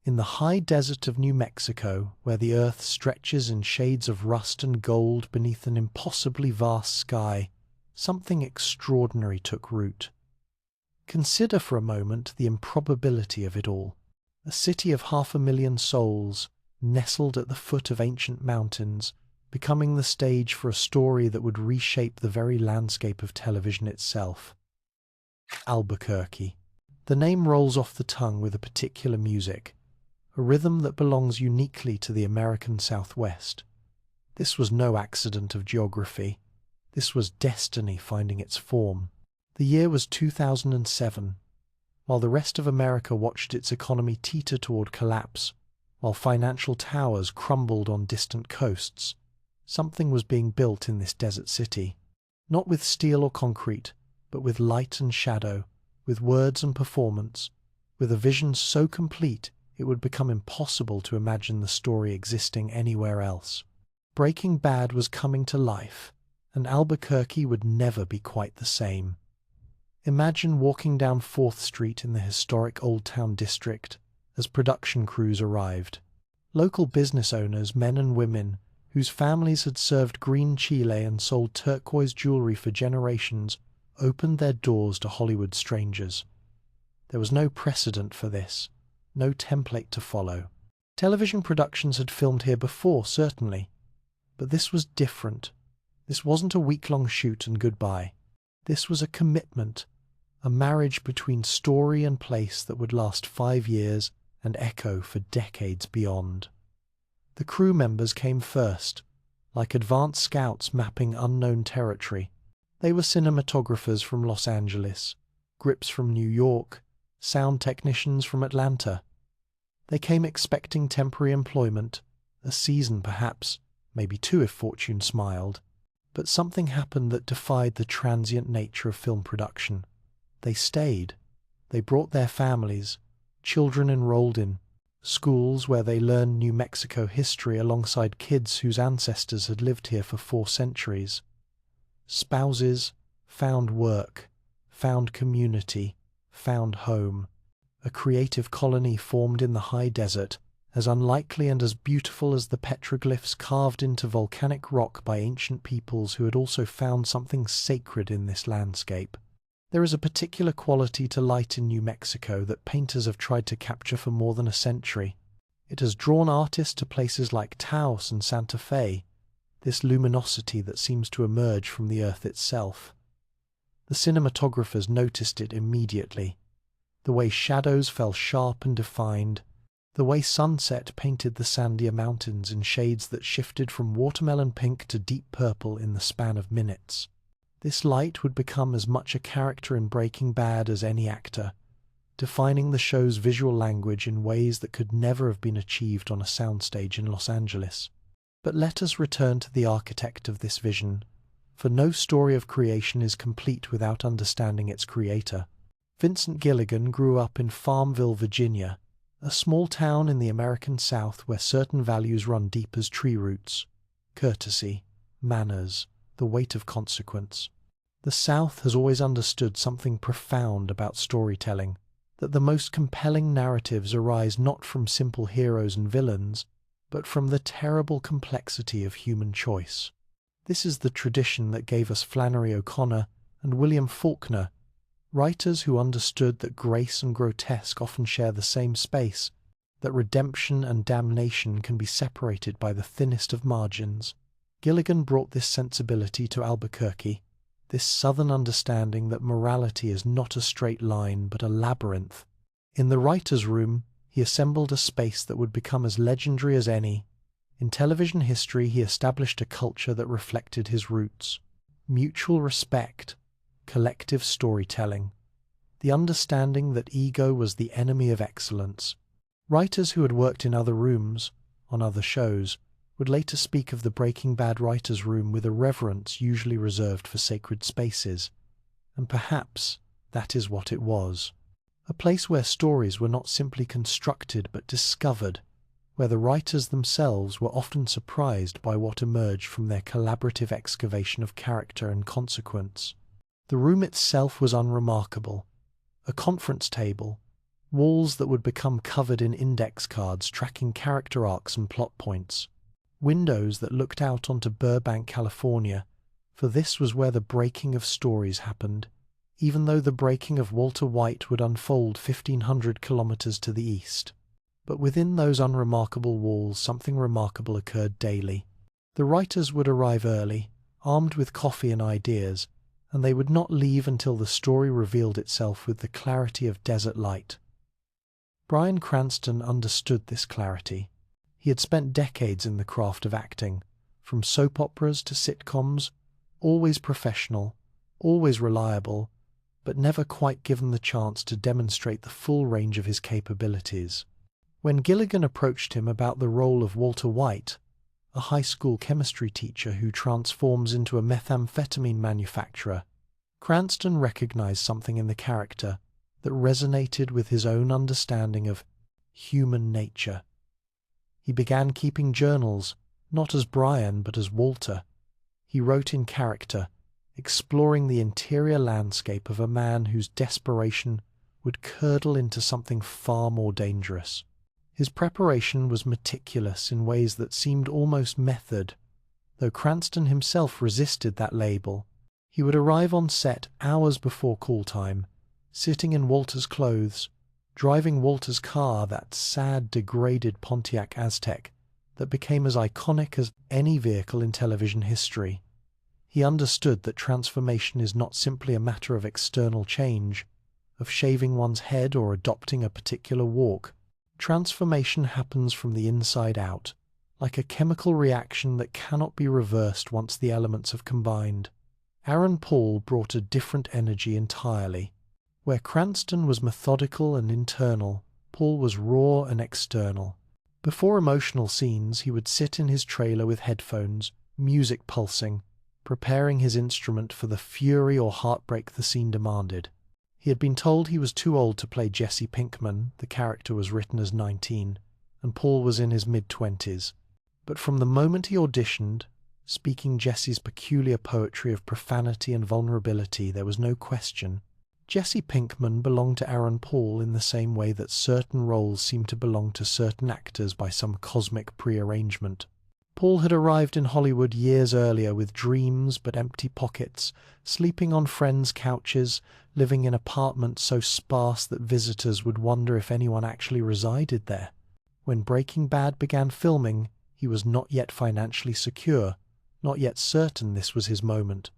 In the high desert of New Mexico, where the earth stretches in shades of rust and gold beneath an impossibly vast sky, something extraordinary took root. Consider for a moment the improbability of it all. A city of 500,000 souls, nestled at the foot of ancient mountains, becoming the stage for a story that would reshape the very landscape of television itself. Albuquerque. The name rolls off the tongue with a particular music, a rhythm that belongs uniquely to the American Southwest. This was no accident of geography. This was destiny finding its form. The year was 2007. While the rest of America watched its economy teeter toward collapse, while financial towers crumbled on distant coasts, something was being built in this desert city. Not with steel or concrete, but with light and shadow, with words and performance, with a vision so complete it would become impossible to imagine the story existing anywhere else. Breaking Bad was coming to life, and Albuquerque would never be quite the same. Imagine walking down 4th Street in the historic Old Town district as production crews arrived. Local business owners, men and women, whose families had served green chile and sold turquoise jewelry for generations, opened their doors to Hollywood strangers. There was no precedent for this, no template to follow. Television productions had filmed here before, certainly, but this was different. This wasn't a week-long shoot and goodbye. This was a commitment, a marriage between story and place that would last 5 years and echo for decades beyond. The crew members came first, like advanced scouts mapping unknown territory. They were cinematographers from Los Angeles, grips from New York, sound technicians from Atlanta. They came expecting temporary employment, a season perhaps, maybe 2 if fortune smiled. But something happened that defied the transient nature of film production. They stayed. They brought their families, children enrolled in schools where they learned New Mexico history alongside kids whose ancestors had lived here for 4 centuries. Spouses found work, found community, found home. A creative colony formed in the high desert, as unlikely and as beautiful as the petroglyphs carved into volcanic rock by ancient peoples who had also found something sacred in this landscape. There is a particular quality to light in New Mexico that painters have tried to capture for more than a century. It has drawn artists to places like Taos and Santa Fe, this luminosity that seems to emerge from the earth itself. The cinematographers noticed it immediately. The way shadows fell sharp and defined, the way sunset painted the sandier mountains in shades that shifted from watermelon pink to deep purple in the span of minutes. This light would become as much a character in Breaking Bad as any actor, defining the show's visual language in ways that could never have been achieved on a soundstage in Los Angeles. But let us return to the architect of this vision, for no story of creation is complete without understanding its creator. Vincent Gilligan grew up in Farmville, Virginia, a small town in the American South where certain values run deep as tree roots: courtesy, manners, the weight of consequence. The South has always understood something profound about storytelling, that the most compelling narratives arise not from simple heroes and villains, but from the terrible complexity of human choice. This is the tradition that gave us Flannery O'Connor and William Faulkner, writers who understood that grace and grotesque often share the same space, that redemption and damnation can be separated by the thinnest of margins. Gilligan brought this sensibility to Albuquerque, this southern understanding that morality is not a straight line but a labyrinth. In the writer's room, he assembled a space that would become as legendary as any. In television history, he established a culture that reflected his roots: mutual respect, collective storytelling, the understanding that ego was the enemy of excellence. Writers who had worked in other rooms, on other shows, would later speak of the Breaking Bad writer's room with a reverence usually reserved for sacred spaces. And perhaps that is what it was. A place where stories were not simply constructed but discovered, where the writers themselves were often surprised by what emerged from their collaborative excavation of character and consequence. The room itself was unremarkable. A conference table, walls that would become covered in index cards tracking character arcs and plot points, windows that looked out onto Burbank, California, for this was where the breaking of stories happened, even though the breaking of Walter White would unfold 1,500 kilometers to the east. But within those unremarkable walls, something remarkable occurred daily. The writers would arrive early, armed with coffee and ideas, and they would not leave until the story revealed itself with the clarity of desert light. Bryan Cranston understood this clarity. He had spent decades in the craft of acting, from soap operas to sitcoms, always professional, always reliable, but never quite given the chance to demonstrate the full range of his capabilities. When Gilligan approached him about the role of Walter White, a high school chemistry teacher who transforms into a methamphetamine manufacturer, Cranston recognized something in the character that resonated with his own understanding of human nature. He began keeping journals, not as Bryan but as Walter. He wrote in character, exploring the interior landscape of a man whose desperation would curdle into something far more dangerous. His preparation was meticulous in ways that seemed almost method, though Cranston himself resisted that label. He would arrive on set hours before call time, sitting in Walter's clothes, driving Walter's car, that sad, degraded Pontiac Aztek that became as iconic as any vehicle in television history. He understood that transformation is not simply a matter of external change, of shaving one's head or adopting a particular walk. Transformation happens from the inside out, like a chemical reaction that cannot be reversed once the elements have combined. Aaron Paul brought a different energy entirely. Where Cranston was methodical and internal, Paul was raw and external. Before emotional scenes, he would sit in his trailer with headphones, music pulsing, preparing his instrument for the fury or heartbreak the scene demanded. He had been told he was too old to play Jesse Pinkman. The character was written as 19, and Paul was in his mid-20s. But from the moment he auditioned, speaking Jesse's peculiar poetry of profanity and vulnerability, there was no question. Jesse Pinkman belonged to Aaron Paul in the same way that certain roles seem to belong to certain actors by some cosmic prearrangement. Paul had arrived in Hollywood years earlier with dreams but empty pockets, sleeping on friends' couches, living in apartments so sparse that visitors would wonder if anyone actually resided there. When Breaking Bad began filming, he was not yet financially secure, not yet certain this was his moment.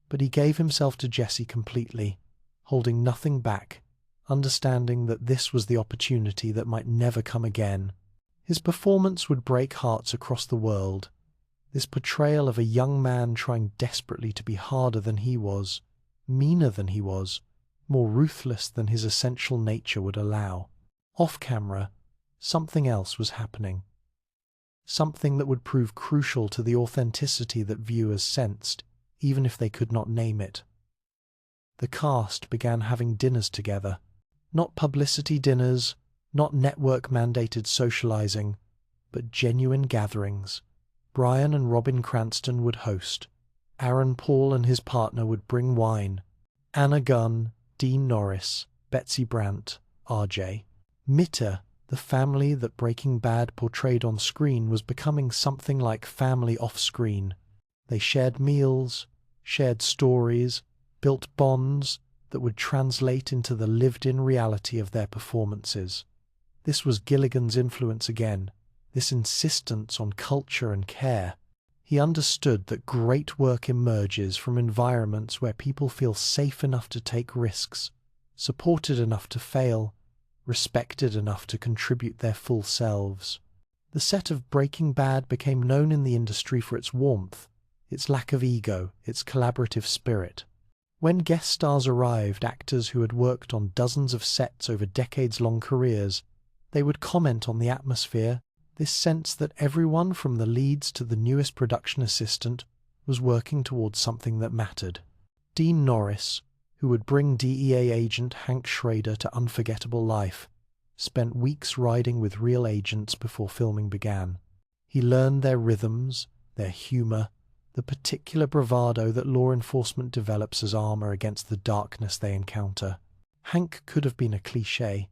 But he gave himself to Jesse completely, holding nothing back, understanding that this was the opportunity that might never come again. His performance would break hearts across the world. This portrayal of a young man trying desperately to be harder than he was, meaner than he was, more ruthless than his essential nature would allow. Off camera, something else was happening. Something that would prove crucial to the authenticity that viewers sensed, even if they could not name it. The cast began having dinners together. Not publicity dinners, not network-mandated socializing, but genuine gatherings. Bryan and Robin Cranston would host. Aaron Paul and his partner would bring wine. Anna Gunn, Dean Norris, Betsy Brandt, RJ. Mitter, the family that Breaking Bad portrayed on screen, was becoming something like family off-screen. They shared meals, shared stories, built bonds that would translate into the lived-in reality of their performances. This was Gilligan's influence again, this insistence on culture and care. He understood that great work emerges from environments where people feel safe enough to take risks, supported enough to fail, respected enough to contribute their full selves. The set of Breaking Bad became known in the industry for its warmth, its lack of ego, its collaborative spirit. When guest stars arrived, actors who had worked on dozens of sets over decades-long careers, they would comment on the atmosphere, this sense that everyone from the leads to the newest production assistant was working towards something that mattered. Dean Norris, who would bring DEA agent Hank Schrader to unforgettable life, spent weeks riding with real agents before filming began. He learned their rhythms, their humor, the particular bravado that law enforcement develops as armor against the darkness they encounter. Hank could have been a cliché,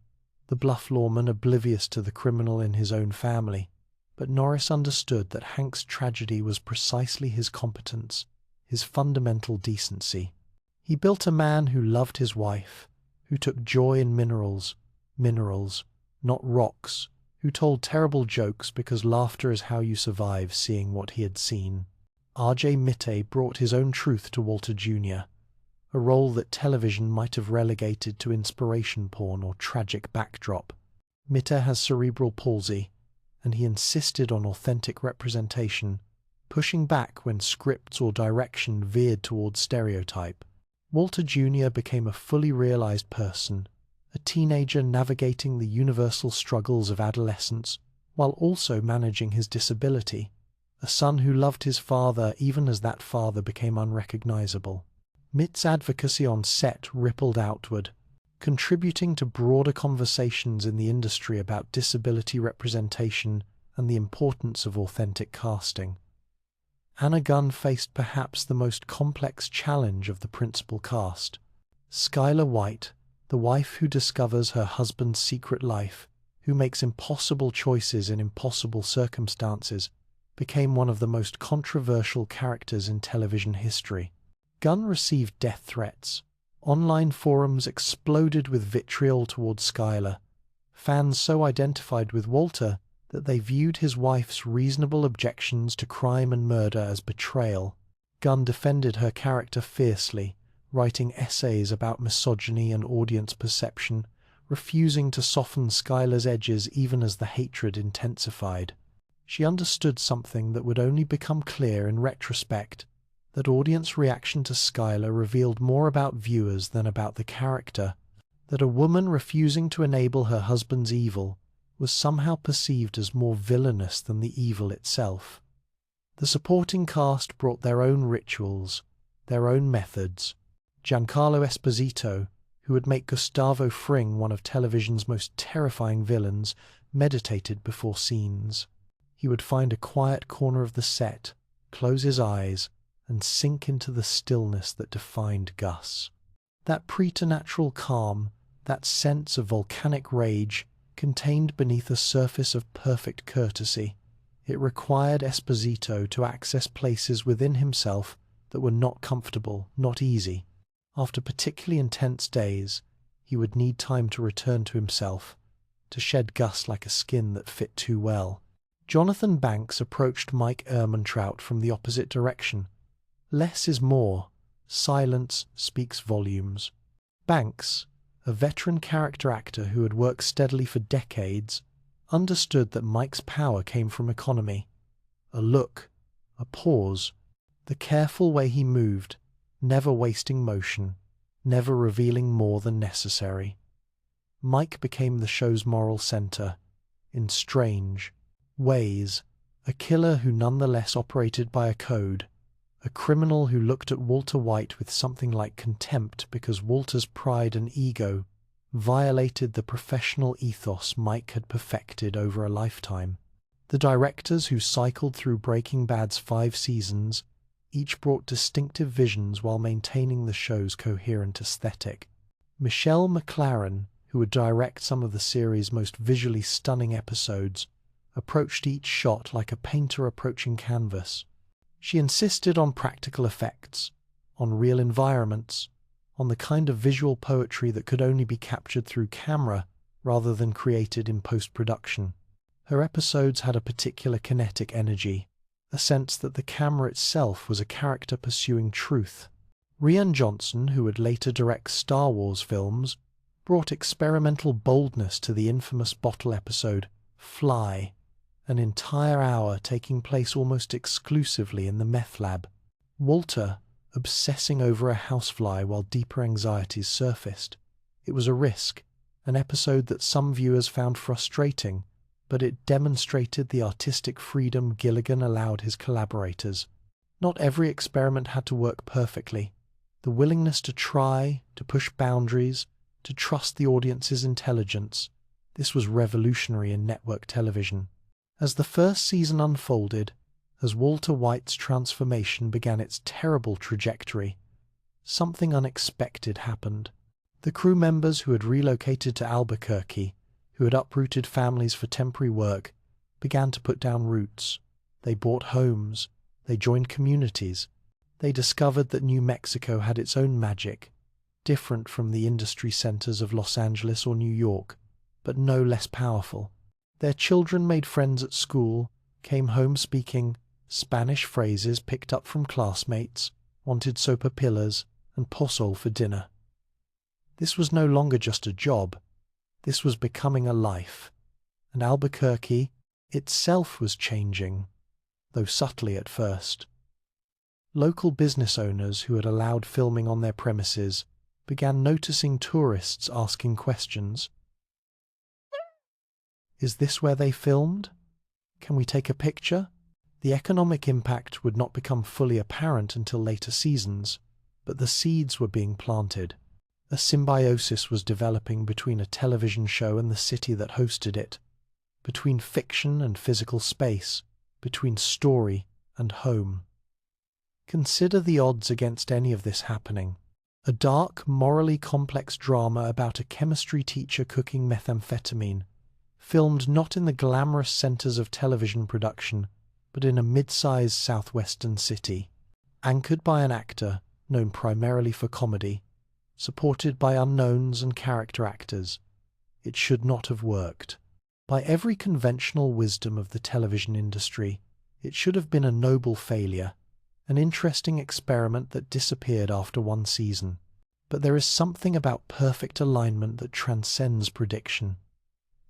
the bluff lawman oblivious to the criminal in his own family. But Norris understood that Hank's tragedy was precisely his competence, his fundamental decency. He built a man who loved his wife, who took joy in minerals, not rocks, who told terrible jokes because laughter is how you survive seeing what he had seen. R.J. Mitte brought his own truth to Walter Jr., a role that television might have relegated to inspiration porn or tragic backdrop. Mitte has cerebral palsy, and he insisted on authentic representation, pushing back when scripts or direction veered towards stereotype. Walter Jr. became a fully realized person, a teenager navigating the universal struggles of adolescence while also managing his disability, a son who loved his father even as that father became unrecognizable. Mitte's advocacy on set rippled outward, contributing to broader conversations in the industry about disability representation and the importance of authentic casting. Anna Gunn faced perhaps the most complex challenge of the principal cast. Skylar White, the wife who discovers her husband's secret life, who makes impossible choices in impossible circumstances, became one of the most controversial characters in television history. Gunn received death threats. Online forums exploded with vitriol towards Skylar. Fans so identified with Walter that they viewed his wife's reasonable objections to crime and murder as betrayal. Gunn defended her character fiercely, writing essays about misogyny and audience perception, refusing to soften Skylar's edges even as the hatred intensified. She understood something that would only become clear in retrospect, that audience reaction to Skylar revealed more about viewers than about the character, that a woman refusing to enable her husband's evil was somehow perceived as more villainous than the evil itself. The supporting cast brought their own rituals, their own methods. Giancarlo Esposito, who would make Gustavo Fring one of television's most terrifying villains, meditated before scenes. He would find a quiet corner of the set, close his eyes, and sink into the stillness that defined Gus. That preternatural calm, that sense of volcanic rage, contained beneath a surface of perfect courtesy. It required Esposito to access places within himself that were not comfortable, not easy. After particularly intense days, he would need time to return to himself, to shed Gus like a skin that fit too well. Jonathan Banks approached Mike Ehrmantraut from the opposite direction. Less is more. Silence speaks volumes. Banks, a veteran character actor who had worked steadily for decades, understood that Mike's power came from economy. A look, a pause, the careful way he moved, never wasting motion, never revealing more than necessary. Mike became the show's moral center, in strange ways, a killer who nonetheless operated by a code, a criminal who looked at Walter White with something like contempt because Walter's pride and ego violated the professional ethos Mike had perfected over a lifetime. The directors who cycled through Breaking Bad's 5 seasons each brought distinctive visions while maintaining the show's coherent aesthetic. Michelle MacLaren, who would direct some of the series' most visually stunning episodes, approached each shot like a painter approaching canvas. She insisted on practical effects, on real environments, on the kind of visual poetry that could only be captured through camera rather than created in post-production. Her episodes had a particular kinetic energy, a sense that the camera itself was a character pursuing truth. Rian Johnson, who would later direct Star Wars films, brought experimental boldness to the infamous bottle episode Fly, an entire hour taking place almost exclusively in the meth lab. Walter, obsessing over a housefly while deeper anxieties surfaced. It was a risk, an episode that some viewers found frustrating, but it demonstrated the artistic freedom Gilligan allowed his collaborators. Not every experiment had to work perfectly. The willingness to try, to push boundaries, to trust the audience's intelligence, this was revolutionary in network television. As the first season unfolded, as Walter White's transformation began its terrible trajectory, something unexpected happened. The crew members who had relocated to Albuquerque, who had uprooted families for temporary work, began to put down roots. They bought homes. They joined communities. They discovered that New Mexico had its own magic, different from the industry centers of Los Angeles or New York, but no less powerful. Their children made friends at school, came home speaking Spanish phrases picked up from classmates, wanted sopapillas and pozole for dinner. This was no longer just a job. This was becoming a life. And Albuquerque itself was changing, though subtly at first. Local business owners who had allowed filming on their premises began noticing tourists asking questions. Is this where they filmed? Can we take a picture? The economic impact would not become fully apparent until later seasons, but the seeds were being planted. A symbiosis was developing between a television show and the city that hosted it, between fiction and physical space, between story and home. Consider the odds against any of this happening. A dark, morally complex drama about a chemistry teacher cooking methamphetamine, filmed not in the glamorous centers of television production, but in a mid-sized southwestern city, anchored by an actor known primarily for comedy, supported by unknowns and character actors. It should not have worked. By every conventional wisdom of the television industry, it should have been a noble failure, an interesting experiment that disappeared after one season. But there is something about perfect alignment that transcends prediction.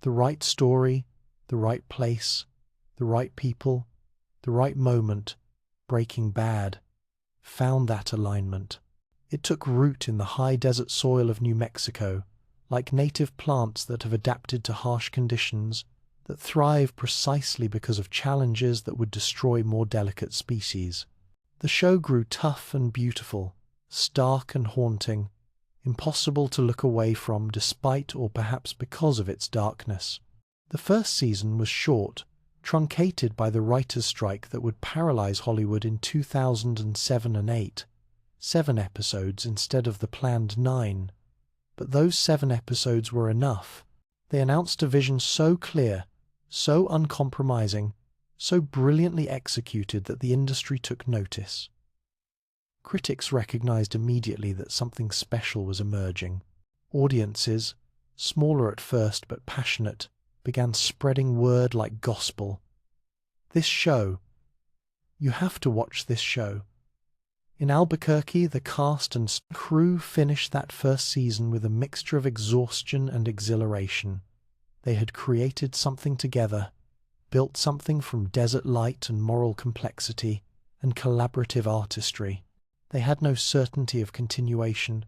The right story, the right place, the right people, the right moment, Breaking Bad, found that alignment. It took root in the high desert soil of New Mexico, like native plants that have adapted to harsh conditions, that thrive precisely because of challenges that would destroy more delicate species. The show grew tough and beautiful, stark and haunting, impossible to look away from despite or perhaps because of its darkness. The first season was short, truncated by the writers' strike that would paralyze Hollywood in 2007 and 8. 7 episodes instead of the planned 9. But those 7 episodes were enough. They announced a vision so clear, so uncompromising, so brilliantly executed that the industry took notice. Critics recognized immediately that something special was emerging. Audiences, smaller at first but passionate, began spreading word like gospel. This show. You have to watch this show. In Albuquerque, the cast and crew finished that first season with a mixture of exhaustion and exhilaration. They had created something together, built something from desert light and moral complexity and collaborative artistry. They had no certainty of continuation,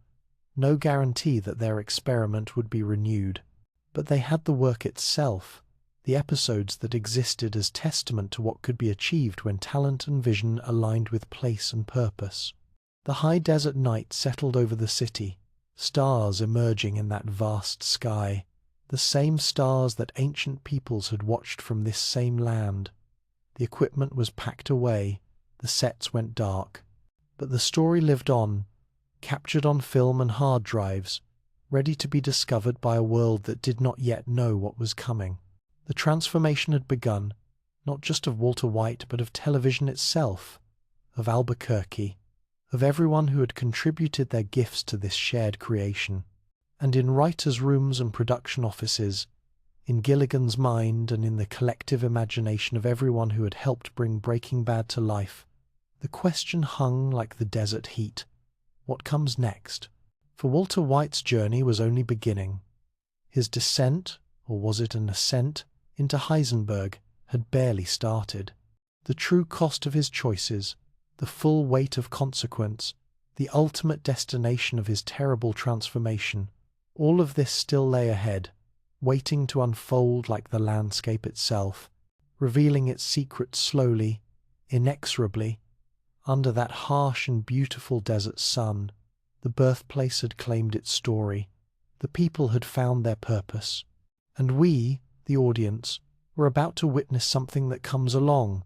no guarantee that their experiment would be renewed. But they had the work itself, the episodes that existed as testament to what could be achieved when talent and vision aligned with place and purpose. The high desert night settled over the city, stars emerging in that vast sky, the same stars that ancient peoples had watched from this same land. The equipment was packed away, the sets went dark, but the story lived on, captured on film and hard drives, ready to be discovered by a world that did not yet know what was coming. The transformation had begun, not just of Walter White, but of television itself, of Albuquerque, of everyone who had contributed their gifts to this shared creation. And in writers' rooms and production offices, in Gilligan's mind and in the collective imagination of everyone who had helped bring Breaking Bad to life, the question hung like the desert heat. What comes next? For Walter White's journey was only beginning. His descent, or was it an ascent, into Heisenberg had barely started. The true cost of his choices, the full weight of consequence, the ultimate destination of his terrible transformation, all of this still lay ahead, waiting to unfold like the landscape itself, revealing its secrets slowly, inexorably. Under that harsh and beautiful desert sun, the birthplace had claimed its story, the people had found their purpose, and we, the audience, were about to witness something that comes along,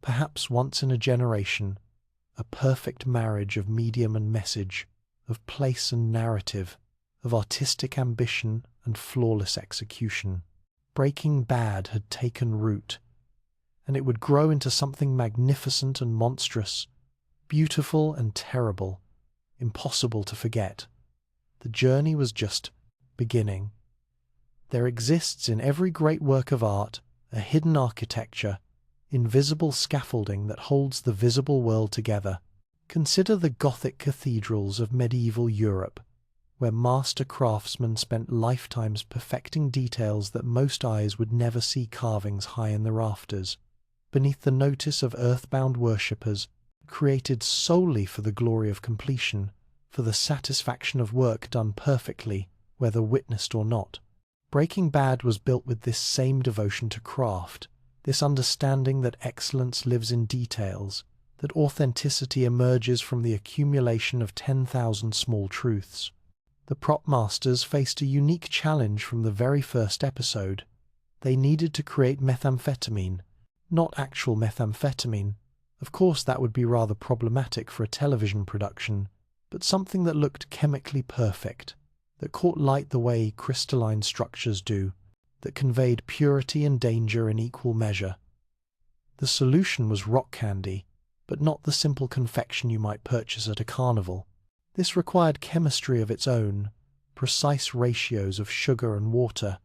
perhaps once in a generation, a perfect marriage of medium and message, of place and narrative, of artistic ambition and flawless execution. Breaking Bad had taken root, and it would grow into something magnificent and monstrous, beautiful and terrible, impossible to forget. The journey was just beginning. There exists in every great work of art a hidden architecture, invisible scaffolding that holds the visible world together. Consider the Gothic cathedrals of medieval Europe, where master craftsmen spent lifetimes perfecting details that most eyes would never see carvings high in the rafters, beneath the notice of earthbound worshippers, created solely for the glory of completion, for the satisfaction of work done perfectly, whether witnessed or not. Breaking Bad was built with this same devotion to craft, this understanding that excellence lives in details, that authenticity emerges from the accumulation of 10,000 small truths. The prop masters faced a unique challenge from the very first episode. They needed to create methamphetamine, not actual methamphetamine. Of course, that would be rather problematic for a television production, but something that looked chemically perfect, that caught light the way crystalline structures do, that conveyed purity and danger in equal measure. The solution was rock candy, but not the simple confection you might purchase at a carnival. This required chemistry of its own, precise ratios of sugar and water,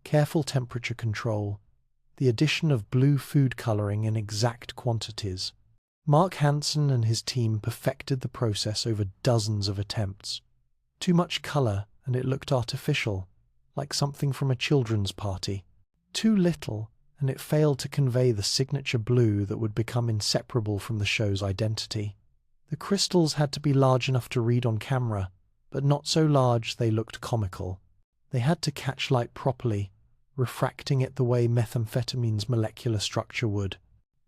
careful temperature control, the addition of blue food coloring in exact quantities. Mark Hansen and his team perfected the process over dozens of attempts. Too much color, and it looked artificial, like something from a children's party. Too little, and it failed to convey the signature blue that would become inseparable from the show's identity. The crystals had to be large enough to read on camera, but not so large they looked comical. They had to catch light properly, refracting it the way methamphetamine's molecular structure would.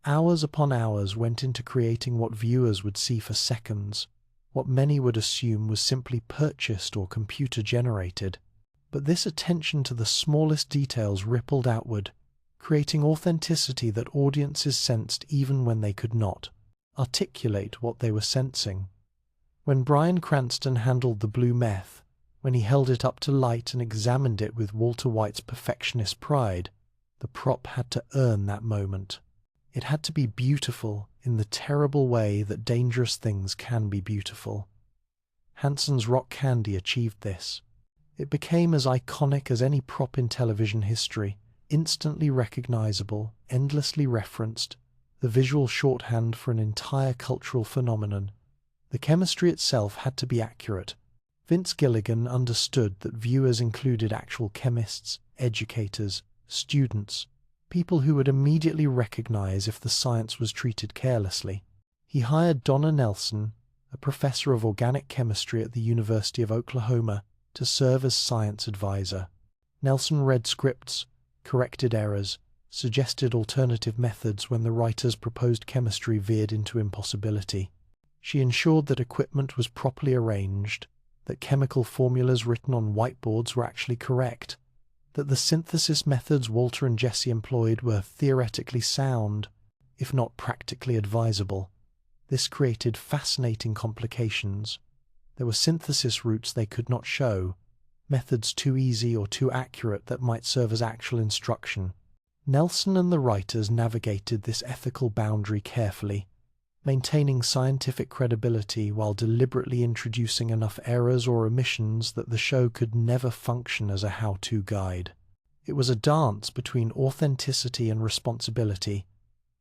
Hours upon hours went into creating what viewers would see for seconds, what many would assume was simply purchased or computer-generated. But this attention to the smallest details rippled outward, creating authenticity that audiences sensed even when they could not articulate what they were sensing. When Bryan Cranston handled the blue meth, when he held it up to light and examined it with Walter White's perfectionist pride, the prop had to earn that moment. It had to be beautiful in the terrible way that dangerous things can be beautiful. Hansen's rock candy achieved this. It became as iconic as any prop in television history, instantly recognizable, endlessly referenced, the visual shorthand for an entire cultural phenomenon. The chemistry itself had to be accurate. Vince Gilligan understood that viewers included actual chemists, educators, students, people who would immediately recognize if the science was treated carelessly. He hired Donna Nelson, a professor of organic chemistry at the University of Oklahoma, to serve as science advisor. Nelson read scripts, corrected errors, suggested alternative methods when the writer's proposed chemistry veered into impossibility. She ensured that equipment was properly arranged, that chemical formulas written on whiteboards were actually correct, that the synthesis methods Walter and Jesse employed were theoretically sound, if not practically advisable. This created fascinating complications. There were synthesis routes they could not show, methods too easy or too accurate that might serve as actual instruction. Nelson and the writers navigated this ethical boundary carefully, maintaining scientific credibility while deliberately introducing enough errors or omissions that the show could never function as a how-to guide. It was a dance between authenticity and responsibility,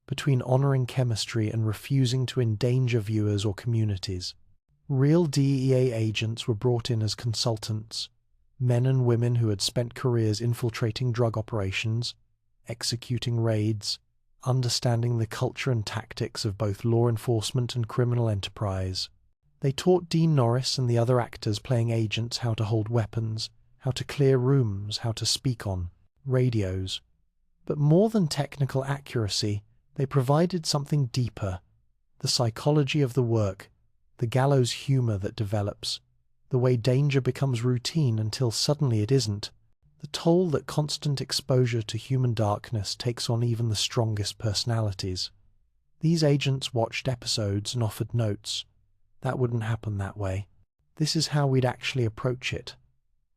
between honoring chemistry and refusing to endanger viewers or communities. Real DEA agents were brought in as consultants, men and women who had spent careers infiltrating drug operations, executing raids, understanding the culture and tactics of both law enforcement and criminal enterprise. They taught Dean Norris and the other actors playing agents how to hold weapons, how to clear rooms, how to speak on radios. But more than technical accuracy, they provided something deeper: the psychology of the work, the gallows humor that develops, the way danger becomes routine until suddenly it isn't, the toll that constant exposure to human darkness takes on even the strongest personalities. These agents watched episodes and offered notes. That wouldn't happen that way. This is how we'd actually approach it.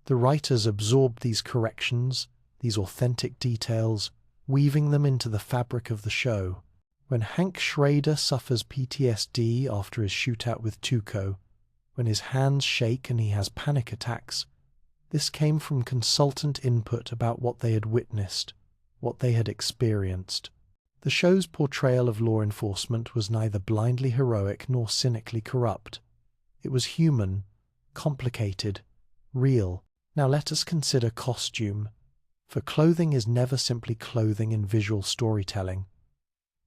The writers absorbed these corrections, these authentic details, weaving them into the fabric of the show. When Hank Schrader suffers PTSD after his shootout with Tuco, when his hands shake and he has panic attacks, this came from consultant input about what they had witnessed, what they had experienced. The show's portrayal of law enforcement was neither blindly heroic nor cynically corrupt. It was human, complicated, real. Now let us consider costume, for clothing is never simply clothing in visual storytelling.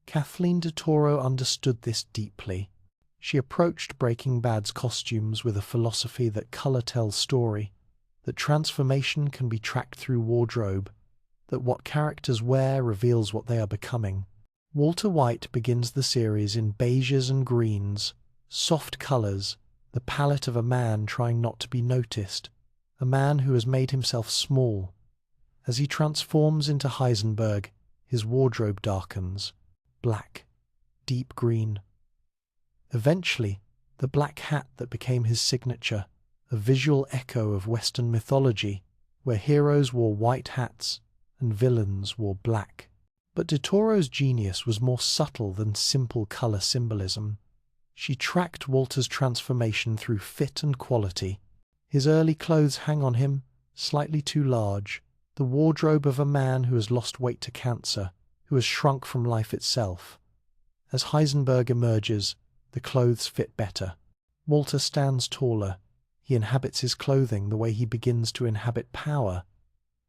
Kathleen Turturro understood this deeply. She approached Breaking Bad's costumes with a philosophy that color tells story, that transformation can be tracked through wardrobe, that what characters wear reveals what they are becoming. Walter White begins the series in beiges and greens, soft colors, the palette of a man trying not to be noticed, a man who has made himself small. As he transforms into Heisenberg, his wardrobe darkens, black, deep green. Eventually, the black hat that became his signature, a visual echo of Western mythology, where heroes wore white hats and villains wore black. But Turturro's genius was more subtle than simple color symbolism. She tracked Walter's transformation through fit and quality. His early clothes hang on him, slightly too large, the wardrobe of a man who has lost weight to cancer, who has shrunk from life itself. As Heisenberg emerges, the clothes fit better. Walter stands taller. He inhabits his clothing the way he begins to inhabit power.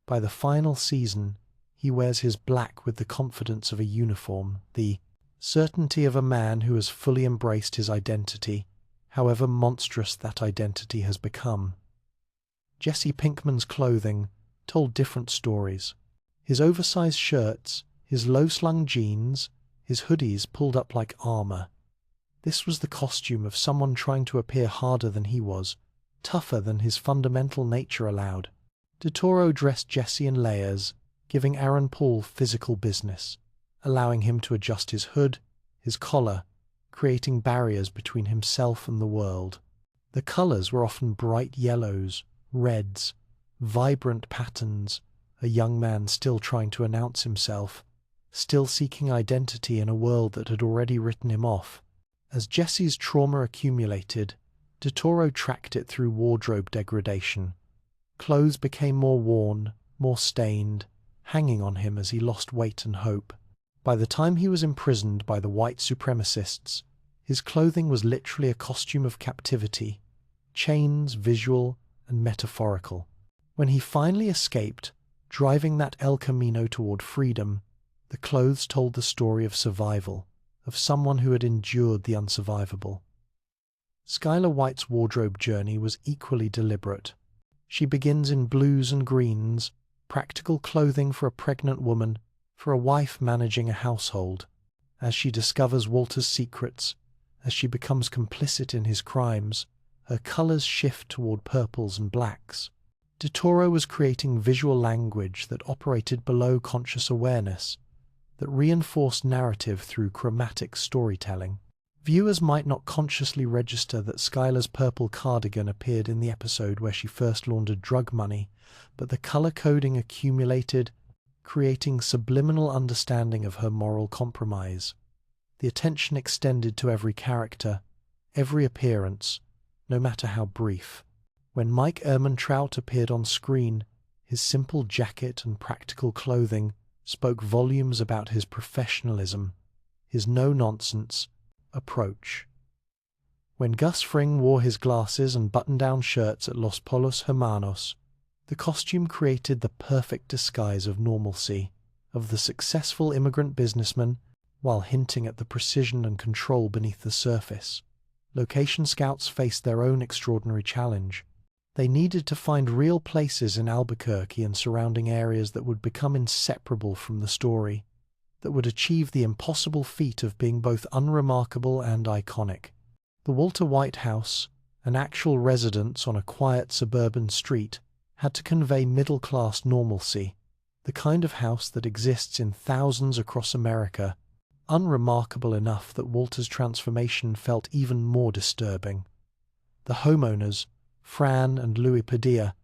By the final season, he wears his black with the confidence of a uniform, the certainty of a man who has fully embraced his identity, however monstrous that identity has become. Jesse Pinkman's clothing told different stories. His oversized shirts, his low-slung jeans, his hoodies pulled up like armor. This was the costume of someone trying to appear harder than he was, tougher than his fundamental nature allowed. Turturro dressed Jesse in layers, giving Aaron Paul physical business, allowing him to adjust his hood, his collar, creating barriers between himself and the world. The colors were often bright yellows, reds, vibrant patterns, a young man still trying to announce himself, still seeking identity in a world that had already written him off. As Jesse's trauma accumulated, Turturro tracked it through wardrobe degradation. Clothes became more worn, more stained, hanging on him as he lost weight and hope. By the time he was imprisoned by the white supremacists, his clothing was literally a costume of captivity, chains, visual and metaphorical. When he finally escaped, driving that El Camino toward freedom, the clothes told the story of survival, of someone who had endured the unsurvivable. Skylar White's wardrobe journey was equally deliberate. She begins in blues and greens, practical clothing for a pregnant woman, for a wife managing a household. As she discovers Walter's secrets, as she becomes complicit in his crimes, her colors shift toward purples and blacks. Turturro was creating visual language that operated below conscious awareness, that reinforced narrative through chromatic storytelling. Viewers might not consciously register that Skylar's purple cardigan appeared in the episode where she first laundered drug money, but the color coding accumulated, creating subliminal understanding of her moral compromise. The attention extended to every character, every appearance, no matter how brief. When Mike Ehrmantraut appeared on screen, his simple jacket and practical clothing spoke volumes about his professionalism, his no-nonsense approach. When Gus Fring wore his glasses and button-down shirts at Los Polos Hermanos, the costume created the perfect disguise of normalcy, of the successful immigrant businessman, while hinting at the precision and control beneath the surface. Location scouts faced their own extraordinary challenge. They needed to find real places in Albuquerque and surrounding areas that would become inseparable from the story, that would achieve the impossible feat of being both unremarkable and iconic. The Walter White house, an actual residence on a quiet suburban street, had to convey middle-class normalcy, the kind of house that exists in thousands across America, unremarkable enough that Walter's transformation felt even more disturbing. The homeowners, Fran and Louis Padilla,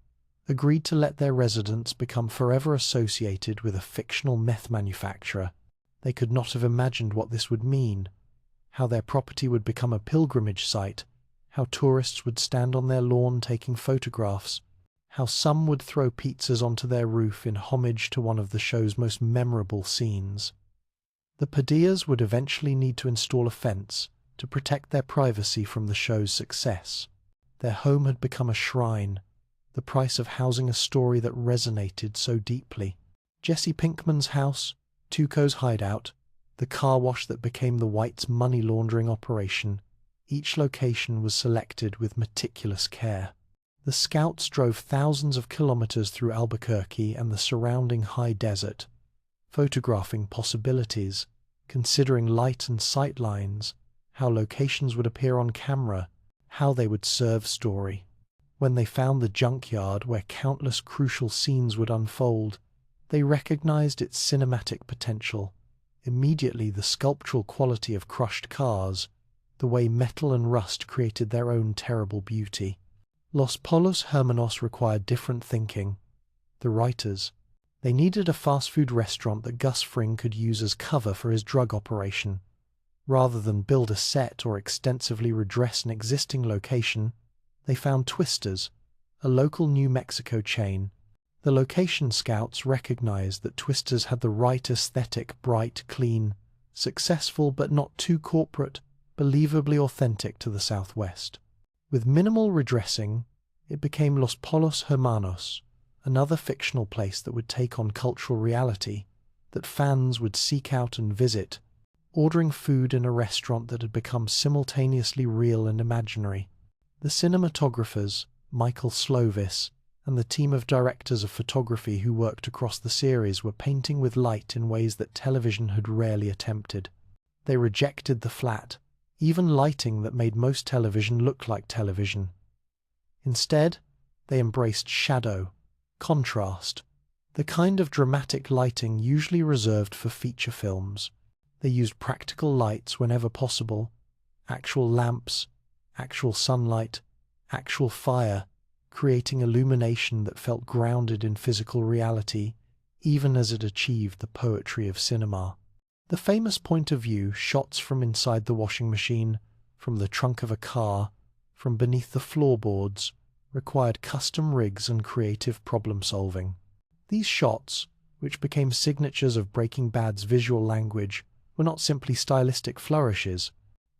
agreed to let their residence become forever associated with a fictional meth manufacturer. They could not have imagined what this would mean, how their property would become a pilgrimage site, how tourists would stand on their lawn taking photographs, how some would throw pizzas onto their roof in homage to one of the show's most memorable scenes. The Padillas would eventually need to install a fence to protect their privacy from the show's success. Their home had become a shrine, the price of housing a story that resonated so deeply. Jesse Pinkman's house, Tuco's hideout, the car wash that became the Whites' money laundering operation, each location was selected with meticulous care. The scouts drove thousands of kilometers through Albuquerque and the surrounding high desert, photographing possibilities, considering light and sight lines, how locations would appear on camera, how they would serve story. When they found the junkyard where countless crucial scenes would unfold, they recognized its cinematic potential. Immediately, the sculptural quality of crushed cars, the way metal and rust created their own terrible beauty. Los Pollos Hermanos required different thinking. The writers, they needed a fast food restaurant that Gus Fring could use as cover for his drug operation. Rather than build a set or extensively redress an existing location, they found Twisters, a local New Mexico chain. The location scouts recognized that Twisters had the right aesthetic, bright, clean, successful but not too corporate, believably authentic to the Southwest. With minimal redressing, it became Los Pollos Hermanos, another fictional place that would take on cultural reality, that fans would seek out and visit, ordering food in a restaurant that had become simultaneously real and imaginary. The cinematographers, Michael Slovis, and the team of directors of photography who worked across the series were painting with light in ways that television had rarely attempted. They rejected the flat, even lighting that made most television look like television. Instead, they embraced shadow, contrast, the kind of dramatic lighting usually reserved for feature films. They used practical lights whenever possible, actual lamps, actual sunlight, actual fire, creating illumination that felt grounded in physical reality, even as it achieved the poetry of cinema. The famous point of view, shots from inside the washing machine, from the trunk of a car, from beneath the floorboards, required custom rigs and creative problem-solving. These shots, which became signatures of Breaking Bad's visual language, were not simply stylistic flourishes.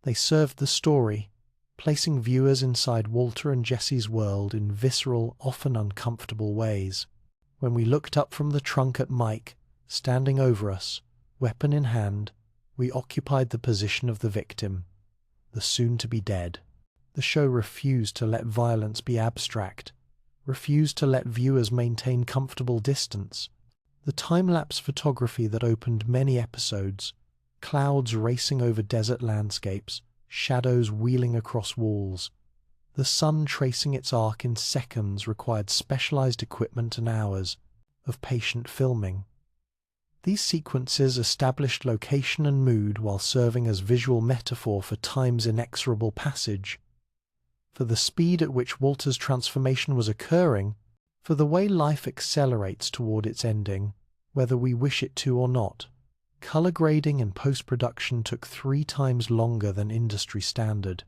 They served the story, placing viewers inside Walter and Jesse's world in visceral, often uncomfortable ways. When we looked up from the trunk at Mike, standing over us, weapon in hand, we occupied the position of the victim, the soon-to-be dead. The show refused to let violence be abstract, refused to let viewers maintain comfortable distance. The time-lapse photography that opened many episodes, clouds racing over desert landscapes, shadows wheeling across walls, the sun tracing its arc in seconds, required specialized equipment and hours of patient filming. These sequences established location and mood while serving as visual metaphor for time's inexorable passage, for the speed at which Walter's transformation was occurring, for the way life accelerates toward its ending, whether we wish it to or not. Color grading and post-production took 3 times longer than industry standard.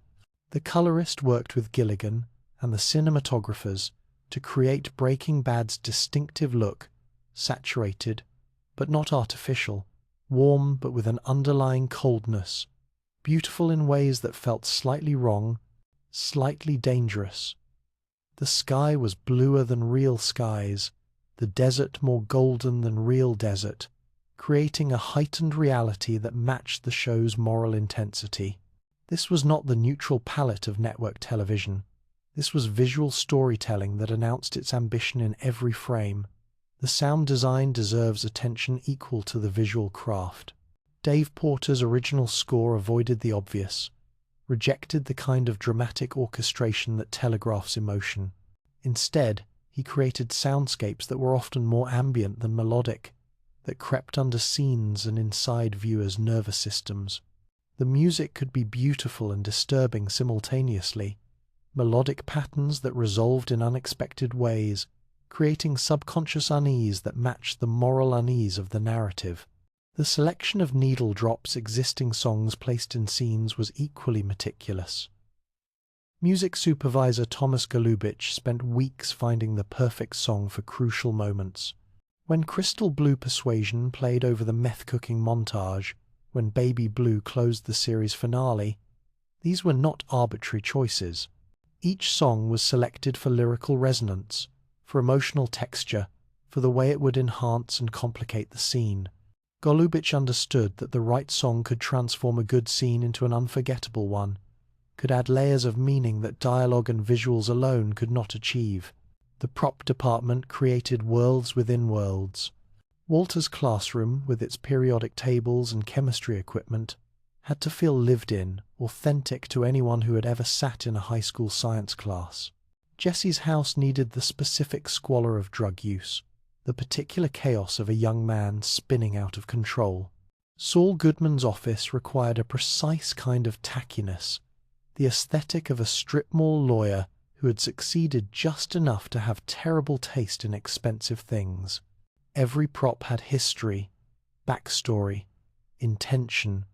The colorist worked with Gilligan and the cinematographers to create Breaking Bad's distinctive look, saturated, but not artificial, warm but with an underlying coldness, beautiful in ways that felt slightly wrong, slightly dangerous. The sky was bluer than real skies, the desert more golden than real desert, creating a heightened reality that matched the show's moral intensity. This was not the neutral palette of network television. This was visual storytelling that announced its ambition in every frame. The sound design deserves attention equal to the visual craft. Dave Porter's original score avoided the obvious, rejected the kind of dramatic orchestration that telegraphs emotion. Instead, he created soundscapes that were often more ambient than melodic, that crept under scenes and inside viewers' nervous systems. The music could be beautiful and disturbing simultaneously, melodic patterns that resolved in unexpected ways, creating subconscious unease that matched the moral unease of the narrative. The selection of needle drops existing songs placed in scenes was equally meticulous. Music supervisor Thomas Golubich spent weeks finding the perfect song for crucial moments. When Crystal Blue Persuasion played over the meth-cooking montage, when Baby Blue closed the series finale, these were not arbitrary choices. Each song was selected for lyrical resonance, for emotional texture, for the way it would enhance and complicate the scene. Golubich understood that the right song could transform a good scene into an unforgettable one, could add layers of meaning that dialogue and visuals alone could not achieve. The prop department created worlds within worlds. Walter's classroom, with its periodic tables and chemistry equipment, had to feel lived in, authentic to anyone who had ever sat in a high school science class. Jesse's house needed the specific squalor of drug use, the particular chaos of a young man spinning out of control. Saul Goodman's office required a precise kind of tackiness, the aesthetic of a strip mall lawyer who had succeeded just enough to have terrible taste in expensive things. Every prop had history, backstory, intention.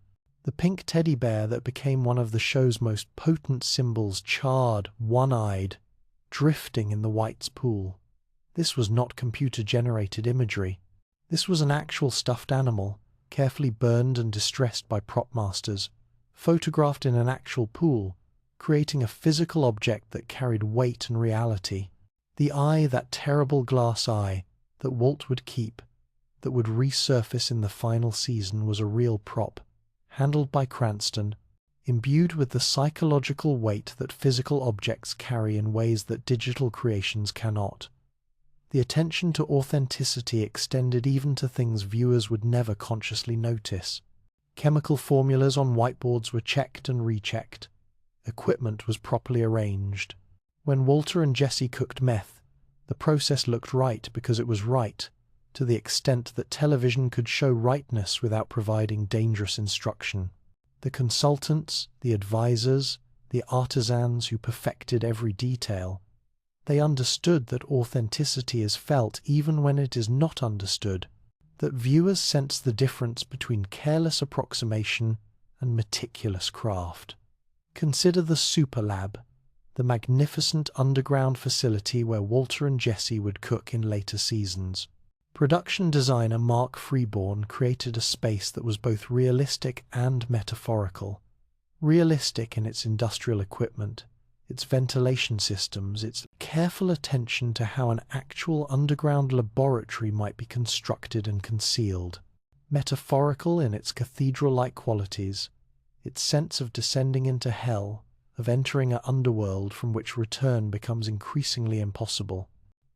The pink teddy bear that became one of the show's most potent symbols charred, one-eyed, drifting in the White's pool. This was not computer-generated imagery. This was an actual stuffed animal, carefully burned and distressed by prop masters, photographed in an actual pool, creating a physical object that carried weight and reality. The eye, that terrible glass eye, that Walt would keep, that would resurface in the final season, was a real prop, handled by Cranston, imbued with the psychological weight that physical objects carry in ways that digital creations cannot. The attention to authenticity extended even to things viewers would never consciously notice. Chemical formulas on whiteboards were checked and rechecked. Equipment was properly arranged. When Walter and Jesse cooked meth, the process looked right because it was right, to the extent that television could show rightness without providing dangerous instruction. The consultants, the advisors, the artisans who perfected every detail, they understood that authenticity is felt even when it is not understood, that viewers sense the difference between careless approximation and meticulous craft. Consider the Super Lab, the magnificent underground facility where Walter and Jesse would cook in later seasons. Production designer Mark Freeborn created a space that was both realistic and metaphorical. Realistic in its industrial equipment, its ventilation systems, its careful attention to how an actual underground laboratory might be constructed and concealed. Metaphorical in its cathedral-like qualities, its sense of descending into hell, of entering an underworld from which return becomes increasingly impossible.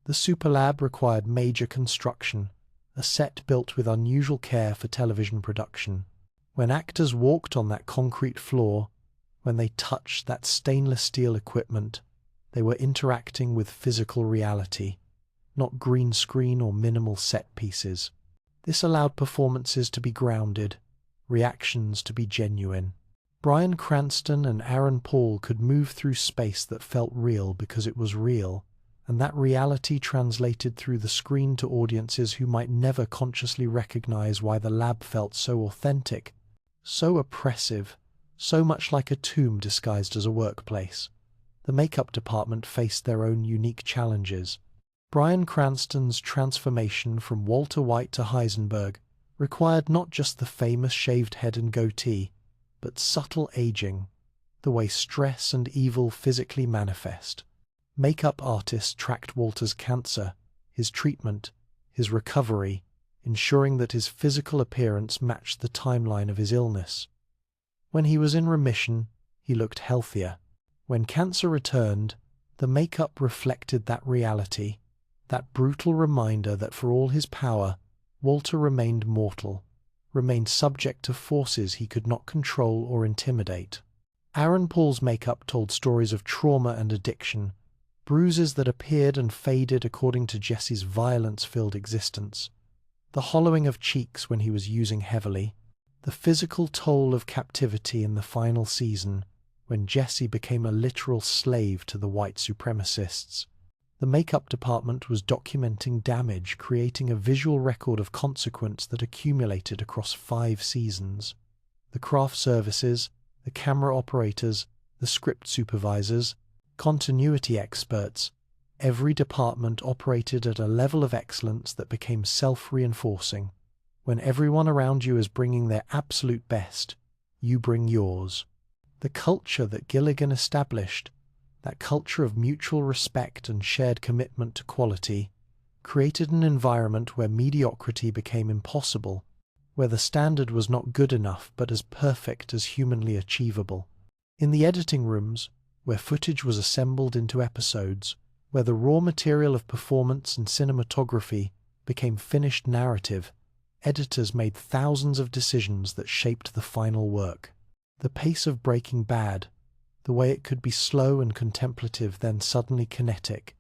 The Superlab required major construction, a set built with unusual care for television production. When actors walked on that concrete floor, when they touched that stainless steel equipment, they were interacting with physical reality, not green screen or minimal set pieces. This allowed performances to be grounded, reactions to be genuine. Bryan Cranston and Aaron Paul could move through space that felt real because it was real, and that reality translated through the screen to audiences who might never consciously recognize why the lab felt so authentic, so oppressive, so much like a tomb disguised as a workplace. The makeup department faced their own unique challenges. Bryan Cranston's transformation from Walter White to Heisenberg required not just the famous shaved head and goatee, but subtle aging, the way stress and evil physically manifest. Makeup artists tracked Walter's cancer, his treatment, his recovery, ensuring that his physical appearance matched the timeline of his illness. When he was in remission, he looked healthier. When cancer returned, the makeup reflected that reality, that brutal reminder that for all his power, Walter remained mortal, remained subject to forces he could not control or intimidate. Aaron Paul's makeup told stories of trauma and addiction, bruises that appeared and faded according to Jesse's violence-filled existence, the hollowing of cheeks when he was using heavily, the physical toll of captivity in the final season when Jesse became a literal slave to the white supremacists. The makeup department was documenting damage, creating a visual record of consequence that accumulated across 5 seasons. The craft services, the camera operators, the script supervisors, continuity experts, every department operated at a level of excellence that became self-reinforcing. When everyone around you is bringing their absolute best, you bring yours. The culture that Gilligan established, that culture of mutual respect and shared commitment to quality, created an environment where mediocrity became impossible, where the standard was not good enough but as perfect as humanly achievable. In the editing rooms, where footage was assembled into episodes, where the raw material of performance and cinematography became finished narrative, editors made thousands of decisions that shaped the final work. The pace of Breaking Bad, the way it could be slow and contemplative then suddenly kinetic,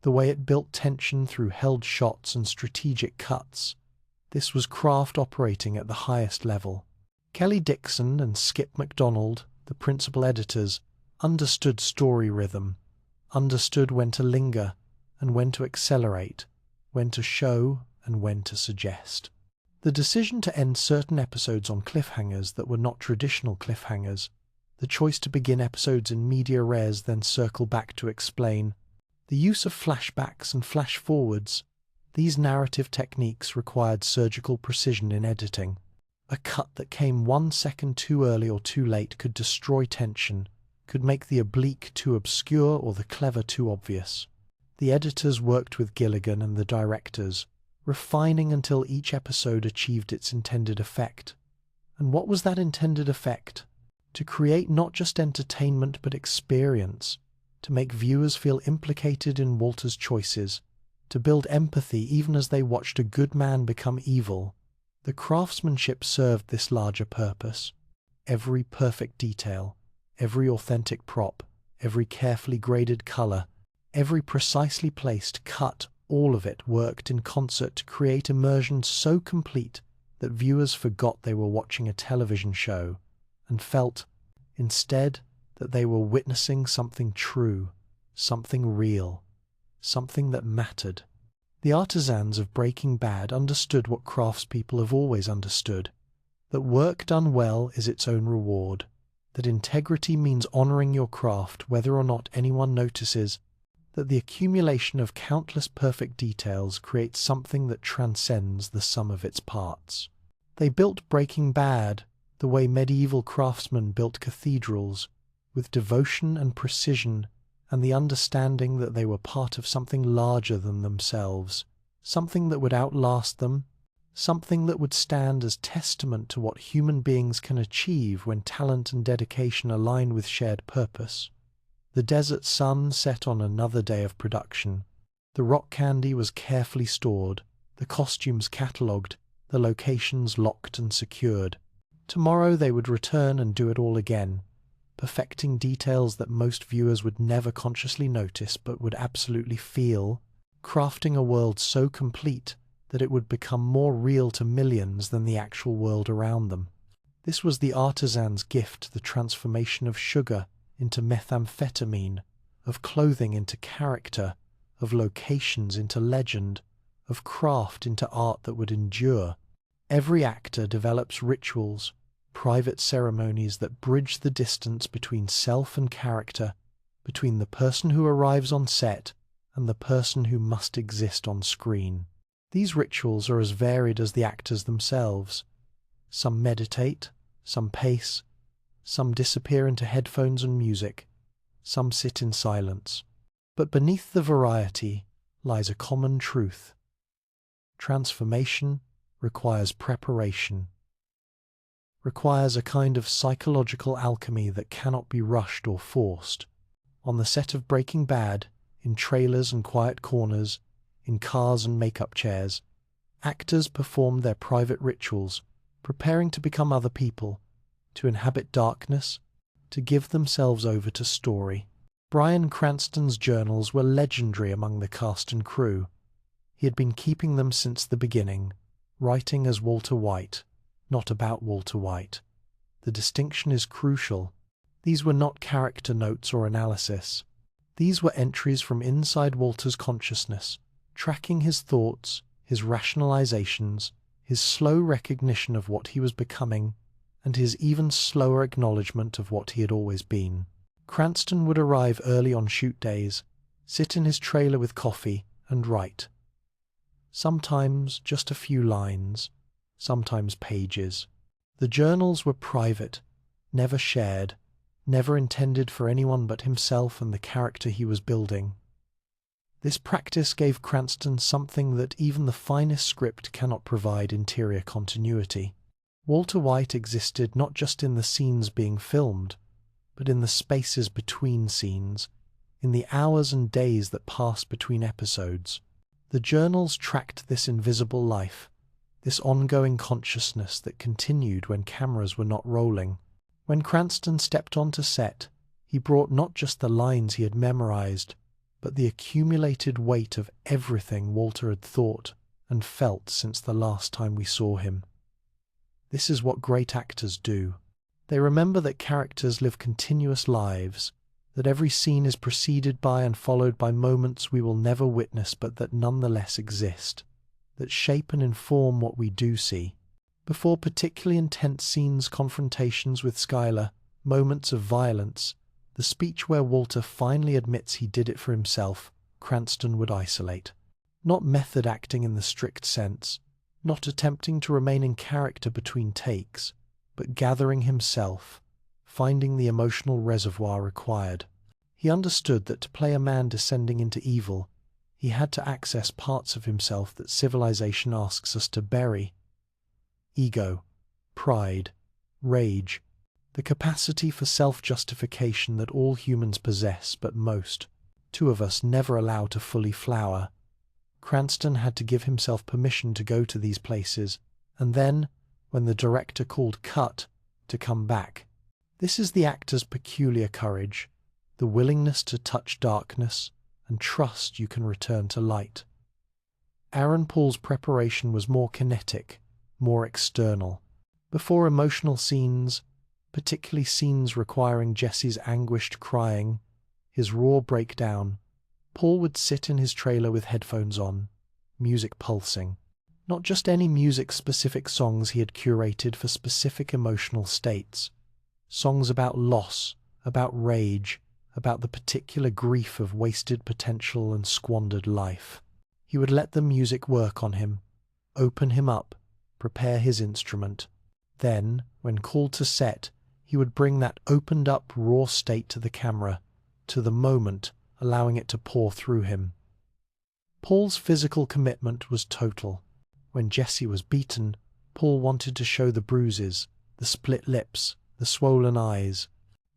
the way it built tension through held shots and strategic cuts, this was craft operating at the highest level. Kelly Dixon and Skip McDonald, the principal editors, understood story rhythm, understood when to linger and when to accelerate, when to show and when to suggest. The decision to end certain episodes on cliffhangers that were not traditional cliffhangers, the choice to begin episodes in media res then circle back to explain, the use of flashbacks and flash-forwards, these narrative techniques required surgical precision in editing. A cut that came 1 second too early or too late could destroy tension, could make the oblique too obscure or the clever too obvious. The editors worked with Gilligan and the directors, refining until each episode achieved its intended effect. And what was that intended effect? To create not just entertainment but experience, to make viewers feel implicated in Walter's choices, to build empathy even as they watched a good man become evil. The craftsmanship served this larger purpose. Every perfect detail, every authentic prop, every carefully graded color, every precisely placed cut, all of it worked in concert to create immersion so complete that viewers forgot they were watching a television show and felt, instead, that they were witnessing something true, something real, something that mattered. The artisans of Breaking Bad understood what craftspeople have always understood, that work done well is its own reward, that integrity means honoring your craft whether or not anyone notices, that the accumulation of countless perfect details creates something that transcends the sum of its parts. They built Breaking Bad the way medieval craftsmen built cathedrals, with devotion and precision and the understanding that they were part of something larger than themselves, something that would outlast them, something that would stand as testament to what human beings can achieve when talent and dedication align with shared purpose. The desert sun set on another day of production. The rock candy was carefully stored, the costumes catalogued, the locations locked and secured. Tomorrow they would return and do it all again, perfecting details that most viewers would never consciously notice but would absolutely feel, crafting a world so complete that it would become more real to millions than the actual world around them. This was the artisan's gift, the transformation of sugar into methamphetamine, of clothing into character, of locations into legend, of craft into art that would endure. Every actor develops rituals, private ceremonies that bridge the distance between self and character, between the person who arrives on set and the person who must exist on screen. These rituals are as varied as the actors themselves. Some meditate, some pace, some disappear into headphones and music, some sit in silence. But beneath the variety lies a common truth. Transformation requires preparation, requires a kind of psychological alchemy that cannot be rushed or forced. On the set of Breaking Bad, in trailers and quiet corners, in cars and makeup chairs, actors performed their private rituals, preparing to become other people, to inhabit darkness, to give themselves over to story. Bryan Cranston's journals were legendary among the cast and crew. He had been keeping them since the beginning, writing as Walter White, not about Walter White. The distinction is crucial. These were not character notes or analysis. These were entries from inside Walter's consciousness, tracking his thoughts, his rationalizations, his slow recognition of what he was becoming, and his even slower acknowledgement of what he had always been. Cranston would arrive early on shoot days, sit in his trailer with coffee, and write. Sometimes just a few lines, sometimes pages. The journals were private, never shared, never intended for anyone but himself and the character he was building. This practice gave Cranston something that even the finest script cannot provide: interior continuity. Walter White existed not just in the scenes being filmed, but in the spaces between scenes, in the hours and days that passed between episodes. The journals tracked this invisible life, this ongoing consciousness that continued when cameras were not rolling. When Cranston stepped onto set, he brought not just the lines he had memorized, but the accumulated weight of everything Walter had thought and felt since the last time we saw him. This is what great actors do. They remember that characters live continuous lives, that every scene is preceded by and followed by moments we will never witness but that nonetheless exist, that shape and inform what we do see. Before particularly intense scenes, confrontations with Skylar, moments of violence, the speech where Walter finally admits he did it for himself, Cranston would isolate. Not method acting in the strict sense, not attempting to remain in character between takes, but gathering himself, finding the emotional reservoir required. He understood that to play a man descending into evil, he had to access parts of himself that civilization asks us to bury: ego, pride, rage, the capacity for self-justification that all humans possess but most, two of us, never allow to fully flower. Cranston had to give himself permission to go to these places, and then, when the director called cut, to come back. This is the actor's peculiar courage, the willingness to touch darkness and trust you can return to light. Aaron Paul's preparation was more kinetic, more external. Before emotional scenes, particularly scenes requiring Jesse's anguished crying, his raw breakdown, Paul would sit in his trailer with headphones on, music pulsing. Not just any music, specific songs he had curated for specific emotional states. Songs about loss, about rage, about the particular grief of wasted potential and squandered life. He would let the music work on him, open him up, prepare his instrument. Then, when called to set, he would bring that opened-up, raw state to the camera, to the moment, allowing it to pour through him. Paul's physical commitment was total. When Jesse was beaten, Paul wanted to show the bruises, the split lips, the swollen eyes.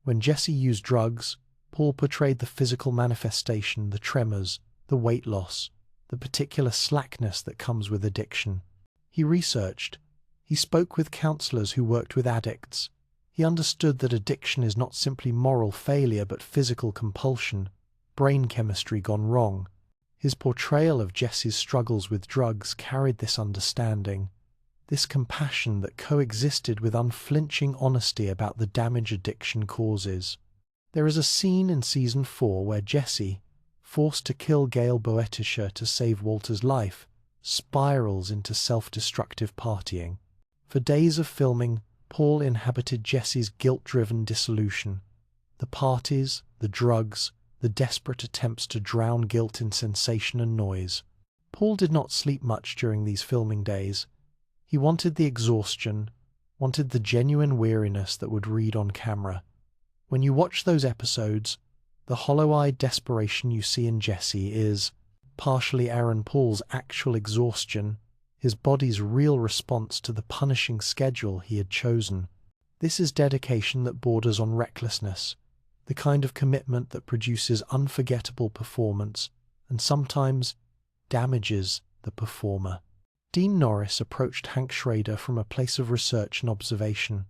When Jesse used drugs, Paul portrayed the physical manifestation, the tremors, the weight loss, the particular slackness that comes with addiction. He researched. He spoke with counselors who worked with addicts. He understood that addiction is not simply moral failure but physical compulsion, brain chemistry gone wrong. His portrayal of Jesse's struggles with drugs carried this understanding, this compassion that coexisted with unflinching honesty about the damage addiction causes. There is a scene in Season 4 where Jesse, forced to kill Gail Boetischer to save Walter's life, spirals into self-destructive partying. For days of filming, Paul inhabited Jesse's guilt-driven dissolution. The parties, the drugs, the desperate attempts to drown guilt in sensation and noise. Paul did not sleep much during these filming days. He wanted the exhaustion, wanted the genuine weariness that would read on camera. When you watch those episodes, the hollow-eyed desperation you see in Jesse is partially Aaron Paul's actual exhaustion, his body's real response to the punishing schedule he had chosen. This is dedication that borders on recklessness, the kind of commitment that produces unforgettable performance and sometimes damages the performer. Dean Norris approached Hank Schrader from a place of research and observation.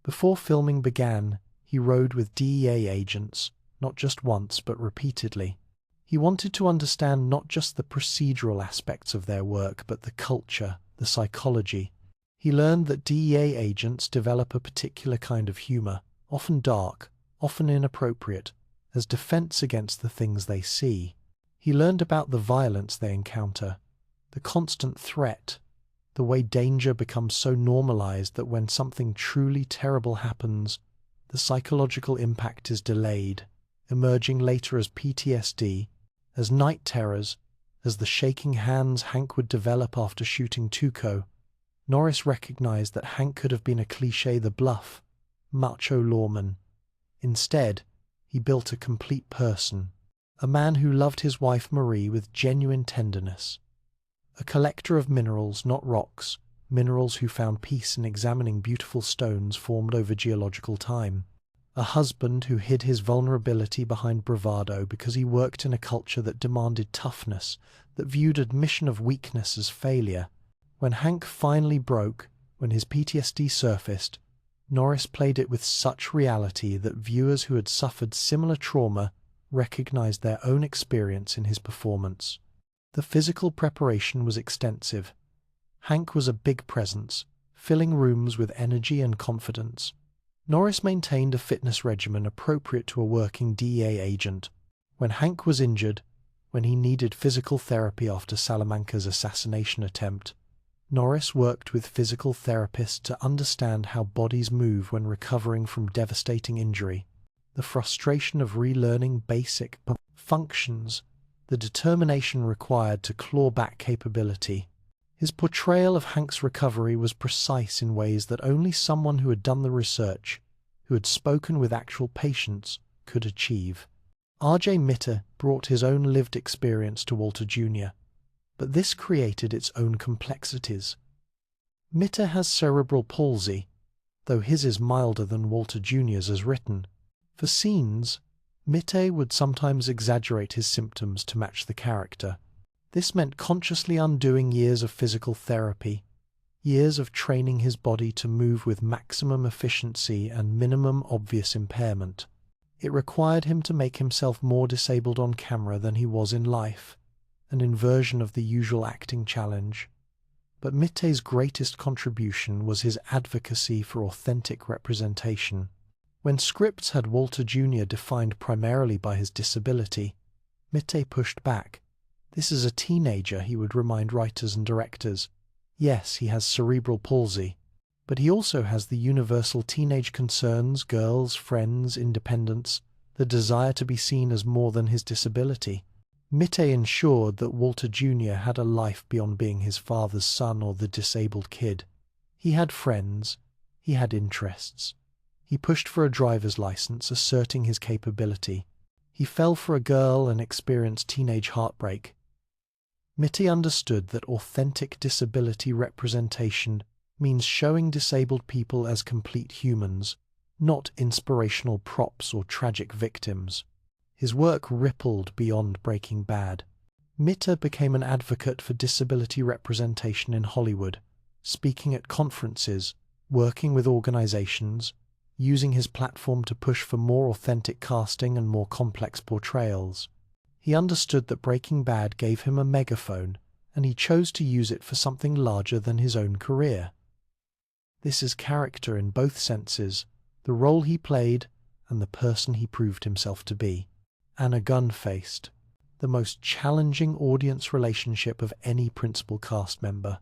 Before filming began, he rode with DEA agents, not just once but repeatedly. He wanted to understand not just the procedural aspects of their work but the culture, the psychology. He learned that DEA agents develop a particular kind of humor, often dark, often inappropriate, as defense against the things they see. He learned about the violence they encounter, the constant threat, the way danger becomes so normalized that when something truly terrible happens, the psychological impact is delayed, emerging later as PTSD, as night terrors, as the shaking hands Hank would develop after shooting Tuco. Norris recognized that Hank could have been a cliché, the bluff, macho lawman. Instead, he built a complete person, a man who loved his wife Marie with genuine tenderness, a collector of minerals, not rocks, minerals who found peace in examining beautiful stones formed over geological time, a husband who hid his vulnerability behind bravado because he worked in a culture that demanded toughness, that viewed admission of weakness as failure. When Hank finally broke, when his PTSD surfaced, Norris played it with such reality that viewers who had suffered similar trauma recognized their own experience in his performance. The physical preparation was extensive. Hank was a big presence, filling rooms with energy and confidence. Norris maintained a fitness regimen appropriate to a working DEA agent. When Hank was injured, when he needed physical therapy after Salamanca's assassination attempt, Norris worked with physical therapists to understand how bodies move when recovering from devastating injury, the frustration of relearning basic functions, the determination required to claw back capability. His portrayal of Hank's recovery was precise in ways that only someone who had done the research, who had spoken with actual patients, could achieve. R.J. Mitter brought his own lived experience to Walter Jr., but this created its own complexities. Mitter has cerebral palsy, though his is milder than Walter Jr.'s as written. For scenes, Mitter would sometimes exaggerate his symptoms to match the character. This meant consciously undoing years of physical therapy, years of training his body to move with maximum efficiency and minimum obvious impairment. It required him to make himself more disabled on camera than he was in life, an inversion of the usual acting challenge. But Mitte's greatest contribution was his advocacy for authentic representation. When scripts had Walter Jr. defined primarily by his disability, Mitte pushed back. "This is a teenager," he would remind writers and directors. "Yes, he has cerebral palsy, but he also has the universal teenage concerns, girls, friends, independence, the desire to be seen as more than his disability." Mitte ensured that Walter Jr. had a life beyond being his father's son or the disabled kid. He had friends, he had interests. He pushed for a driver's license, asserting his capability. He fell for a girl and experienced teenage heartbreak. Mitte understood that authentic disability representation means showing disabled people as complete humans, not inspirational props or tragic victims. His work rippled beyond Breaking Bad. Mitte became an advocate for disability representation in Hollywood, speaking at conferences, working with organizations, using his platform to push for more authentic casting and more complex portrayals. He understood that Breaking Bad gave him a megaphone, and he chose to use it for something larger than his own career. This is character in both senses, the role he played and the person he proved himself to be. Anna Gunn faced the most challenging audience relationship of any principal cast member.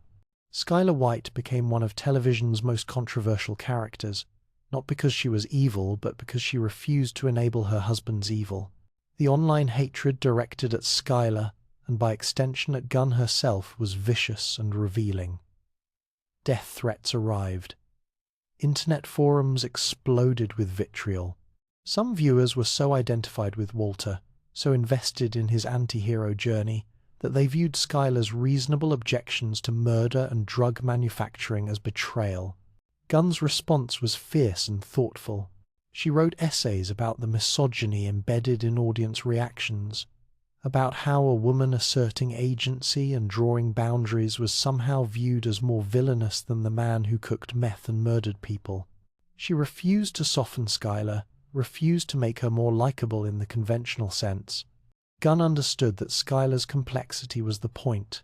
Skyler White became one of television's most controversial characters, not because she was evil, but because she refused to enable her husband's evil. The online hatred directed at Skyler, and by extension at Gunn herself, was vicious and revealing. Death threats arrived. Internet forums exploded with vitriol. Some viewers were so identified with Walter, so invested in his anti-hero journey, that they viewed Skyler's reasonable objections to murder and drug manufacturing as betrayal. Gunn's response was fierce and thoughtful. She wrote essays about the misogyny embedded in audience reactions, about how a woman asserting agency and drawing boundaries was somehow viewed as more villainous than the man who cooked meth and murdered people. She refused to soften Skyler, refused to make her more likable in the conventional sense. Gunn understood that Skyler's complexity was the point,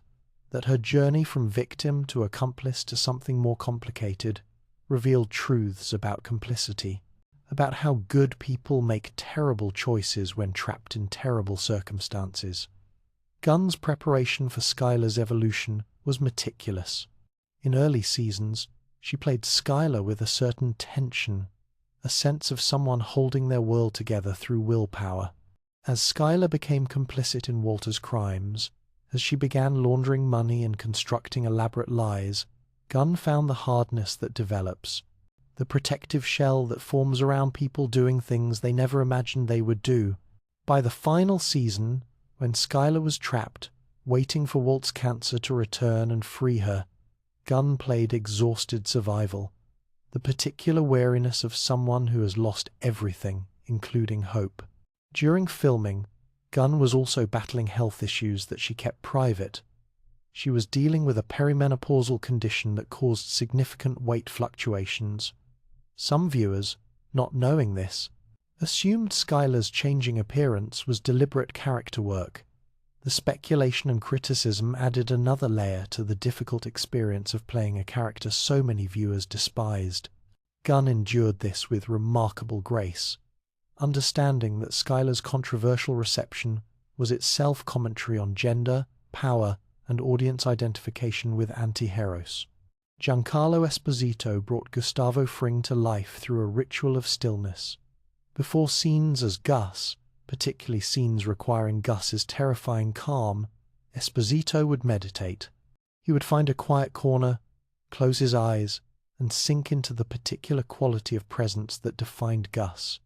that her journey from victim to accomplice to something more complicated revealed truths about complicity. about how good people make terrible choices when trapped in terrible circumstances. Gunn's preparation for Skylar's evolution was meticulous. In early seasons, she played Skylar with a certain tension, a sense of someone holding their world together through willpower. As Skylar became complicit in Walter's crimes, as she began laundering money and constructing elaborate lies, Gunn found the hardness that develops, the protective shell that forms around people doing things they never imagined they would do. By the final season, when Skylar was trapped, waiting for Walt's cancer to return and free her, Gunn played exhausted survival, the particular wariness of someone who has lost everything, including hope. During filming, Gunn was also battling health issues that she kept private. She was dealing with a perimenopausal condition that caused significant weight fluctuations. Some viewers, not knowing this, assumed Skylar's changing appearance was deliberate character work. The speculation and criticism added another layer to the difficult experience of playing a character so many viewers despised. Gunn endured this with remarkable grace, understanding that Skylar's controversial reception was itself commentary on gender, power, and audience identification with anti-heroes. Giancarlo Esposito brought Gustavo Fring to life through a ritual of stillness. Before scenes as Gus, particularly scenes requiring Gus's terrifying calm, Esposito would meditate. He would find a quiet corner, close his eyes, and sink into the particular quality of presence that defined Gus.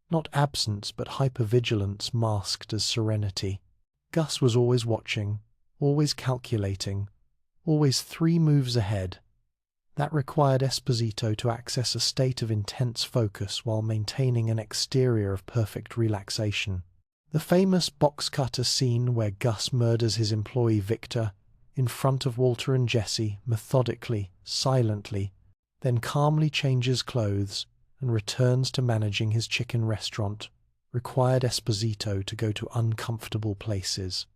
Not absence, but hypervigilance masked as serenity. Gus was always watching, always calculating, always 3 moves ahead. That required Esposito to access a state of intense focus while maintaining an exterior of perfect relaxation. The famous box cutter scene where Gus murders his employee Victor in front of Walter and Jesse methodically, silently, then calmly changes clothes and returns to managing his chicken restaurant, required Esposito to go to uncomfortable places.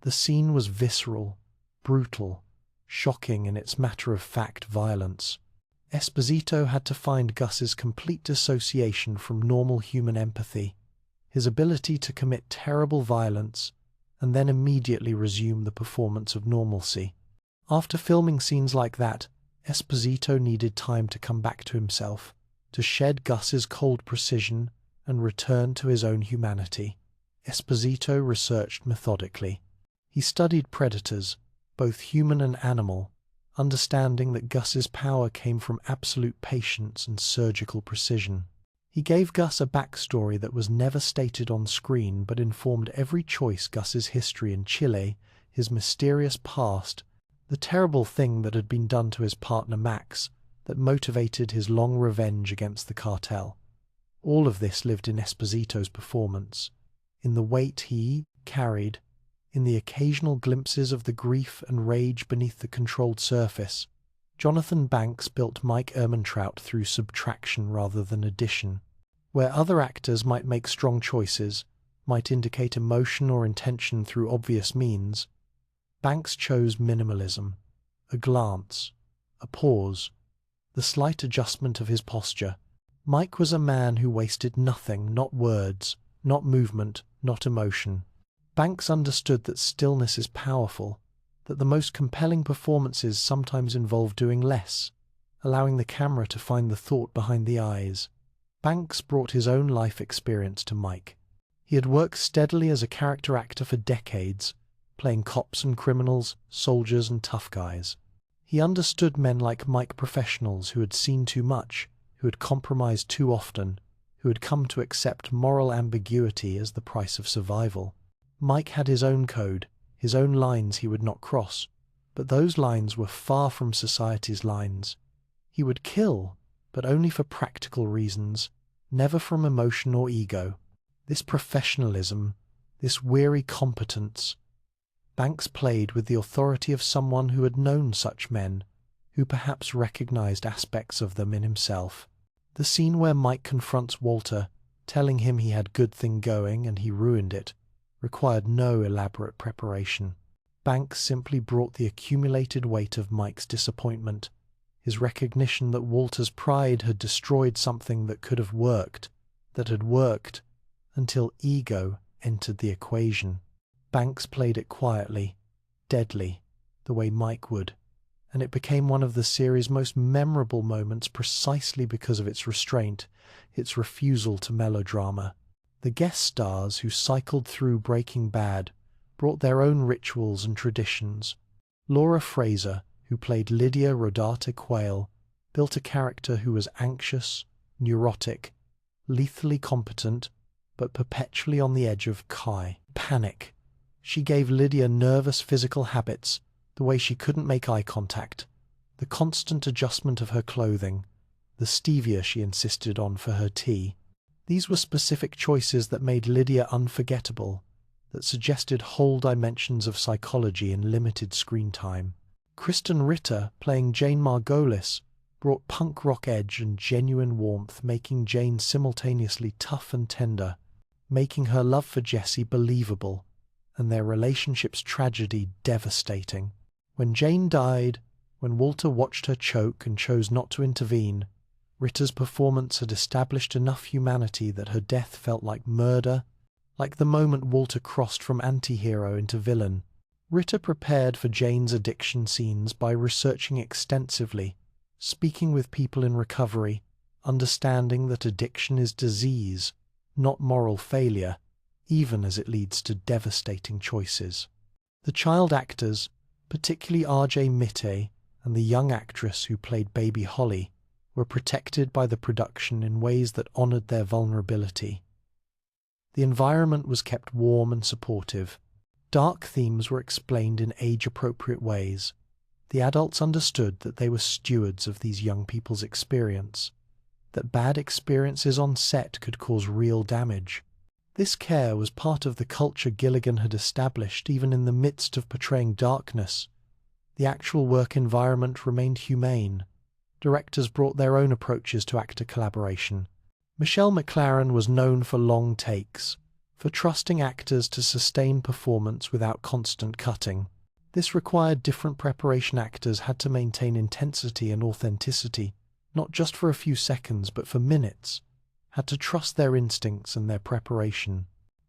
The scene was visceral, brutal, shocking in its matter-of-fact violence. Esposito had to find Gus's complete dissociation from normal human empathy, his ability to commit terrible violence, and then immediately resume the performance of normalcy. After filming scenes like that, Esposito needed time to come back to himself, to shed Gus's cold precision and return to his own humanity. Esposito researched methodically. He studied predators, both human and animal, understanding that Gus's power came from absolute patience and surgical precision. He gave Gus a backstory that was never stated on screen but informed every choice: Gus's history in Chile, his mysterious past, the terrible thing that had been done to his partner Max that motivated his long revenge against the cartel. All of this lived in Esposito's performance, in the weight he carried, in the occasional glimpses of the grief and rage beneath the controlled surface. Jonathan Banks built Mike Ehrmantraut through subtraction rather than addition. Where other actors might make strong choices, might indicate emotion or intention through obvious means, Banks chose minimalism, a glance, a pause, the slight adjustment of his posture. Mike was a man who wasted nothing, not words, not movement, not emotion. Banks understood that stillness is powerful, that the most compelling performances sometimes involve doing less, allowing the camera to find the thought behind the eyes. Banks brought his own life experience to Mike. He had worked steadily as a character actor for decades, playing cops and criminals, soldiers and tough guys. He understood men like Mike, professionals who had seen too much, who had compromised too often, who had come to accept moral ambiguity as the price of survival. Mike had his own code, his own lines he would not cross, but those lines were far from society's lines. He would kill, but only for practical reasons, never from emotion or ego. This professionalism, this weary competence, Banks played with the authority of someone who had known such men, who perhaps recognized aspects of them in himself. The scene where Mike confronts Walter, telling him he had good thing going and he ruined it, required no elaborate preparation. Banks simply brought the accumulated weight of Mike's disappointment, his recognition that Walter's pride had destroyed something that could have worked, that had worked, until ego entered the equation. Banks played it quietly, deadly, the way Mike would, and it became one of the series' most memorable moments precisely because of its restraint, its refusal to melodrama. The guest stars who cycled through Breaking Bad brought their own rituals and traditions. Laura Fraser, who played Lydia Rodata Quayle, built a character who was anxious, neurotic, lethally competent, but perpetually on the edge of panic. She gave Lydia nervous physical habits, the way she couldn't make eye contact, the constant adjustment of her clothing, the stevia she insisted on for her tea. These were specific choices that made Lydia unforgettable, that suggested whole dimensions of psychology in limited screen time. Kristen Ritter, playing Jane Margolis, brought punk rock edge and genuine warmth, making Jane simultaneously tough and tender, making her love for Jesse believable, and their relationship's tragedy devastating. When Jane died, when Walter watched her choke and chose not to intervene, Ritter's performance had established enough humanity that her death felt like murder, like the moment Walter crossed from anti-hero into villain. Ritter prepared for Jane's addiction scenes by researching extensively, speaking with people in recovery, understanding that addiction is disease, not moral failure, even as it leads to devastating choices. The child actors, particularly R.J. Mitte and the young actress who played Baby Holly, were protected by the production in ways that honored their vulnerability. The environment was kept warm and supportive. Dark themes were explained in age-appropriate ways. The adults understood that they were stewards of these young people's experience, that bad experiences on set could cause real damage. This care was part of the culture Gilligan had established even in the midst of portraying darkness. The actual work environment remained humane. Directors brought their own approaches to actor collaboration. Michelle MacLaren was known for long takes, for trusting actors to sustain performance without constant cutting. This required different preparation. Actors had to maintain intensity and authenticity, not just for a few seconds but for minutes, had to trust their instincts and their preparation.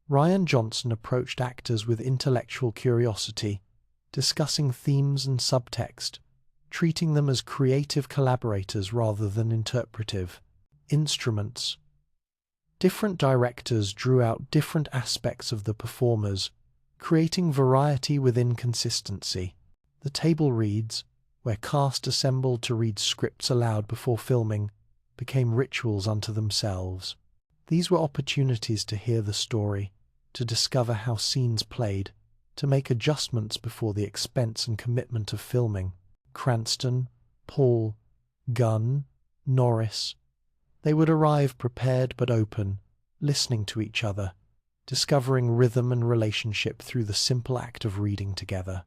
Rian Johnson approached actors with intellectual curiosity, discussing themes and subtext, treating them as creative collaborators rather than interpretive instruments. Different directors drew out different aspects of the performers, creating variety within consistency. The table reads, where cast assembled to read scripts aloud before filming, became rituals unto themselves. These were opportunities to hear the story, to discover how scenes played, to make adjustments before the expense and commitment of filming. Cranston, Paul, Gunn, Norris. They would arrive prepared but open, listening to each other, discovering rhythm and relationship through the simple act of reading together.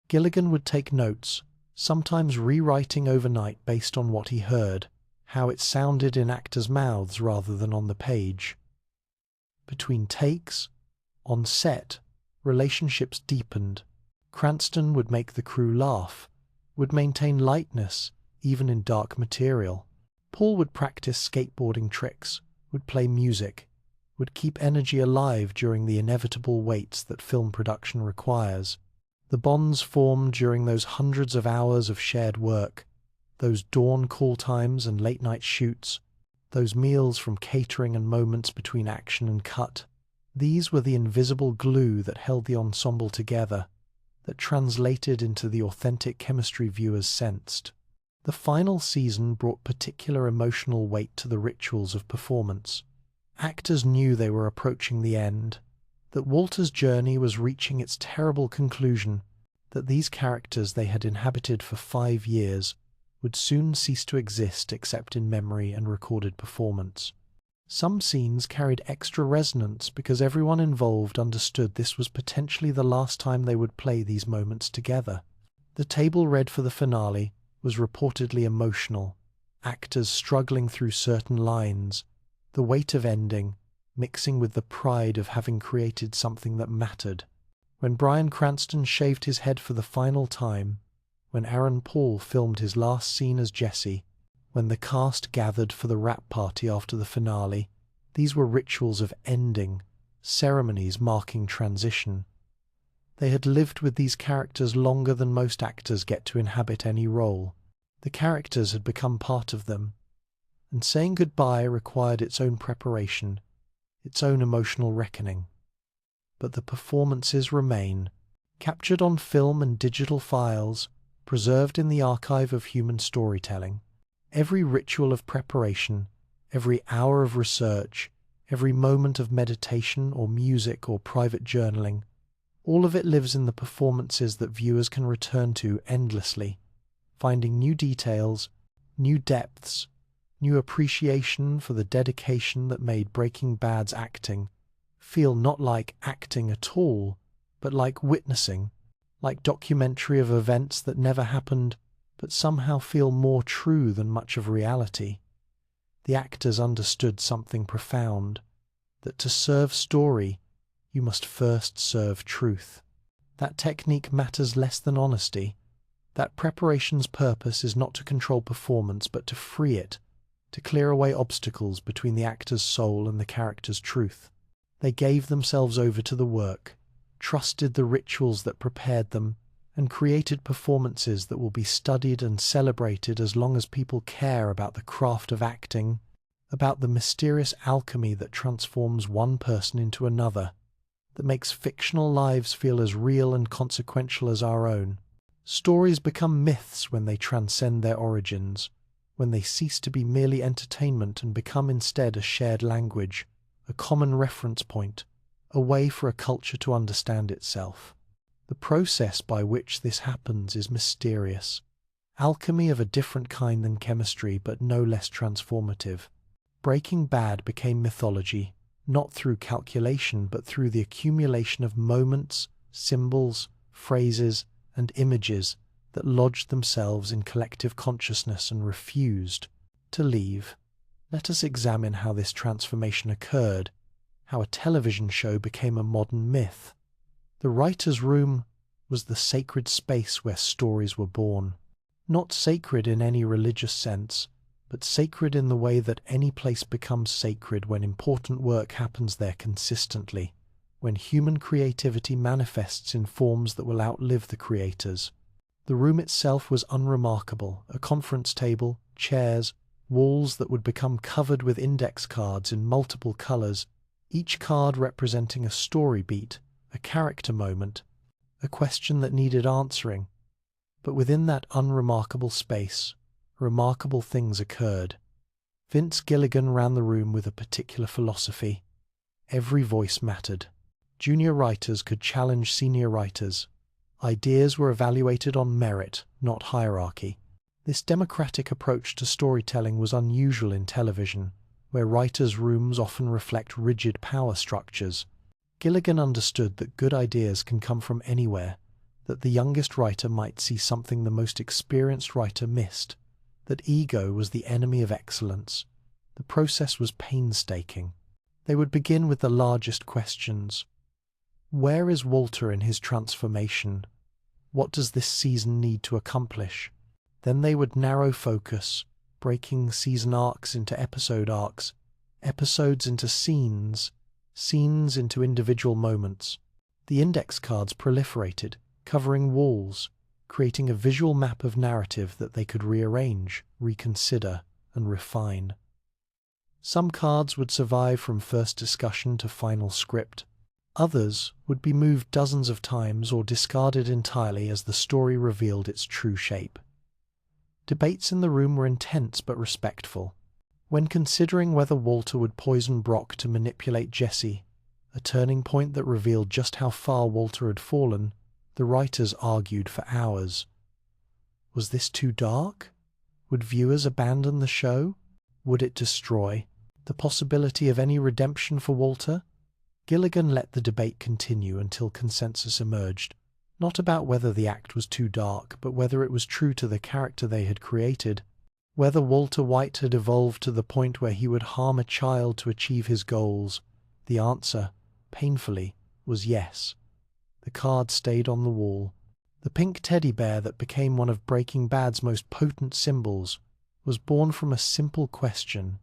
Gilligan would take notes, sometimes rewriting overnight based on what he heard, how it sounded in actors' mouths rather than on the page. Between takes, on set, relationships deepened. Cranston would make the crew laugh, would maintain lightness even in dark material. Paul would practice skateboarding tricks, would play music, would keep energy alive during the inevitable waits that film production requires. The bonds formed during those hundreds of hours of shared work, those dawn call times and late-night shoots, those meals from catering and moments between action and cut. These were the invisible glue that held the ensemble together, that translated into the authentic chemistry viewers sensed. The final season brought particular emotional weight to the rituals of performance. Actors knew they were approaching the end, that Walter's journey was reaching its terrible conclusion, that these characters they had inhabited for 5 years would soon cease to exist except in memory and recorded performance. Some scenes carried extra resonance because everyone involved understood this was potentially the last time they would play these moments together. The table read for the finale was reportedly emotional, actors struggling through certain lines, the weight of ending mixing with the pride of having created something that mattered. When Bryan Cranston shaved his head for the final time, when Aaron Paul filmed his last scene as Jesse, when the cast gathered for the wrap party after the finale, these were rituals of ending, ceremonies marking transition. They had lived with these characters longer than most actors get to inhabit any role. The characters had become part of them, and saying goodbye required its own preparation, its own emotional reckoning. But the performances remain, captured on film and digital files, preserved in the archive of human storytelling. Every ritual of preparation, every hour of research, every moment of meditation or music or private journaling, all of it lives in the performances that viewers can return to endlessly, finding new details, new depths, new appreciation for the dedication that made Breaking Bad's acting feel not like acting at all, but like witnessing, like documentary of events that never happened, but somehow feel more true than much of reality. The actors understood something profound, that to serve story, you must first serve truth. That technique matters less than honesty, that preparation's purpose is not to control performance but to free it, to clear away obstacles between the actor's soul and the character's truth. They gave themselves over to the work, trusted the rituals that prepared them, and created performances that will be studied and celebrated as long as people care about the craft of acting, about the mysterious alchemy that transforms one person into another, that makes fictional lives feel as real and consequential as our own. Stories become myths when they transcend their origins, when they cease to be merely entertainment and become instead a shared language, a common reference point, a way for a culture to understand itself. The process by which this happens is mysterious. Alchemy of a different kind than chemistry, but no less transformative. Breaking Bad became mythology, not through calculation, but through the accumulation of moments, symbols, phrases, and images that lodged themselves in collective consciousness and refused to leave. Let us examine how this transformation occurred, how a television show became a modern myth. The writer's room was the sacred space where stories were born. Not sacred in any religious sense, but sacred in the way that any place becomes sacred when important work happens there consistently, when human creativity manifests in forms that will outlive the creators. The room itself was unremarkable, a conference table, chairs, walls that would become covered with index cards in multiple colors, each card representing a story beat, a character moment, a question that needed answering. But within that unremarkable space, remarkable things occurred. Vince Gilligan ran the room with a particular philosophy. Every voice mattered. Junior writers could challenge senior writers. Ideas were evaluated on merit, not hierarchy. This democratic approach to storytelling was unusual in television, where writers' rooms often reflect rigid power structures. Gilligan understood that good ideas can come from anywhere, that the youngest writer might see something the most experienced writer missed, that ego was the enemy of excellence. The process was painstaking. They would begin with the largest questions. Where is Walter in his transformation? What does this season need to accomplish? Then they would narrow focus, breaking season arcs into episode arcs, episodes into scenes, scenes into individual moments. The index cards proliferated, covering walls, creating a visual map of narrative that they could rearrange, reconsider, and refine. Some cards would survive from first discussion to final script. Others would be moved dozens of times or discarded entirely as the story revealed its true shape. Debates in the room were intense but respectful. When considering whether Walter would poison Brock to manipulate Jesse, a turning point that revealed just how far Walter had fallen, the writers argued for hours. Was this too dark? Would viewers abandon the show? Would it destroy the possibility of any redemption for Walter? Gilligan let the debate continue until consensus emerged, not about whether the act was too dark, but whether it was true to the character they had created, whether Walter White had evolved to the point where he would harm a child to achieve his goals. The answer, painfully, was yes. The card stayed on the wall. The pink teddy bear that became one of Breaking Bad's most potent symbols was born from a simple question.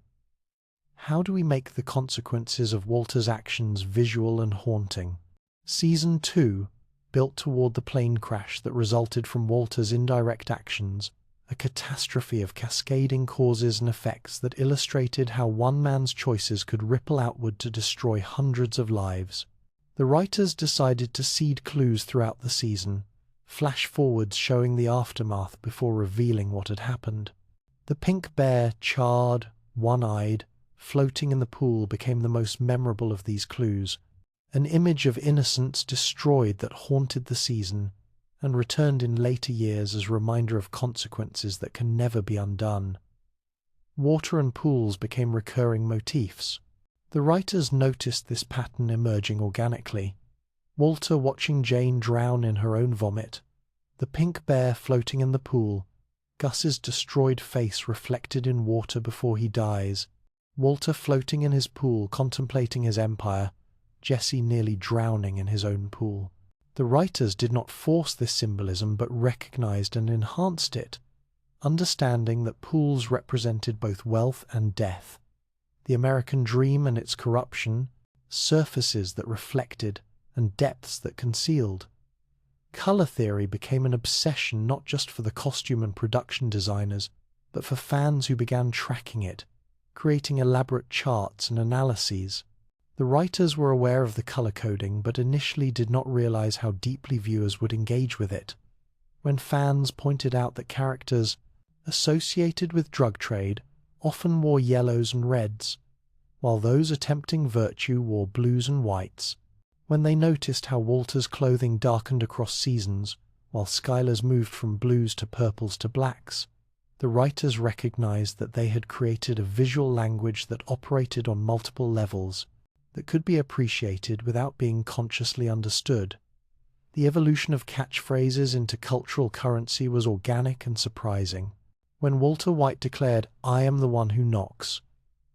How do we make the consequences of Walter's actions visual and haunting? Season 2, built toward the plane crash that resulted from Walter's indirect actions, a catastrophe of cascading causes and effects that illustrated how one man's choices could ripple outward to destroy hundreds of lives. The writers decided to seed clues throughout the season, flash forwards showing the aftermath before revealing what had happened. The pink bear, charred, one-eyed, floating in the pool became the most memorable of these clues, an image of innocence destroyed that haunted the season and returned in later years as a reminder of consequences that can never be undone. Water and pools became recurring motifs. The writers noticed this pattern emerging organically. Walter watching Jane drown in her own vomit, the pink bear floating in the pool, Gus's destroyed face reflected in water before he dies, Walter floating in his pool contemplating his empire, Jesse nearly drowning in his own pool. The writers did not force this symbolism but recognized and enhanced it, understanding that pools represented both wealth and death, the American dream and its corruption, surfaces that reflected and depths that concealed. Color theory became an obsession not just for the costume and production designers, but for fans who began tracking it, creating elaborate charts and analyses. The writers were aware of the color coding, but initially did not realize how deeply viewers would engage with it. When fans pointed out that characters associated with drug trade often wore yellows and reds, while those attempting virtue wore blues and whites, when they noticed how Walter's clothing darkened across seasons, while Skylar's moved from blues to purples to blacks, the writers recognized that they had created a visual language that operated on multiple levels, that could be appreciated without being consciously understood. The evolution of catchphrases into cultural currency was organic and surprising. When Walter White declared, "I am the one who knocks,"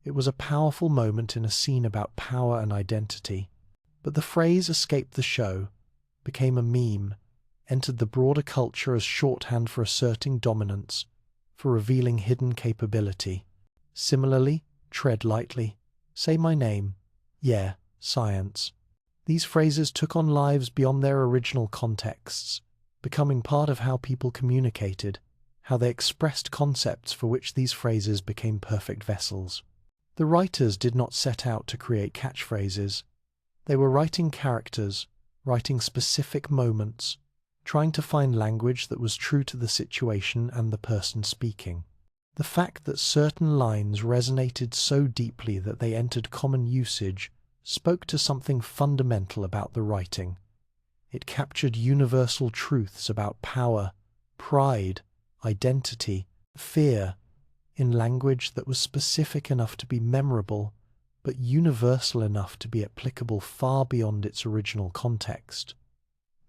it was a powerful moment in a scene about power and identity. But the phrase escaped the show, became a meme, entered the broader culture as shorthand for asserting dominance, for revealing hidden capability. Similarly, tread lightly, say my name, yeah, science. These phrases took on lives beyond their original contexts, becoming part of how people communicated, how they expressed concepts for which these phrases became perfect vessels. The writers did not set out to create catchphrases. They were writing characters, writing specific moments, trying to find language that was true to the situation and the person speaking. The fact that certain lines resonated so deeply that they entered common usage spoke to something fundamental about the writing. It captured universal truths about power, pride, identity, fear, in language that was specific enough to be memorable, but universal enough to be applicable far beyond its original context.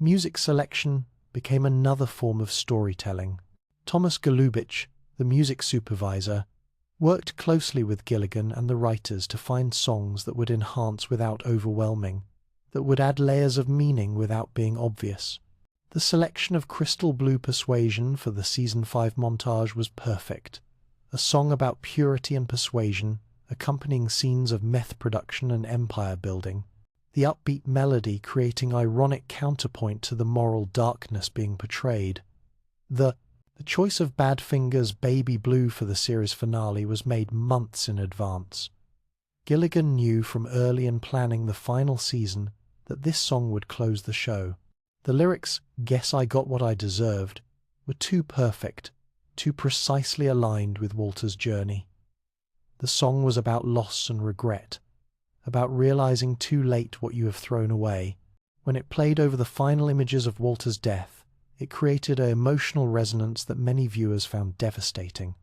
Music selection became another form of storytelling. Thomas Golubich, the music supervisor, worked closely with Gilligan and the writers to find songs that would enhance without overwhelming, that would add layers of meaning without being obvious. The selection of Crystal Blue Persuasion for the Season 5 montage was perfect, a song about purity and persuasion, accompanying scenes of meth production and empire building, the upbeat melody creating ironic counterpoint to the moral darkness being portrayed. The choice of Badfinger's Baby Blue for the series finale was made months in advance. Gilligan knew from early in planning the final season that this song would close the show. The lyrics, "Guess I Got What I Deserved," were too perfect, too precisely aligned with Walter's journey. The song was about loss and regret, about realizing too late what you have thrown away. When it played over the final images of Walter's death, it created an emotional resonance that many viewers found devastating.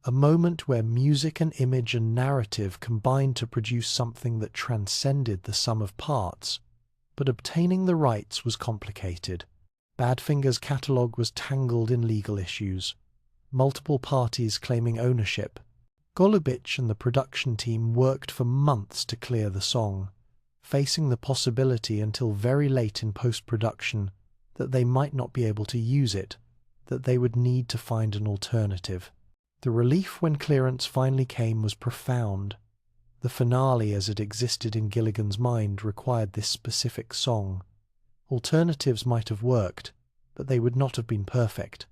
A moment where music and image and narrative combined to produce something that transcended the sum of parts. But obtaining the rights was complicated. Badfinger's catalogue was tangled in legal issues, multiple parties claiming ownership. Golubich and the production team worked for months to clear the song, facing the possibility until very late in post-production that they might not be able to use it, that they would need to find an alternative. The relief when clearance finally came was profound. The finale as it existed in Gilligan's mind required this specific song. Alternatives might have worked, but they would not have been perfect.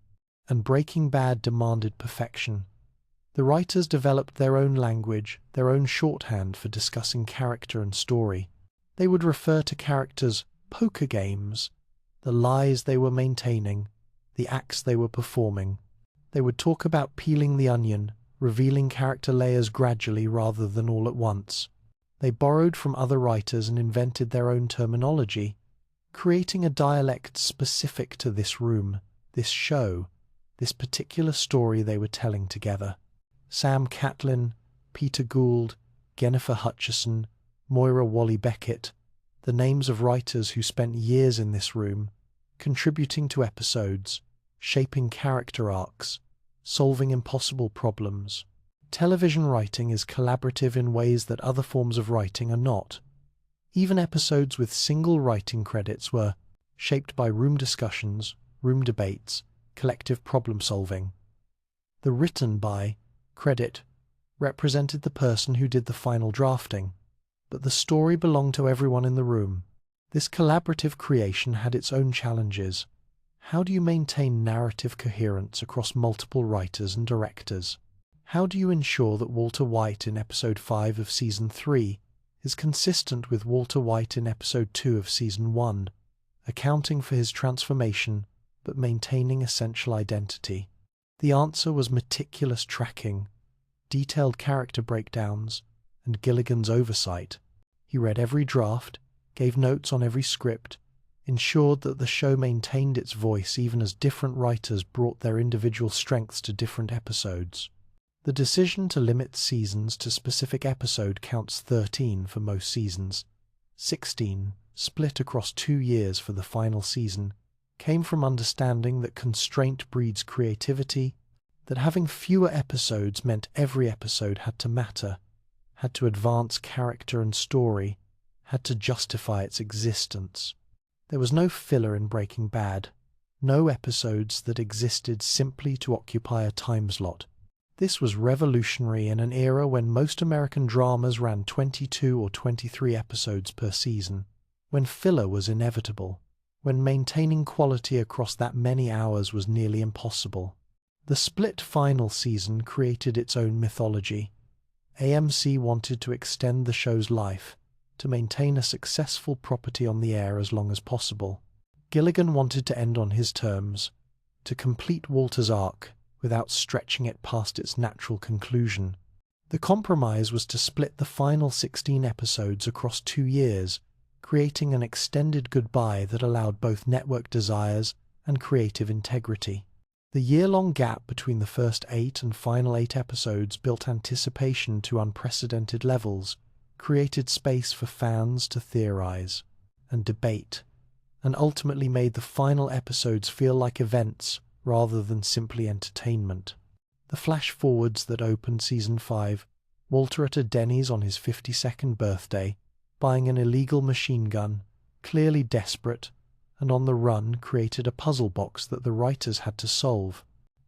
And Breaking Bad demanded perfection. The writers developed their own language, their own shorthand for discussing character and story. They would refer to characters poker games, the lies they were maintaining, the acts they were performing. They would talk about peeling the onion, revealing character layers gradually rather than all at once. They borrowed from other writers and invented their own terminology, creating a dialect specific to this room, this show, this particular story they were telling together. Sam Catlin, Peter Gould, Jennifer Hutchison, Moira Walley-Beckett, the names of writers who spent years in this room, contributing to episodes, shaping character arcs, solving impossible problems. Television writing is collaborative in ways that other forms of writing are not. Even episodes with single writing credits were shaped by room discussions, room debates, collective problem-solving. The written by credit represented the person who did the final drafting, but the story belonged to everyone in the room. This collaborative creation had its own challenges. How do you maintain narrative coherence across multiple writers and directors? How do you ensure that Walter White in Episode 5 of Season 3 is consistent with Walter White in Episode 2 of Season 1, accounting for his transformation but maintaining essential identity? The answer was meticulous tracking, detailed character breakdowns, and Gilligan's oversight. He read every draft, gave notes on every script, ensured that the show maintained its voice even as different writers brought their individual strengths to different episodes. The decision to limit seasons to specific episode counts 13 for most seasons, 16 split across 2 years for the final season, came from understanding that constraint breeds creativity, that having fewer episodes meant every episode had to matter, had to advance character and story, had to justify its existence. There was no filler in Breaking Bad, no episodes that existed simply to occupy a time slot. This was revolutionary in an era when most American dramas ran 22 or 23 episodes per season, when filler was inevitable, when maintaining quality across that many hours was nearly impossible. The split final season created its own mythology. AMC wanted to extend the show's life, to maintain a successful property on the air as long as possible. Gilligan wanted to end on his terms, to complete Walter's arc without stretching it past its natural conclusion. The compromise was to split the final 16 episodes across 2 years, creating an extended goodbye that allowed both network desires and creative integrity. The year-long gap between the first 8 and final 8 episodes built anticipation to unprecedented levels, created space for fans to theorize and debate, and ultimately made the final episodes feel like events rather than simply entertainment. The flash-forwards that opened Season 5, Walter at a Denny's on his 52nd birthday, buying an illegal machine gun, clearly desperate, and on the run, created a puzzle box that the writers had to solve.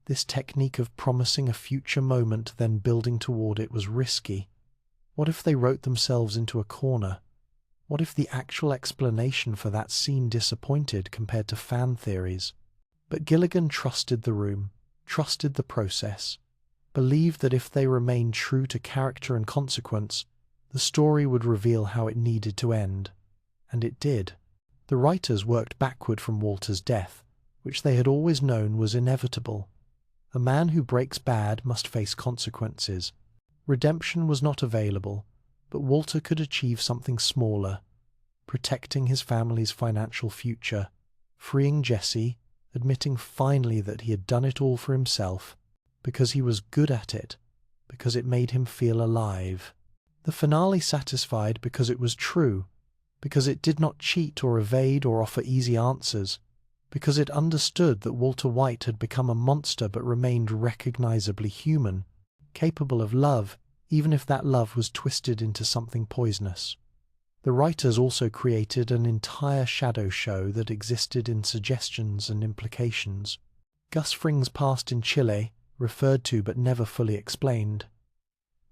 This technique of promising a future moment then building toward it was risky. What if they wrote themselves into a corner? What if the actual explanation for that scene disappointed compared to fan theories? But Gilligan trusted the room, trusted the process, believed that if they remained true to character and consequence, the story would reveal how it needed to end. And it did. The writers worked backward from Walter's death, which they had always known was inevitable. A man who breaks bad must face consequences. Redemption was not available, but Walter could achieve something smaller, protecting his family's financial future, freeing Jesse, admitting finally that he had done it all for himself, because he was good at it, because it made him feel alive. The finale satisfied because it was true, because it did not cheat or evade or offer easy answers, because it understood that Walter White had become a monster but remained recognizably human, capable of love, even if that love was twisted into something poisonous. The writers also created an entire shadow show that existed in suggestions and implications. Gus Fring's past in Chile, referred to but never fully explained.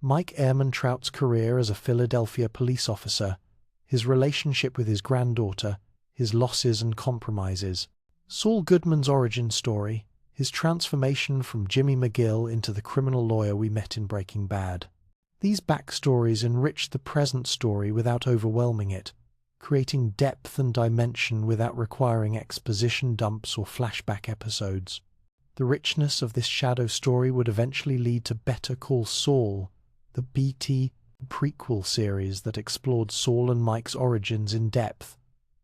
Mike Ehrmantraut's career as a Philadelphia police officer, his relationship with his granddaughter, his losses and compromises. Saul Goodman's origin story, his transformation from Jimmy McGill into the criminal lawyer we met in Breaking Bad. These backstories enrich the present story without overwhelming it, creating depth and dimension without requiring exposition dumps or flashback episodes. The richness of this shadow story would eventually lead to Better Call Saul, the BT prequel series that explored Saul and Mike's origins in depth.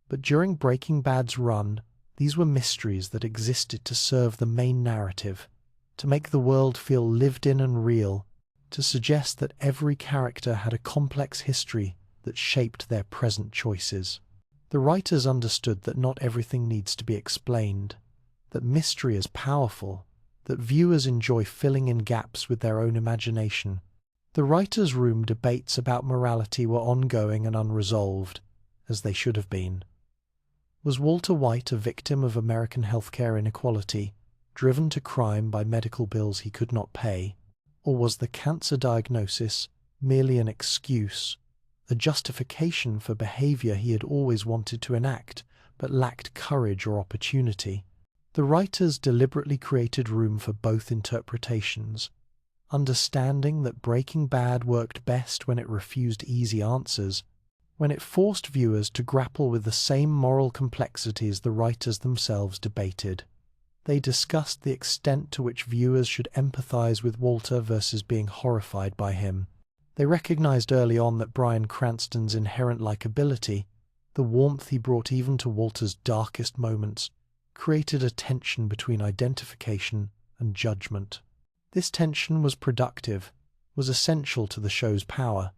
But during Breaking Bad's run, these were mysteries that existed to serve the main narrative, to make the world feel lived in and real, to suggest that every character had a complex history that shaped their present choices. The writers understood that not everything needs to be explained, that mystery is powerful, that viewers enjoy filling in gaps with their own imagination. The writers' room debates about morality were ongoing and unresolved, as they should have been. Was Walter White a victim of American healthcare inequality, driven to crime by medical bills he could not pay? Or was the cancer diagnosis merely an excuse, a justification for behavior he had always wanted to enact, but lacked courage or opportunity? The writers deliberately created room for both interpretations, understanding that Breaking Bad worked best when it refused easy answers, when it forced viewers to grapple with the same moral complexities the writers themselves debated. They discussed the extent to which viewers should empathize with Walter versus being horrified by him. They recognized early on that Bryan Cranston's inherent likability, the warmth he brought even to Walter's darkest moments, created a tension between identification and judgment. This tension was productive, was essential to the show's power.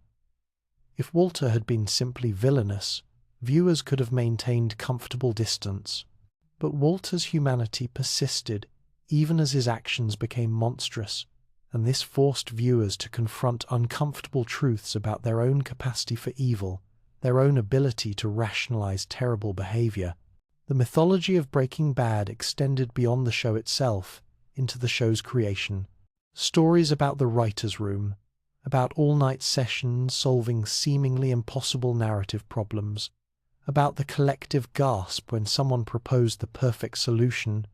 If Walter had been simply villainous, viewers could have maintained comfortable distance. But Walter's humanity persisted, even as his actions became monstrous, and this forced viewers to confront uncomfortable truths about their own capacity for evil, their own ability to rationalize terrible behavior. The mythology of Breaking Bad extended beyond the show itself, into the show's creation. Stories about the writer's room, about all-night sessions solving seemingly impossible narrative problems, about the collective gasp when someone proposed the perfect solution,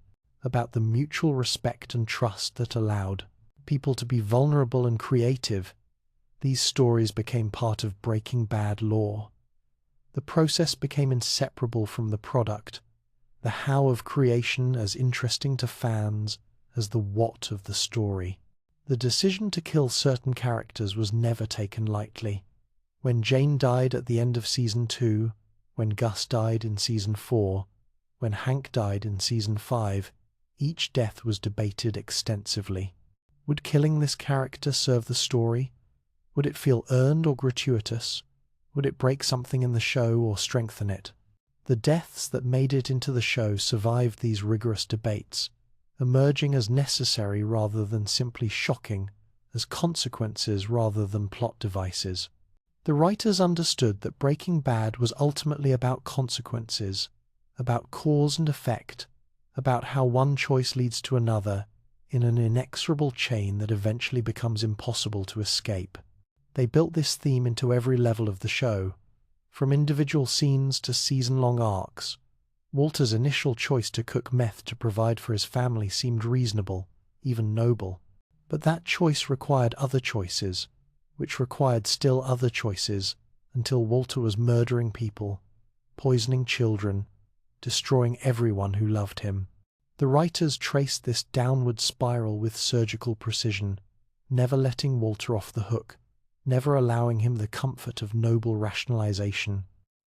about the mutual respect and trust that allowed people to be vulnerable and creative. These stories became part of Breaking Bad lore. The process became inseparable from the product, the how of creation as interesting to fans as the what of the story. The decision to kill certain characters was never taken lightly. When Jane died at the end of Season 2, when Gus died in Season 4, when Hank died in Season 5, each death was debated extensively. Would killing this character serve the story? Would it feel earned or gratuitous? Would it break something in the show or strengthen it? The deaths that made it into the show survived these rigorous debates, emerging as necessary rather than simply shocking, as consequences rather than plot devices. The writers understood that Breaking Bad was ultimately about consequences, about cause and effect, about how one choice leads to another in an inexorable chain that eventually becomes impossible to escape. They built this theme into every level of the show, from individual scenes to season-long arcs. Walter's initial choice to cook meth to provide for his family seemed reasonable, even noble. But that choice required other choices, which required still other choices, until Walter was murdering people, poisoning children, destroying everyone who loved him. The writers traced this downward spiral with surgical precision, never letting Walter off the hook, never allowing him the comfort of noble rationalization.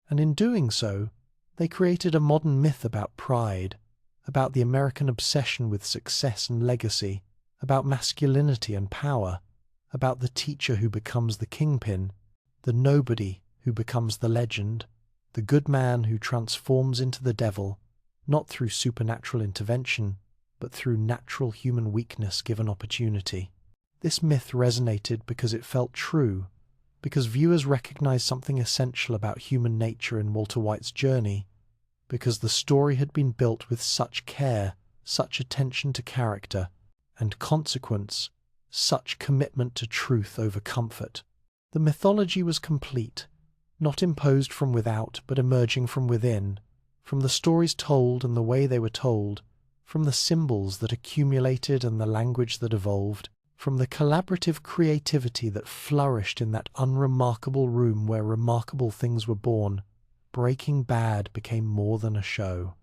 And in doing so, they created a modern myth about pride, about the American obsession with success and legacy, about masculinity and power, about the teacher who becomes the kingpin, the nobody who becomes the legend, the good man who transforms into the devil, not through supernatural intervention, but through natural human weakness given opportunity. This myth resonated because it felt true, because viewers recognized something essential about human nature in Walter White's journey, because the story had been built with such care, such attention to character, and consequence, such commitment to truth over comfort. The mythology was complete, not imposed from without, but emerging from within, from the stories told and the way they were told, from the symbols that accumulated and the language that evolved, from the collaborative creativity that flourished in that unremarkable room where remarkable things were born. Breaking Bad became more than a show.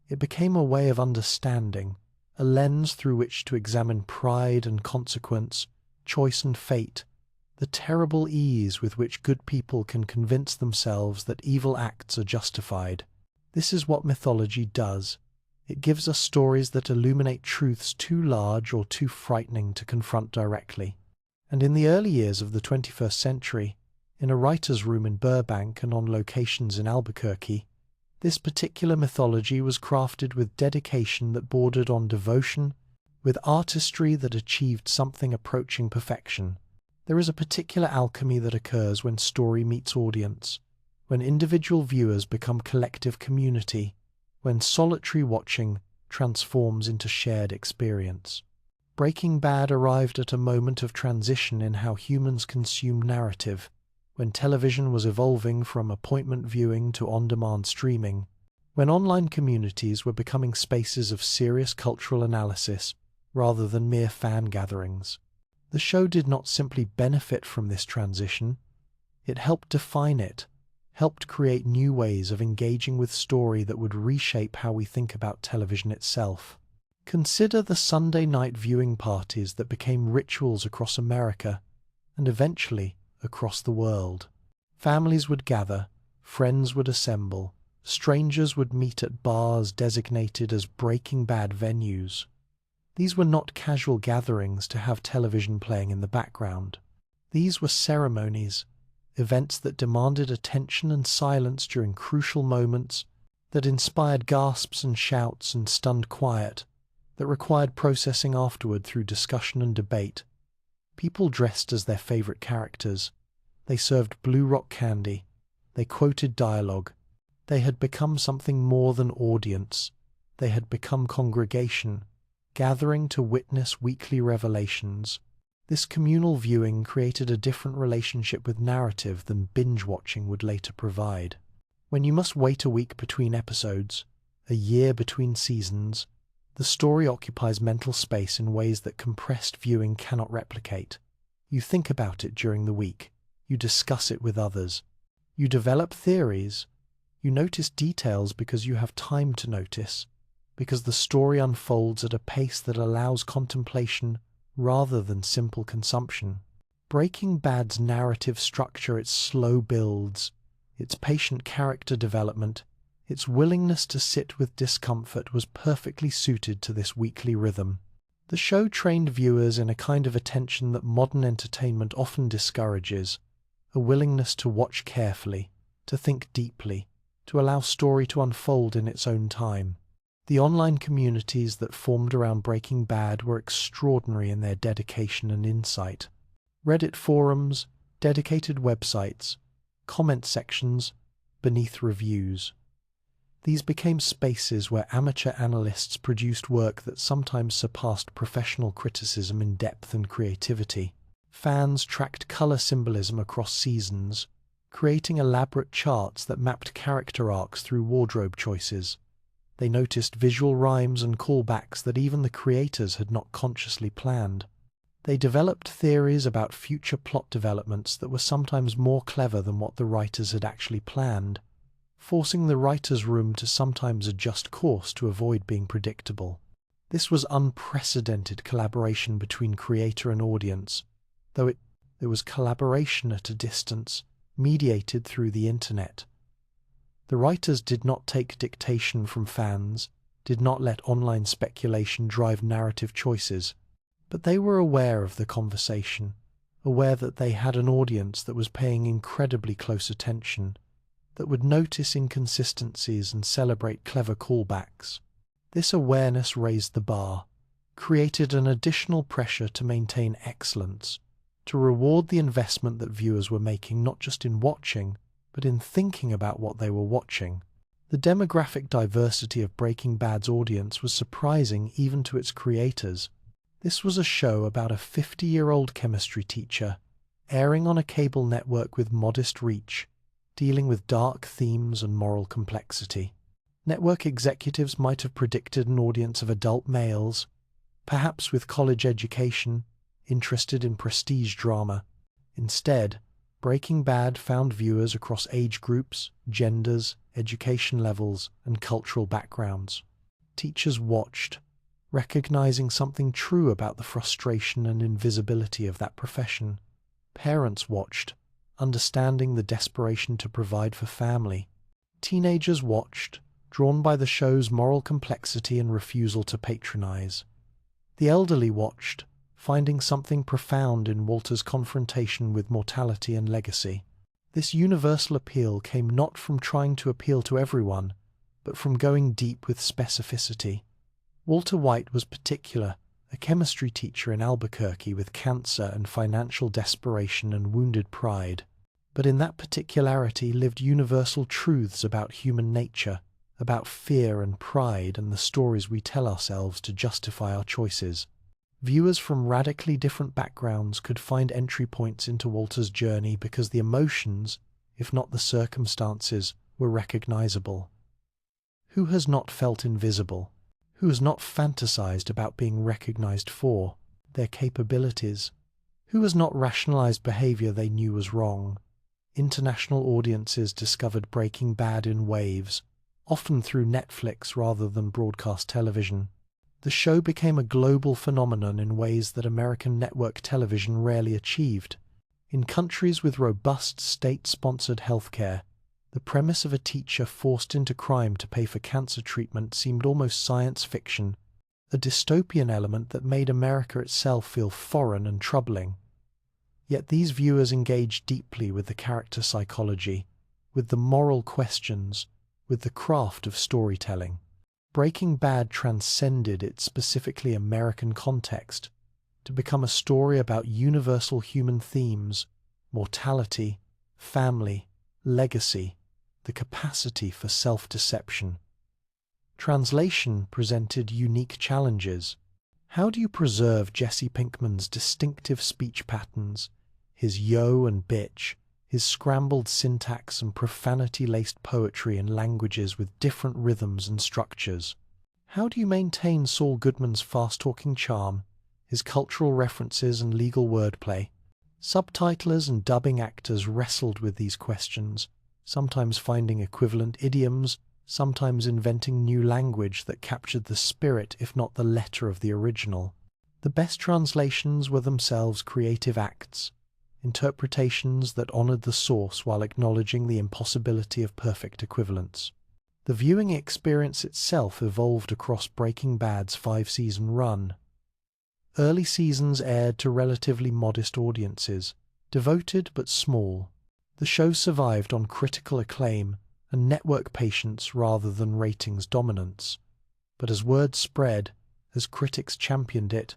It became a way of understanding, a lens through which to examine pride and consequence, choice and fate, the terrible ease with which good people can convince themselves that evil acts are justified. This is what mythology does. It gives us stories that illuminate truths too large or too frightening to confront directly. And in the early years of the 21st century, in a writer's room in Burbank and on locations in Albuquerque, this particular mythology was crafted with dedication that bordered on devotion, with artistry that achieved something approaching perfection. There is a particular alchemy that occurs when story meets audience, when individual viewers become collective community, when solitary watching transforms into shared experience. Breaking Bad arrived at a moment of transition in how humans consume narrative, when television was evolving from appointment viewing to on-demand streaming, when online communities were becoming spaces of serious cultural analysis rather than mere fan gatherings. The show did not simply benefit from this transition, it helped define it, helped create new ways of engaging with story that would reshape how we think about television itself. Consider the Sunday night viewing parties that became rituals across America and eventually across the world. Families would gather, friends would assemble, strangers would meet at bars designated as Breaking Bad venues. These were not casual gatherings to have television playing in the background. These were ceremonies, events that demanded attention and silence during crucial moments, that inspired gasps and shouts and stunned quiet, that required processing afterward through discussion and debate. People dressed as their favorite characters. They served Blue Rock candy. They quoted dialogue. They had become something more than audience. They had become congregation, gathering to witness weekly revelations. This communal viewing created a different relationship with narrative than binge-watching would later provide. When you must wait a week between episodes, a year between seasons, the story occupies mental space in ways that compressed viewing cannot replicate. You think about it during the week. You discuss it with others. You develop theories. You notice details because you have time to notice, because the story unfolds at a pace that allows contemplation rather than simple consumption. Breaking Bad's narrative structure, its slow builds, its patient character development, its willingness to sit with discomfort was perfectly suited to this weekly rhythm. The show trained viewers in a kind of attention that modern entertainment often discourages, a willingness to watch carefully, to think deeply, to allow story to unfold in its own time. The online communities that formed around Breaking Bad were extraordinary in their dedication and insight. Reddit forums, dedicated websites, comment sections, beneath reviews. These became spaces where amateur analysts produced work that sometimes surpassed professional criticism in depth and creativity. Fans tracked color symbolism across seasons, creating elaborate charts that mapped character arcs through wardrobe choices. They noticed visual rhymes and callbacks that even the creators had not consciously planned. They developed theories about future plot developments that were sometimes more clever than what the writers had actually planned, forcing the writer's room to sometimes adjust course to avoid being predictable. This was unprecedented collaboration between creator and audience, though it was collaboration at a distance, mediated through the internet. The writers did not take dictation from fans, did not let online speculation drive narrative choices, but they were aware of the conversation, aware that they had an audience that was paying incredibly close attention, that would notice inconsistencies and celebrate clever callbacks. This awareness raised the bar, created an additional pressure to maintain excellence, to reward the investment that viewers were making not just in watching, but in thinking about what they were watching. The demographic diversity of Breaking Bad's audience was surprising even to its creators. This was a show about a 50-year-old chemistry teacher, airing on a cable network with modest reach, dealing with dark themes and moral complexity. Network executives might have predicted an audience of adult males, perhaps with college education, interested in prestige drama. Instead, Breaking Bad found viewers across age groups, genders, education levels, and cultural backgrounds. Teachers watched, recognizing something true about the frustration and invisibility of that profession. Parents watched, understanding the desperation to provide for family. Teenagers watched, drawn by the show's moral complexity and refusal to patronize. The elderly watched, finding something profound in Walter's confrontation with mortality and legacy. This universal appeal came not from trying to appeal to everyone, but from going deep with specificity. Walter White was particular, a chemistry teacher in Albuquerque with cancer and financial desperation and wounded pride. But in that particularity lived universal truths about human nature, about fear and pride and the stories we tell ourselves to justify our choices. Viewers from radically different backgrounds could find entry points into Walter's journey because the emotions, if not the circumstances, were recognizable. Who has not felt invisible? Who has not fantasized about being recognized for their capabilities? Who has not rationalized behavior they knew was wrong? International audiences discovered Breaking Bad in waves, often through Netflix rather than broadcast television. The show became a global phenomenon in ways that American network television rarely achieved. In countries with robust state-sponsored healthcare, the premise of a teacher forced into crime to pay for cancer treatment seemed almost science fiction, a dystopian element that made America itself feel foreign and troubling. Yet these viewers engaged deeply with the character psychology, with the moral questions, with the craft of storytelling. Breaking Bad transcended its specifically American context to become a story about universal human themes, mortality, family, legacy, the capacity for self-deception. Translation presented unique challenges. How do you preserve Jesse Pinkman's distinctive speech patterns, his yo and bitch, his scrambled syntax and profanity-laced poetry in languages with different rhythms and structures? How do you maintain Saul Goodman's fast-talking charm, his cultural references and legal wordplay? Subtitlers and dubbing actors wrestled with these questions, sometimes finding equivalent idioms, sometimes inventing new language that captured the spirit if not the letter of the original. The best translations were themselves creative acts, interpretations that honored the source while acknowledging the impossibility of perfect equivalence. The viewing experience itself evolved across Breaking Bad's 5-season run. Early seasons aired to relatively modest audiences, devoted but small. The show survived on critical acclaim and network patience rather than ratings dominance. But as word spread, as critics championed it,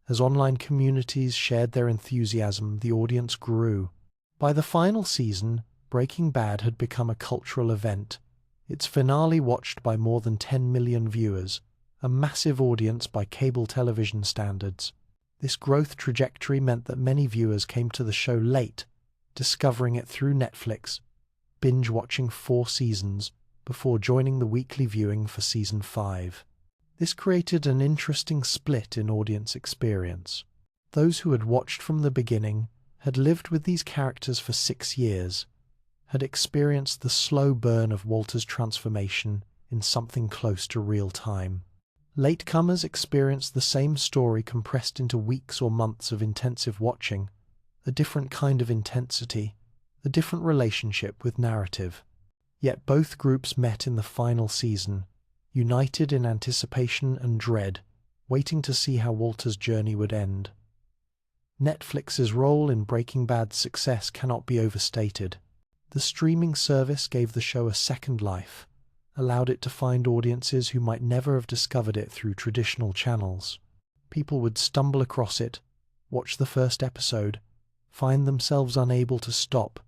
as online communities shared their enthusiasm, the audience grew. By the final season, Breaking Bad had become a cultural event, its finale watched by more than 10 million viewers, a massive audience by cable television standards. This growth trajectory meant that many viewers came to the show late, discovering it through Netflix, binge-watching 4 seasons before joining the weekly viewing for Season 5. This created an interesting split in audience experience. Those who had watched from the beginning, had lived with these characters for 6 years, had experienced the slow burn of Walter's transformation in something close to real time. Latecomers experienced the same story compressed into weeks or months of intensive watching, a different kind of intensity, a different relationship with narrative. Yet both groups met in the final season, united in anticipation and dread, waiting to see how Walter's journey would end. Netflix's role in Breaking Bad's success cannot be overstated. The streaming service gave the show a second life, allowed it to find audiences who might never have discovered it through traditional channels. People would stumble across it, watch the first episode, find themselves unable to stop.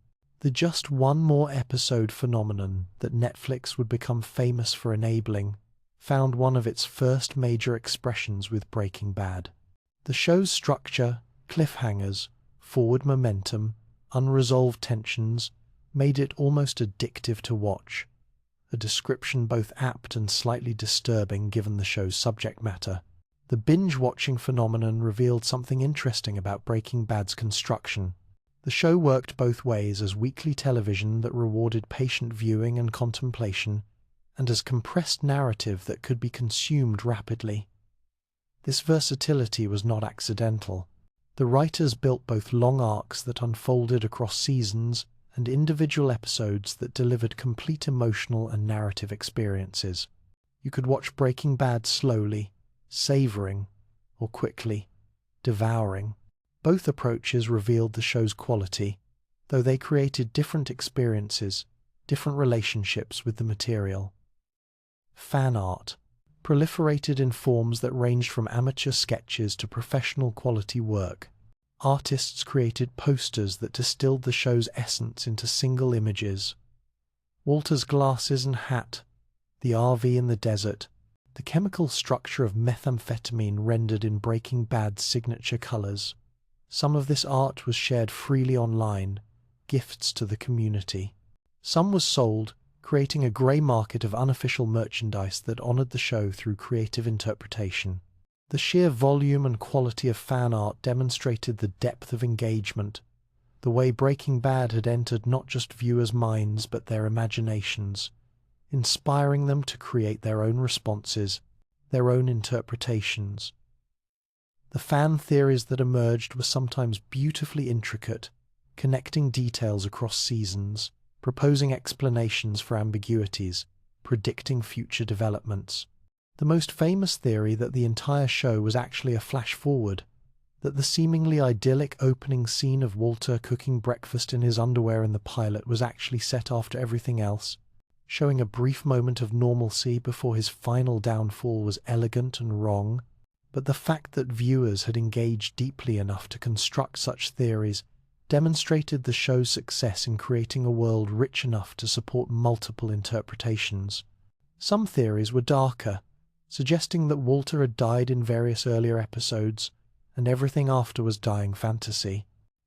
The just one more episode phenomenon that Netflix would become famous for enabling found one of its first major expressions with Breaking Bad. The show's structure, cliffhangers, forward momentum, unresolved tensions made it almost addictive to watch, a description both apt and slightly disturbing given the show's subject matter. The binge-watching phenomenon revealed something interesting about Breaking Bad's construction. The show worked both ways as weekly television that rewarded patient viewing and contemplation, and as compressed narrative that could be consumed rapidly. This versatility was not accidental. The writers built both long arcs that unfolded across seasons and individual episodes that delivered complete emotional and narrative experiences. You could watch Breaking Bad slowly, savoring, or quickly, devouring. Both approaches revealed the show's quality, though they created different experiences, different relationships with the material. Fan art proliferated in forms that ranged from amateur sketches to professional quality work. Artists created posters that distilled the show's essence into single images. Walter's glasses and hat, the RV in the desert, the chemical structure of methamphetamine rendered in Breaking Bad's signature colors. Some of this art was shared freely online, gifts to the community. Some was sold, creating a grey market of unofficial merchandise that honored the show through creative interpretation. The sheer volume and quality of fan art demonstrated the depth of engagement, the way Breaking Bad had entered not just viewers' minds but their imaginations, inspiring them to create their own responses, their own interpretations. The fan theories that emerged were sometimes beautifully intricate, connecting details across seasons, proposing explanations for ambiguities, predicting future developments. The most famous theory that the entire show was actually a flash-forward, that the seemingly idyllic opening scene of Walter cooking breakfast in his underwear in the pilot was actually set after everything else, showing a brief moment of normalcy before his final downfall was elegant and wrong. But the fact that viewers had engaged deeply enough to construct such theories demonstrated the show's success in creating a world rich enough to support multiple interpretations. Some theories were darker, suggesting that Walter had died in various earlier episodes, and everything after was dying fantasy.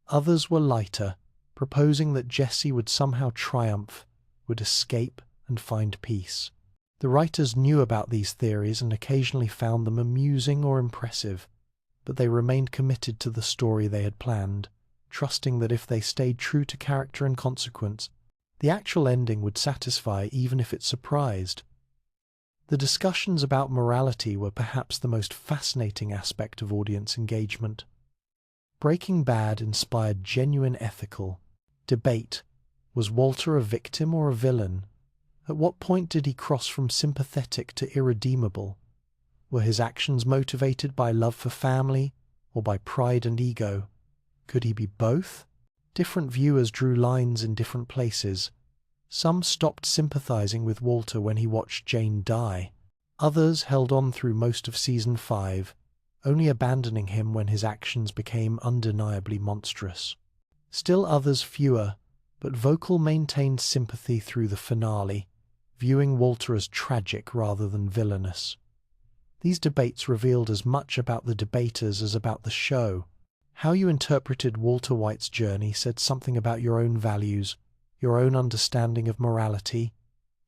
Others were lighter, proposing that Jesse would somehow triumph, would escape and find peace. The writers knew about these theories and occasionally found them amusing or impressive, but they remained committed to the story they had planned, trusting that if they stayed true to character and consequence, the actual ending would satisfy even if it surprised. The discussions about morality were perhaps the most fascinating aspect of audience engagement. Breaking Bad inspired genuine ethical debate. Was Walter a victim or a villain? At what point did he cross from sympathetic to irredeemable? Were his actions motivated by love for family or by pride and ego? Could he be both? Different viewers drew lines in different places. Some stopped sympathizing with Walter when he watched Jane die. Others held on through most of Season 5, only abandoning him when his actions became undeniably monstrous. Still others, fewer, but vocal, maintained sympathy through the finale, viewing Walter as tragic rather than villainous. These debates revealed as much about the debaters as about the show. How you interpreted Walter White's journey said something about your own values, your own understanding of morality,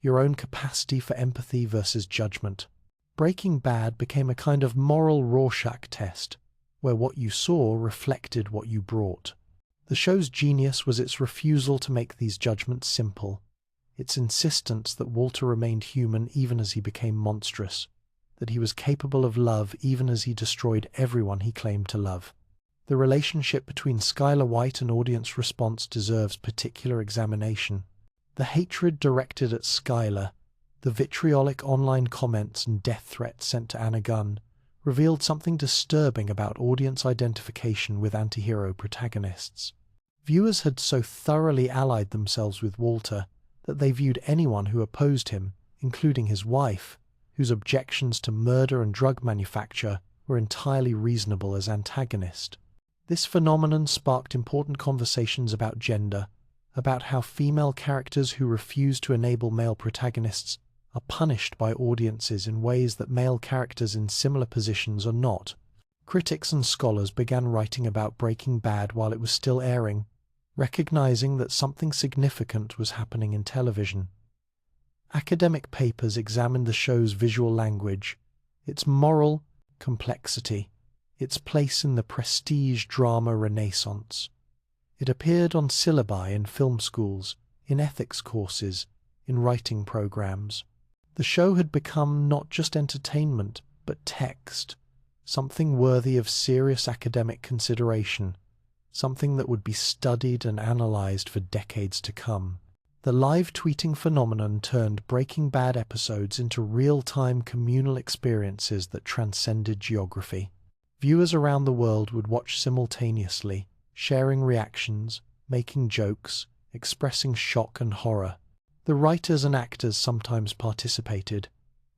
your own capacity for empathy versus judgment. Breaking Bad became a kind of moral Rorschach test, where what you saw reflected what you brought. The show's genius was its refusal to make these judgments simple, its insistence that Walter remained human even as he became monstrous, that he was capable of love even as he destroyed everyone he claimed to love. The relationship between Skyler White and audience response deserves particular examination. The hatred directed at Skyler, the vitriolic online comments and death threats sent to Anna Gunn, revealed something disturbing about audience identification with anti-hero protagonists. Viewers had so thoroughly allied themselves with Walter that they viewed anyone who opposed him, including his wife, whose objections to murder and drug manufacture were entirely reasonable, as antagonist. This phenomenon sparked important conversations about gender, about how female characters who refuse to enable male protagonists are punished by audiences in ways that male characters in similar positions are not. Critics and scholars began writing about Breaking Bad while it was still airing, recognizing that something significant was happening in television. Academic papers examined the show's visual language, its moral complexity, its place in the prestige drama renaissance. It appeared on syllabi in film schools, in ethics courses, in writing programs. The show had become not just entertainment, but text, something worthy of serious academic consideration, something that would be studied and analyzed for decades to come. The live tweeting phenomenon turned Breaking Bad episodes into real-time communal experiences that transcended geography. Viewers around the world would watch simultaneously, sharing reactions, making jokes, expressing shock and horror. The writers and actors sometimes participated,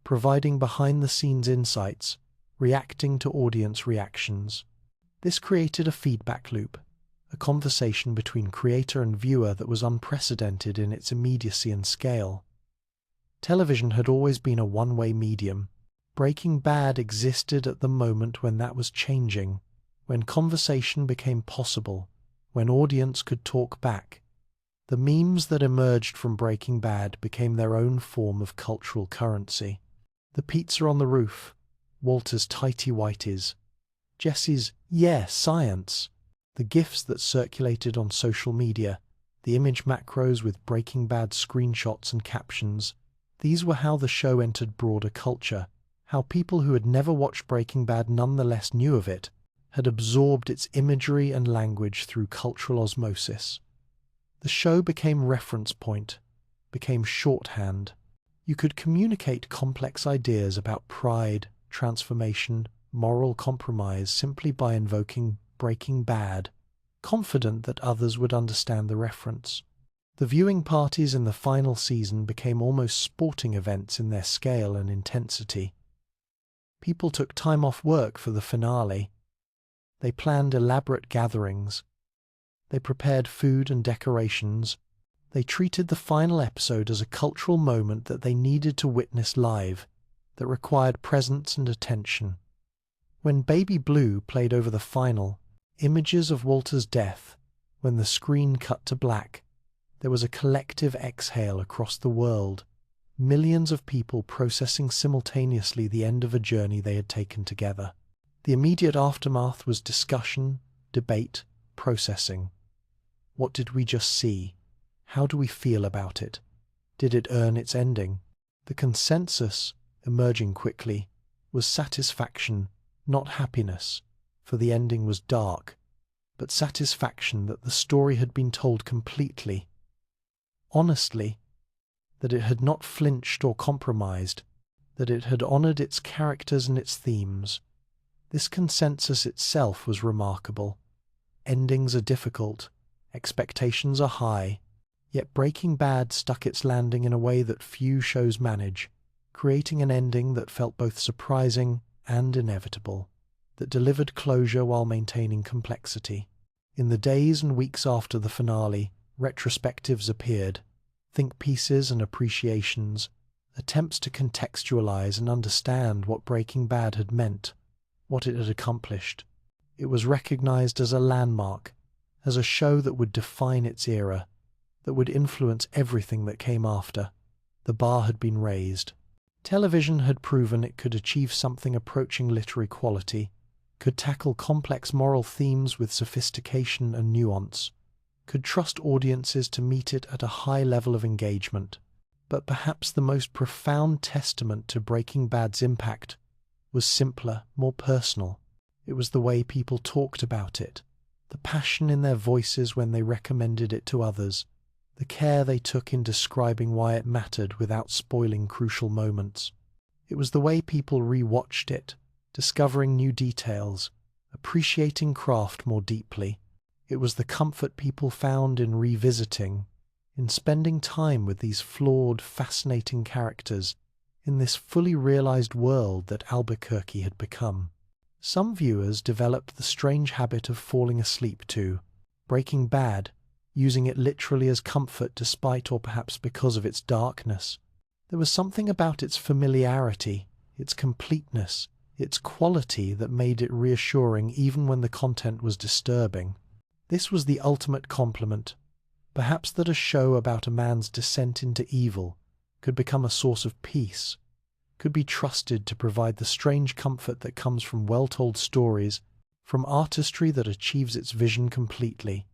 providing behind-the-scenes insights, reacting to audience reactions. This created a feedback loop, a conversation between creator and viewer that was unprecedented in its immediacy and scale. Television had always been a one-way medium. Breaking Bad existed at the moment when that was changing, when conversation became possible, when audience could talk back. The memes that emerged from Breaking Bad became their own form of cultural currency. The pizza on the roof, Walter's tighty-whities, Jesse's "yeah, science," the GIFs that circulated on social media, the image macros with Breaking Bad screenshots and captions, these were how the show entered broader culture, how people who had never watched Breaking Bad nonetheless knew of it, had absorbed its imagery and language through cultural osmosis. The show became reference point, became shorthand. You could communicate complex ideas about pride, transformation, moral compromise simply by invoking Breaking Bad, confident that others would understand the reference. The viewing parties in the final season became almost sporting events in their scale and intensity. People took time off work for the finale. They planned elaborate gatherings. They prepared food and decorations. They treated the final episode as a cultural moment that they needed to witness live, that required presence and attention. When Baby Blue played over the final, images of Walter's death, when the screen cut to black, there was a collective exhale across the world, millions of people processing simultaneously the end of a journey they had taken together. The immediate aftermath was discussion, debate, processing. What did we just see? How do we feel about it? Did it earn its ending? The consensus, emerging quickly, was satisfaction, not happiness, for the ending was dark, but satisfaction that the story had been told completely, honestly, that it had not flinched or compromised, that it had honored its characters and its themes. This consensus itself was remarkable. Endings are difficult, expectations are high, yet Breaking Bad stuck its landing in a way that few shows manage, creating an ending that felt both surprising and inevitable, that delivered closure while maintaining complexity. In the days and weeks after the finale, retrospectives appeared, think pieces and appreciations, attempts to contextualize and understand what Breaking Bad had meant, what it had accomplished. It was recognized as a landmark, as a show that would define its era, that would influence everything that came after. The bar had been raised. Television had proven it could achieve something approaching literary quality, could tackle complex moral themes with sophistication and nuance, could trust audiences to meet it at a high level of engagement. But perhaps the most profound testament to Breaking Bad's impact was simpler, more personal. It was the way people talked about it, the passion in their voices when they recommended it to others, the care they took in describing why it mattered without spoiling crucial moments. It was the way people re-watched it, discovering new details, appreciating craft more deeply. It was the comfort people found in revisiting, in spending time with these flawed, fascinating characters, in this fully realized world that Albuquerque had become. Some viewers developed the strange habit of falling asleep to Breaking Bad, using it literally as comfort despite or perhaps because of its darkness. There was something about its familiarity, its completeness, its quality that made it reassuring even when the content was disturbing. This was the ultimate compliment, perhaps, that a show about a man's descent into evil could become a source of peace, could be trusted to provide the strange comfort that comes from well-told stories, from artistry that achieves its vision completely.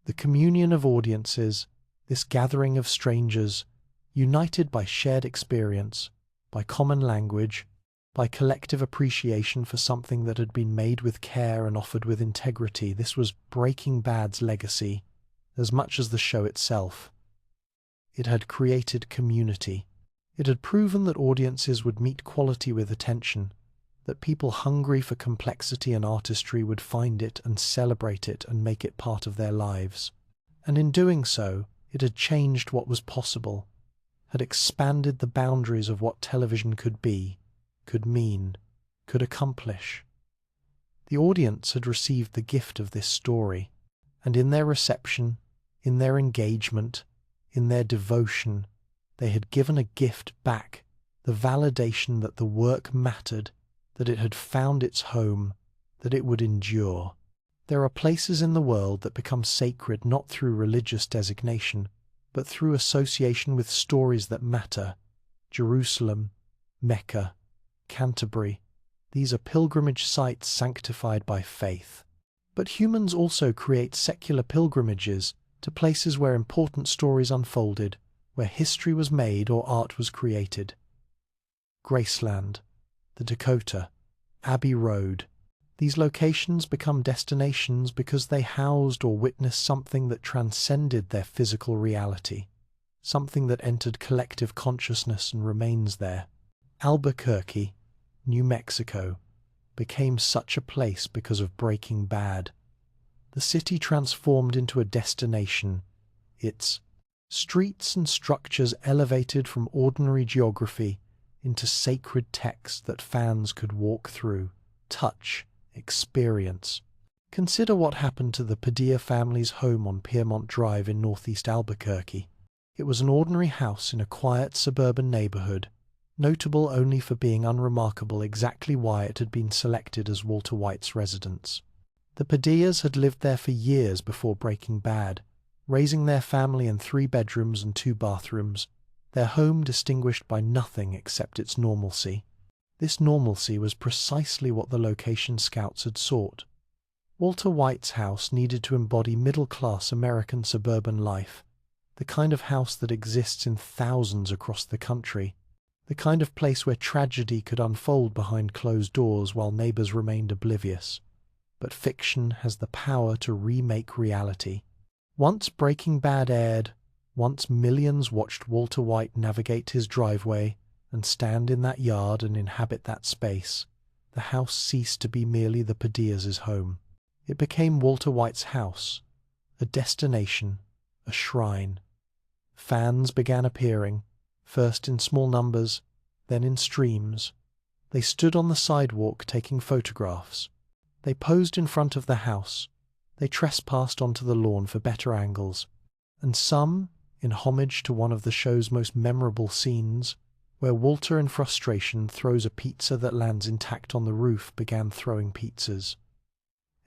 The communion of audiences, this gathering of strangers, united by shared experience, by common language, by collective appreciation for something that had been made with care and offered with integrity, this was Breaking Bad's legacy, as much as the show itself. It had created community. It had proven that audiences would meet quality with attention, that people hungry for complexity and artistry would find it and celebrate it and make it part of their lives. And in doing so, it had changed what was possible, had expanded the boundaries of what television could be, could mean, could accomplish. The audience had received the gift of this story, and in their reception, in their engagement, in their devotion, they had given a gift back, the validation that the work mattered, that it had found its home, that it would endure. There are places in the world that become sacred not through religious designation, but through association with stories that matter. Jerusalem, Mecca, Canterbury, these are pilgrimage sites sanctified by faith. But humans also create secular pilgrimages to places where important stories unfolded, where history was made or art was created. Graceland, the Dakota, Abbey Road. These locations become destinations because they housed or witnessed something that transcended their physical reality, something that entered collective consciousness and remains there. Albuquerque, New Mexico, became such a place because of Breaking Bad. The city transformed into a destination, its streets and structures elevated from ordinary geography into sacred text that fans could walk through, touch, experience. Consider what happened to the Padilla family's home on Piermont Drive in northeast Albuquerque. It was an ordinary house in a quiet suburban neighborhood, notable only for being unremarkable exactly why it had been selected as Walter White's residence. The Padillas had lived there for years before Breaking Bad, raising their family in 3 bedrooms and 2 bathrooms, their home distinguished by nothing except its normalcy. This normalcy was precisely what the location scouts had sought. Walter White's house needed to embody middle-class American suburban life, the kind of house that exists in thousands across the country, the kind of place where tragedy could unfold behind closed doors while neighbors remained oblivious. But fiction has the power to remake reality. Once Breaking Bad aired, once millions watched Walter White navigate his driveway and stand in that yard and inhabit that space, the house ceased to be merely the Padillas' home. It became Walter White's house, a destination, a shrine. Fans began appearing, first in small numbers, then in streams. They stood on the sidewalk taking photographs. They posed in front of the house. They trespassed onto the lawn for better angles. And some, in homage to one of the show's most memorable scenes, where Walter in frustration throws a pizza that lands intact on the roof, began throwing pizzas.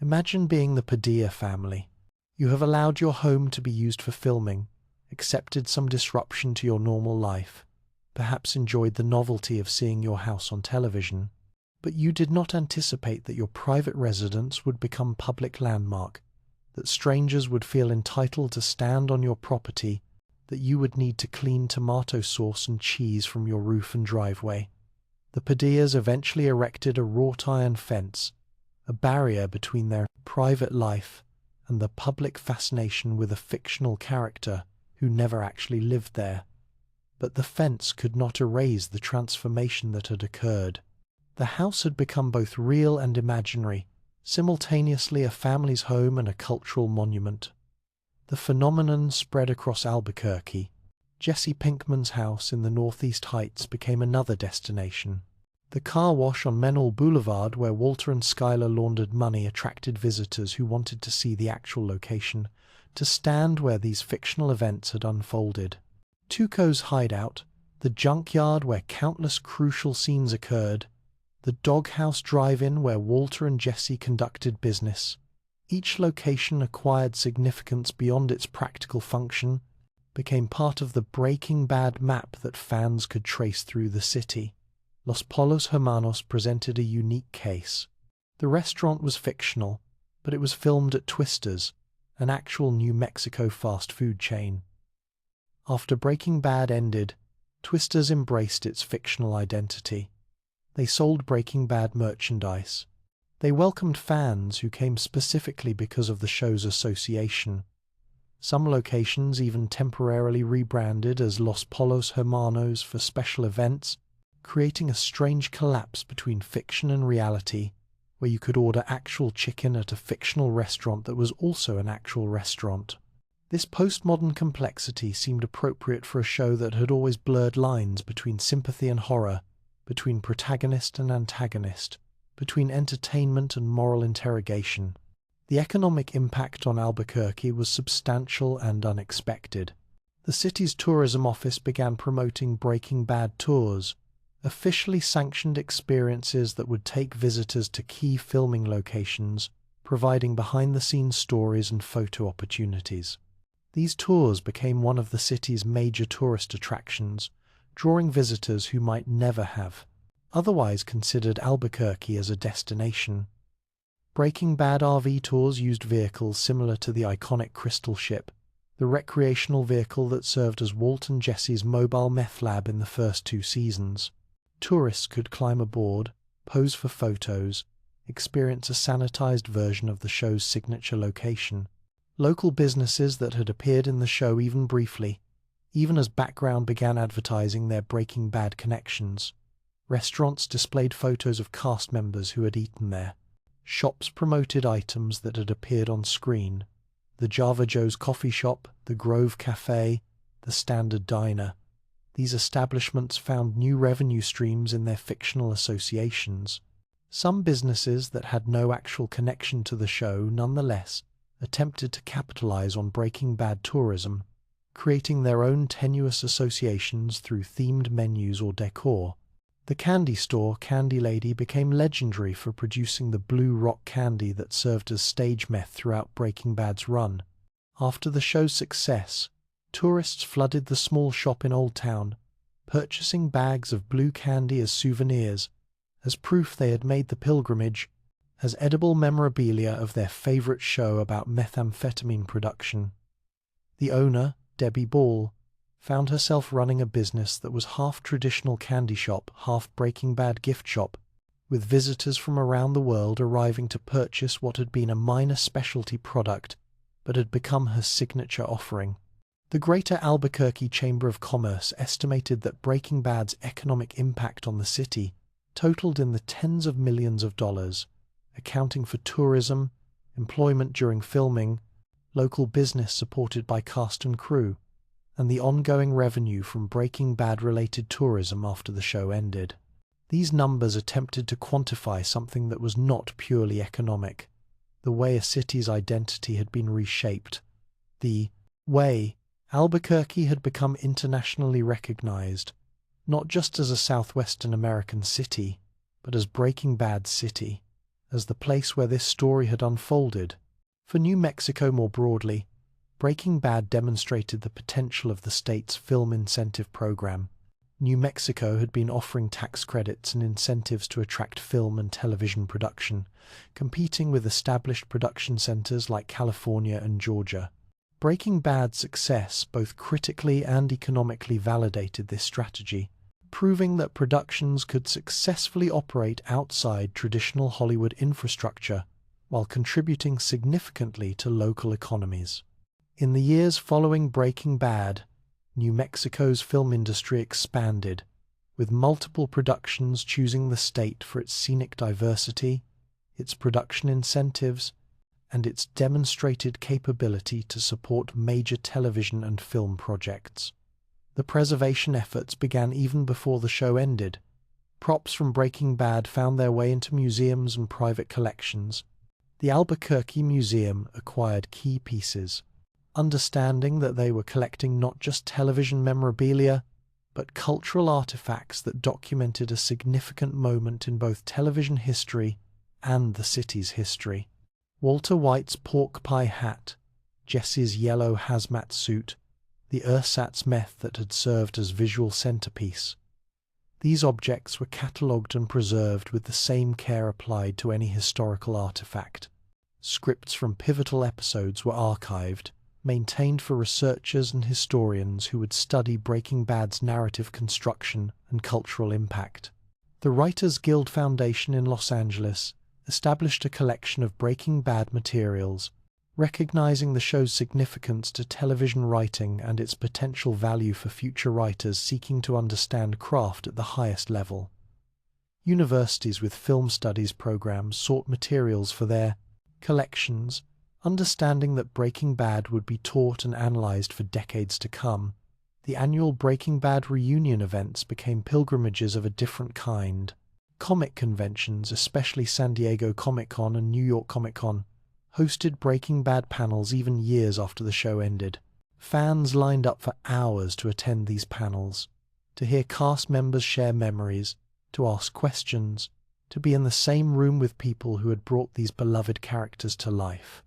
Imagine being the Padilla family. You have allowed your home to be used for filming, accepted some disruption to your normal life, perhaps enjoyed the novelty of seeing your house on television, but you did not anticipate that your private residence would become public landmark, that strangers would feel entitled to stand on your property, that you would need to clean tomato sauce and cheese from your roof and driveway. The Padillas eventually erected a wrought iron fence, a barrier between their private life and the public fascination with a fictional character who never actually lived there. But the fence could not erase the transformation that had occurred. The house had become both real and imaginary, simultaneously a family's home and a cultural monument. The phenomenon spread across Albuquerque. Jesse Pinkman's house in the Northeast Heights became another destination. The car wash on Menal Boulevard, where Walter and Skylar laundered money, attracted visitors who wanted to see the actual location, to stand where these fictional events had unfolded. Tuco's hideout, the junkyard where countless crucial scenes occurred, the doghouse drive-in where Walter and Jesse conducted business. Each location acquired significance beyond its practical function, became part of the Breaking Bad map that fans could trace through the city. Los Pollos Hermanos presented a unique case. The restaurant was fictional, but it was filmed at Twister's, an actual New Mexico fast food chain. After Breaking Bad ended, Twister's embraced its fictional identity. They sold Breaking Bad merchandise. They welcomed fans who came specifically because of the show's association. Some locations even temporarily rebranded as Los Pollos Hermanos for special events, creating a strange collapse between fiction and reality, where you could order actual chicken at a fictional restaurant that was also an actual restaurant. This postmodern complexity seemed appropriate for a show that had always blurred lines between sympathy and horror, between protagonist and antagonist, between entertainment and moral interrogation. The economic impact on Albuquerque was substantial and unexpected. The city's tourism office began promoting Breaking Bad tours, officially sanctioned experiences that would take visitors to key filming locations, providing behind-the-scenes stories and photo opportunities. These tours became one of the city's major tourist attractions, drawing visitors who might never have otherwise considered Albuquerque as a destination. Breaking Bad RV tours used vehicles similar to the iconic Crystal Ship, the recreational vehicle that served as Walt and Jesse's mobile meth lab in the first 2 seasons. Tourists could climb aboard, pose for photos, experience a sanitized version of the show's signature location. Local businesses that had appeared in the show even briefly, even as background began advertising their Breaking Bad connections. Restaurants displayed photos of cast members who had eaten there. Shops promoted items that had appeared on screen. The Java Joe's coffee shop, the Grove Cafe, the Standard Diner. These establishments found new revenue streams in their fictional associations. Some businesses that had no actual connection to the show nonetheless attempted to capitalize on Breaking Bad tourism, creating their own tenuous associations through themed menus or decor. The candy store Candy Lady became legendary for producing the blue rock candy that served as stage meth throughout Breaking Bad's run. After the show's success, tourists flooded the small shop in Old Town, purchasing bags of blue candy as souvenirs, as proof they had made the pilgrimage, as edible memorabilia of their favorite show about methamphetamine production. The owner, Debbie Ball, found herself running a business that was half traditional candy shop, half Breaking Bad gift shop, with visitors from around the world arriving to purchase what had been a minor specialty product but had become her signature offering. The Greater Albuquerque Chamber of Commerce estimated that Breaking Bad's economic impact on the city totaled in the tens of millions of dollars, accounting for tourism, employment during filming, local business supported by cast and crew, and the ongoing revenue from Breaking Bad-related tourism after the show ended. These numbers attempted to quantify something that was not purely economic, the way a city's identity had been reshaped, the way Albuquerque had become internationally recognized, not just as a southwestern American city, but as Breaking Bad City, as the place where this story had unfolded. For New Mexico more broadly, Breaking Bad demonstrated the potential of the state's film incentive program. New Mexico had been offering tax credits and incentives to attract film and television production, competing with established production centers like California and Georgia. Breaking Bad's success both critically and economically validated this strategy, proving that productions could successfully operate outside traditional Hollywood infrastructure while contributing significantly to local economies. In the years following Breaking Bad, New Mexico's film industry expanded, with multiple productions choosing the state for its scenic diversity, its production incentives, and its demonstrated capability to support major television and film projects. The preservation efforts began even before the show ended. Props from Breaking Bad found their way into museums and private collections. The Albuquerque Museum acquired key pieces, understanding that they were collecting not just television memorabilia, but cultural artifacts that documented a significant moment in both television history and the city's history. Walter White's pork pie hat, Jesse's yellow hazmat suit, the ersatz meth that had served as visual centerpiece. These objects were catalogued and preserved with the same care applied to any historical artifact. Scripts from pivotal episodes were archived, maintained for researchers and historians who would study Breaking Bad's narrative construction and cultural impact. The Writers Guild Foundation in Los Angeles established a collection of Breaking Bad materials, recognizing the show's significance to television writing and its potential value for future writers seeking to understand craft at the highest level. Universities with film studies programs sought materials for their collections, understanding that Breaking Bad would be taught and analyzed for decades to come. The annual Breaking Bad reunion events became pilgrimages of a different kind. Comic conventions, especially San Diego Comic-Con and New York Comic-Con, hosted Breaking Bad panels even years after the show ended. Fans lined up for hours to attend these panels, to hear cast members share memories, to ask questions, to be in the same room with people who had brought these beloved characters to life.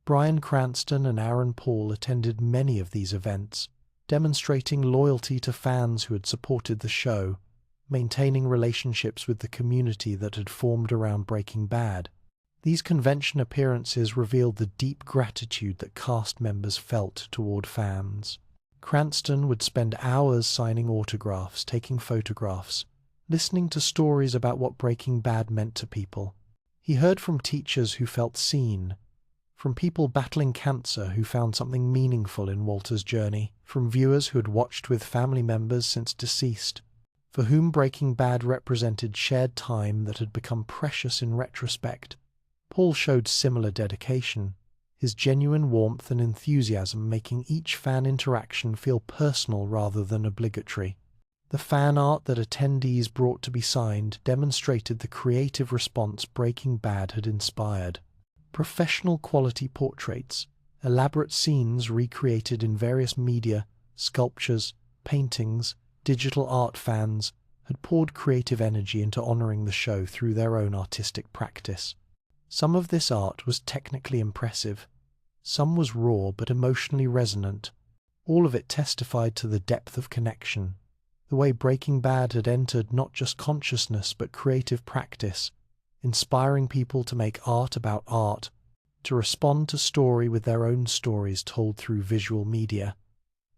Bryan Cranston and Aaron Paul attended many of these events, demonstrating loyalty to fans who had supported the show, maintaining relationships with the community that had formed around Breaking Bad. These convention appearances revealed the deep gratitude that cast members felt toward fans. Cranston would spend hours signing autographs, taking photographs, listening to stories about what Breaking Bad meant to people. He heard from teachers who felt seen, from people battling cancer who found something meaningful in Walter's journey, from viewers who had watched with family members since deceased, for whom Breaking Bad represented shared time that had become precious in retrospect. Paul showed similar dedication, his genuine warmth and enthusiasm making each fan interaction feel personal rather than obligatory. The fan art that attendees brought to be signed demonstrated the creative response Breaking Bad had inspired. Professional quality portraits, elaborate scenes recreated in various media, sculptures, paintings, digital art fans had poured creative energy into honoring the show through their own artistic practice. Some of this art was technically impressive, some was raw but emotionally resonant. All of it testified to the depth of connection, the way Breaking Bad had entered not just consciousness but creative practice, inspiring people to make art about art, to respond to story with their own stories told through visual media.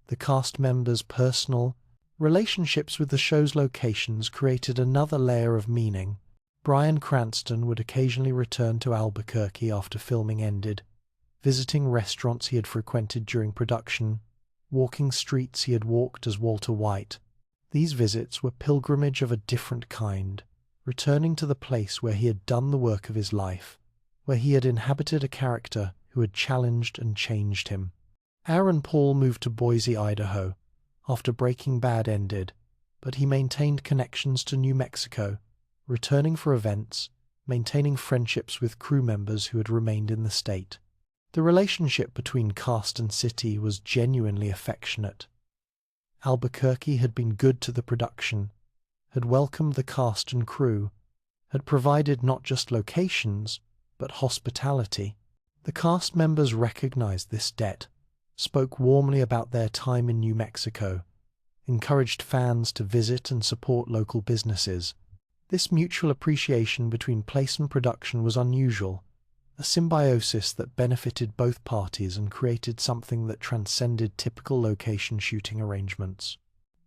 The cast members' personal relationships with the show's locations created another layer of meaning. Bryan Cranston would occasionally return to Albuquerque after filming ended, visiting restaurants he had frequented during production, walking streets he had walked as Walter White. These visits were pilgrimage of a different kind, returning to the place where he had done the work of his life, where he had inhabited a character who had challenged and changed him. Aaron Paul moved to Boise, Idaho, after Breaking Bad ended, but he maintained connections to New Mexico, returning for events, maintaining friendships with crew members who had remained in the state. The relationship between cast and city was genuinely affectionate. Albuquerque had been good to the production, had welcomed the cast and crew, had provided not just locations, but hospitality. The cast members recognized this debt, spoke warmly about their time in New Mexico, encouraged fans to visit and support local businesses. This mutual appreciation between place and production was unusual, a symbiosis that benefited both parties and created something that transcended typical location shooting arrangements.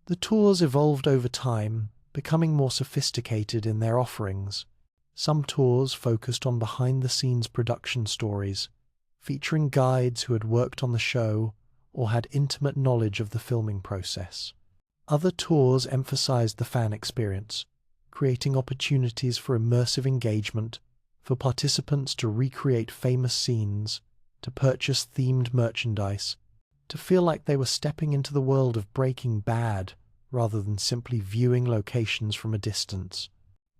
The tours evolved over time, becoming more sophisticated in their offerings. Some tours focused on behind-the-scenes production stories, featuring guides who had worked on the show or had intimate knowledge of the filming process. Other tours emphasized the fan experience, creating opportunities for immersive engagement, for participants to recreate famous scenes, to purchase themed merchandise, to feel like they were stepping into the world of Breaking Bad rather than simply viewing locations from a distance.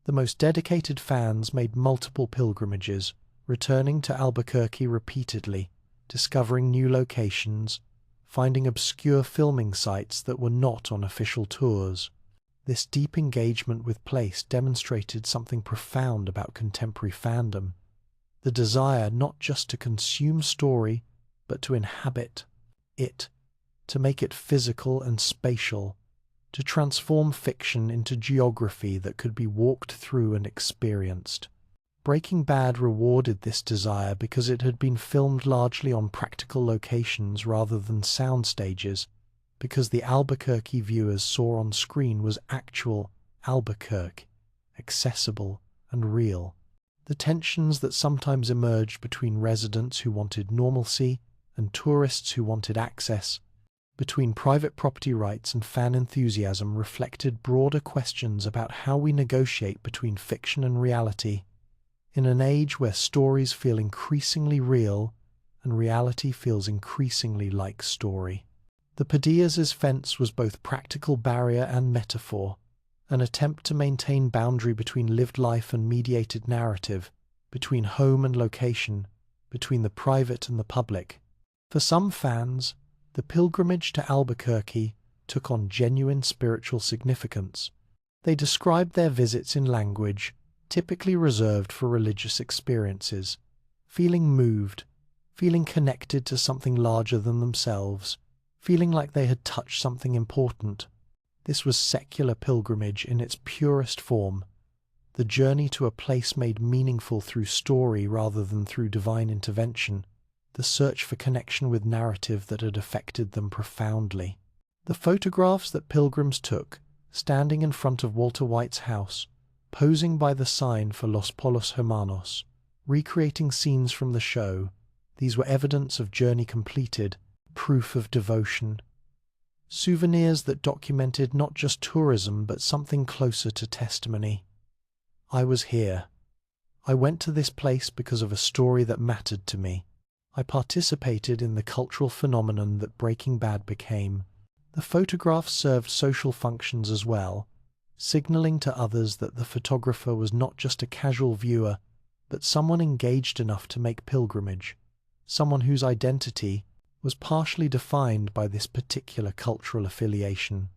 The most dedicated fans made multiple pilgrimages, returning to Albuquerque repeatedly, discovering new locations, finding obscure filming sites that were not on official tours. This deep engagement with place demonstrated something profound about contemporary fandom, the desire not just to consume story, but to inhabit it, to make it physical and spatial, to transform fiction into geography that could be walked through and experienced. Breaking Bad rewarded this desire because it had been filmed largely on practical locations rather than sound stages, because the Albuquerque viewers saw on screen was actual Albuquerque, accessible and real. The tensions that sometimes emerged between residents who wanted normalcy and tourists who wanted access, between private property rights and fan enthusiasm, reflected broader questions about how we negotiate between fiction and reality. In an age where stories feel increasingly real and reality feels increasingly like story. The Padillas' fence was both practical barrier and metaphor, an attempt to maintain boundary between lived life and mediated narrative, between home and location, between the private and the public. For some fans, the pilgrimage to Albuquerque took on genuine spiritual significance. They described their visits in language typically reserved for religious experiences, feeling moved, feeling connected to something larger than themselves, feeling like they had touched something important. This was secular pilgrimage in its purest form, the journey to a place made meaningful through story rather than through divine intervention, the search for connection with narrative that had affected them profoundly. The photographs that pilgrims took, standing in front of Walter White's house, posing by the sign for Los Polos Hermanos, recreating scenes from the show, these were evidence of journey completed, proof of devotion. Souvenirs that documented not just tourism but something closer to testimony. I was here. I went to this place because of a story that mattered to me. I participated in the cultural phenomenon that Breaking Bad became. The photographs served social functions as well, signaling to others that the photographer was not just a casual viewer, but someone engaged enough to make pilgrimage, someone whose identity was partially defined by this particular cultural affiliation.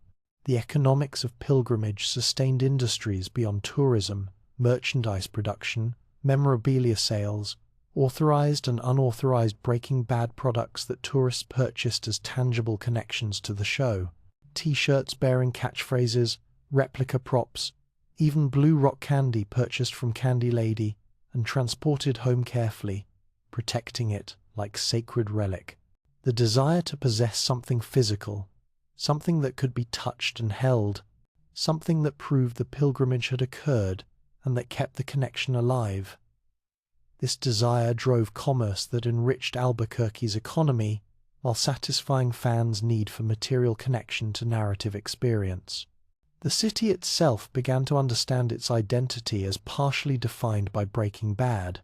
The economics of pilgrimage sustained industries beyond tourism, merchandise production, memorabilia sales, authorized and unauthorized Breaking Bad products that tourists purchased as tangible connections to the show. T-shirts bearing catchphrases, replica props, even blue rock candy purchased from Candy Lady and transported home carefully, protecting it like sacred relic. The desire to possess something physical, something that could be touched and held, something that proved the pilgrimage had occurred and that kept the connection alive. This desire drove commerce that enriched Albuquerque's economy while satisfying fans' need for material connection to narrative experience. The city itself began to understand its identity as partially defined by Breaking Bad.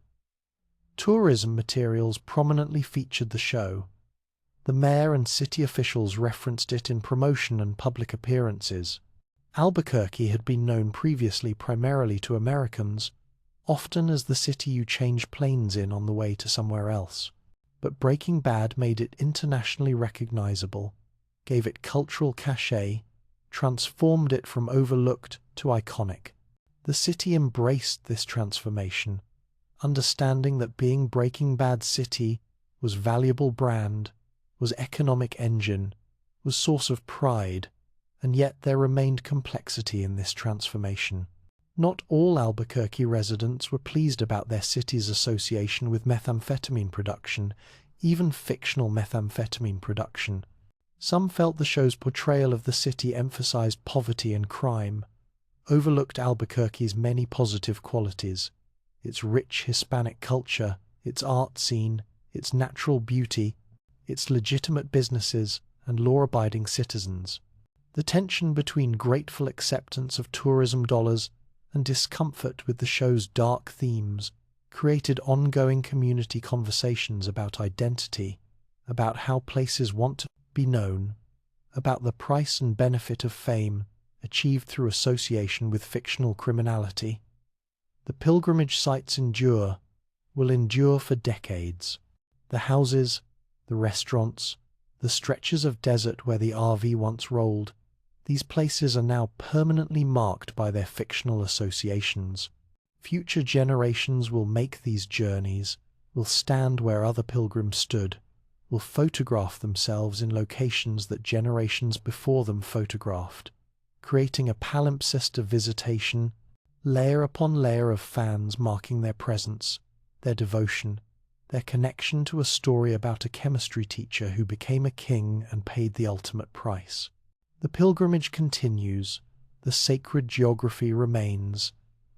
Tourism materials prominently featured the show. The mayor and city officials referenced it in promotion and public appearances. Albuquerque had been known previously primarily to Americans, often as the city you change planes in on the way to somewhere else. But Breaking Bad made it internationally recognizable, gave it cultural cachet, transformed it from overlooked to iconic. The city embraced this transformation, understanding that being Breaking Bad city was valuable brand, was economic engine, was source of pride, and yet there remained complexity in this transformation. Not all Albuquerque residents were pleased about their city's association with methamphetamine production, even fictional methamphetamine production. Some felt the show's portrayal of the city emphasized poverty and crime, overlooked Albuquerque's many positive qualities, its rich Hispanic culture, its art scene, its natural beauty, its legitimate businesses and law-abiding citizens. The tension between grateful acceptance of tourism dollars and discomfort with the show's dark themes created ongoing community conversations about identity, about how places want to be known, about the price and benefit of fame achieved through association with fictional criminality. The pilgrimage sites will endure for decades. The houses, the restaurants, the stretches of desert where the RV once rolled, these places are now permanently marked by their fictional associations. Future generations will make these journeys, will stand where other pilgrims stood, will photograph themselves in locations that generations before them photographed, creating a palimpsest of visitation, layer upon layer of fans marking their presence, their devotion, their connection to a story about a chemistry teacher who became a king and paid the ultimate price. The pilgrimage continues, the sacred geography remains,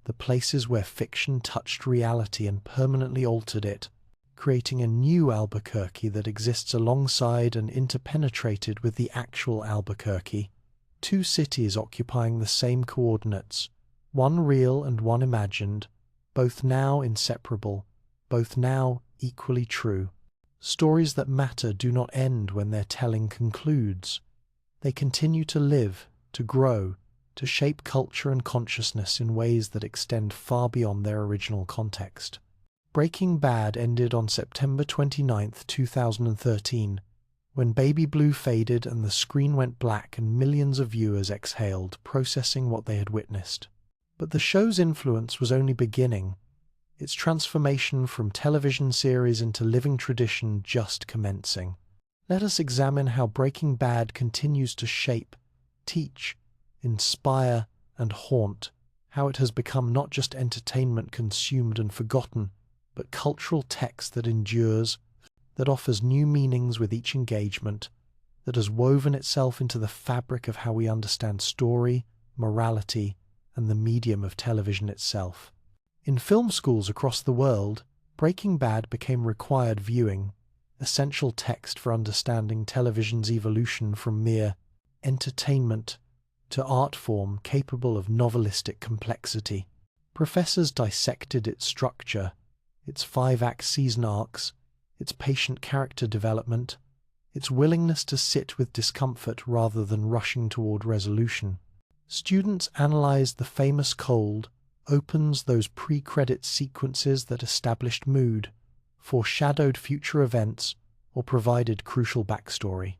the places where fiction touched reality and permanently altered it, creating a new Albuquerque that exists alongside and interpenetrated with the actual Albuquerque. Two cities occupying the same coordinates, one real and one imagined, both now inseparable, both now equally true. Stories that matter do not end when their telling concludes. They continue to live, to grow, to shape culture and consciousness in ways that extend far beyond their original context. Breaking Bad ended on September 29, 2013, when Baby Blue faded and the screen went black and millions of viewers exhaled, processing what they had witnessed. But the show's influence was only beginning, its transformation from television series into living tradition just commencing. Let us examine how Breaking Bad continues to shape, teach, inspire, and haunt, how it has become not just entertainment consumed and forgotten, but cultural text that endures, that offers new meanings with each engagement, that has woven itself into the fabric of how we understand story, morality, and the medium of television itself. In film schools across the world, Breaking Bad became required viewing, essential text for understanding television's evolution from mere entertainment to art form capable of novelistic complexity. Professors dissected its structure, its 5-act season arcs, its patient character development, its willingness to sit with discomfort rather than rushing toward resolution. Students analyzed the famous cold opens, those pre-credit sequences that established mood, foreshadowed future events, or provided crucial backstory.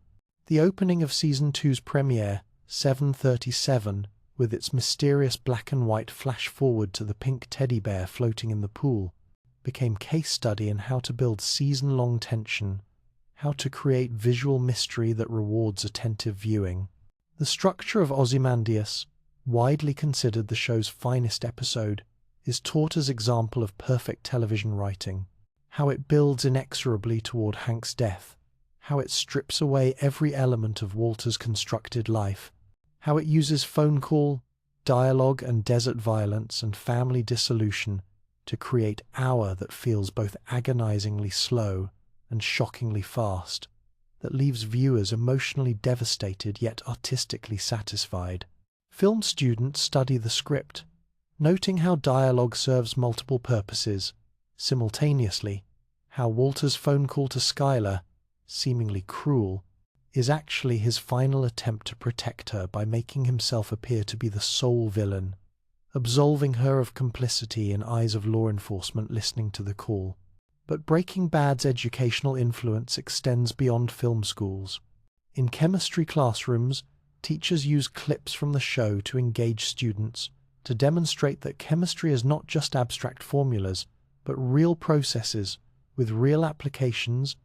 The opening of Season 2's premiere, 7:37, with its mysterious black and white flash forward to the pink teddy bear floating in the pool, became case study in how to build season-long tension, how to create visual mystery that rewards attentive viewing. The structure of Ozymandias, widely considered the show's finest episode, is taught as example of perfect television writing. How it builds inexorably toward Hank's death, how it strips away every element of Walter's constructed life, how it uses phone call, dialogue and desert violence and family dissolution to create hour that feels both agonizingly slow and shockingly fast, that leaves viewers emotionally devastated yet artistically satisfied. Film students study the script, noting how dialogue serves multiple purposes, simultaneously, how Walter's phone call to Skyler, seemingly cruel, is actually his final attempt to protect her by making himself appear to be the sole villain, absolving her of complicity in eyes of law enforcement listening to the call. But Breaking Bad's educational influence extends beyond film schools. In chemistry classrooms, teachers use clips from the show to engage students, to demonstrate that chemistry is not just abstract formulas, but real processes with real applications,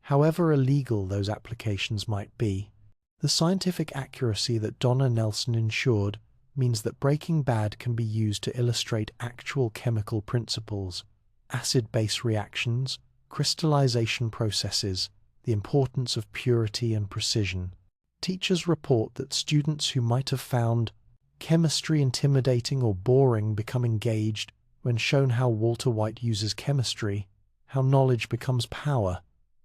however illegal those applications might be. The scientific accuracy that Donna Nelson ensured means that Breaking Bad can be used to illustrate actual chemical principles, acid-base reactions, crystallization processes, the importance of purity and precision. Teachers report that students who might have found chemistry intimidating or boring become engaged when shown how Walter White uses chemistry, how knowledge becomes power,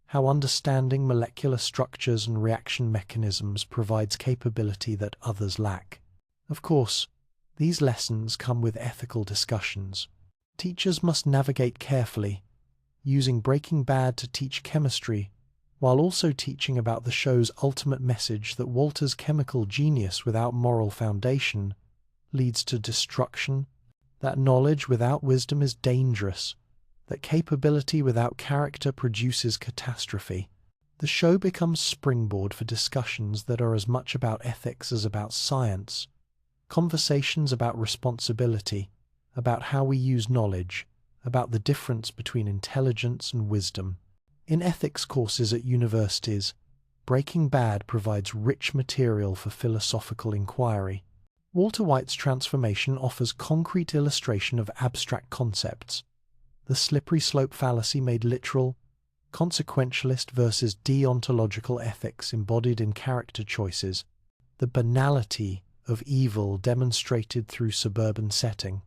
how understanding molecular structures and reaction mechanisms provides capability that others lack. Of course, these lessons come with ethical discussions. Teachers must navigate carefully, using Breaking Bad to teach chemistry, while also teaching about the show's ultimate message that Walter's chemical genius without moral foundation leads to destruction, that knowledge without wisdom is dangerous, that capability without character produces catastrophe. The show becomes springboard for discussions that are as much about ethics as about science, conversations about responsibility, about how we use knowledge, about the difference between intelligence and wisdom. In ethics courses at universities, Breaking Bad provides rich material for philosophical inquiry. Walter White's transformation offers concrete illustration of abstract concepts. The slippery slope fallacy made literal, consequentialist versus deontological ethics embodied in character choices, the banality of evil demonstrated through suburban setting.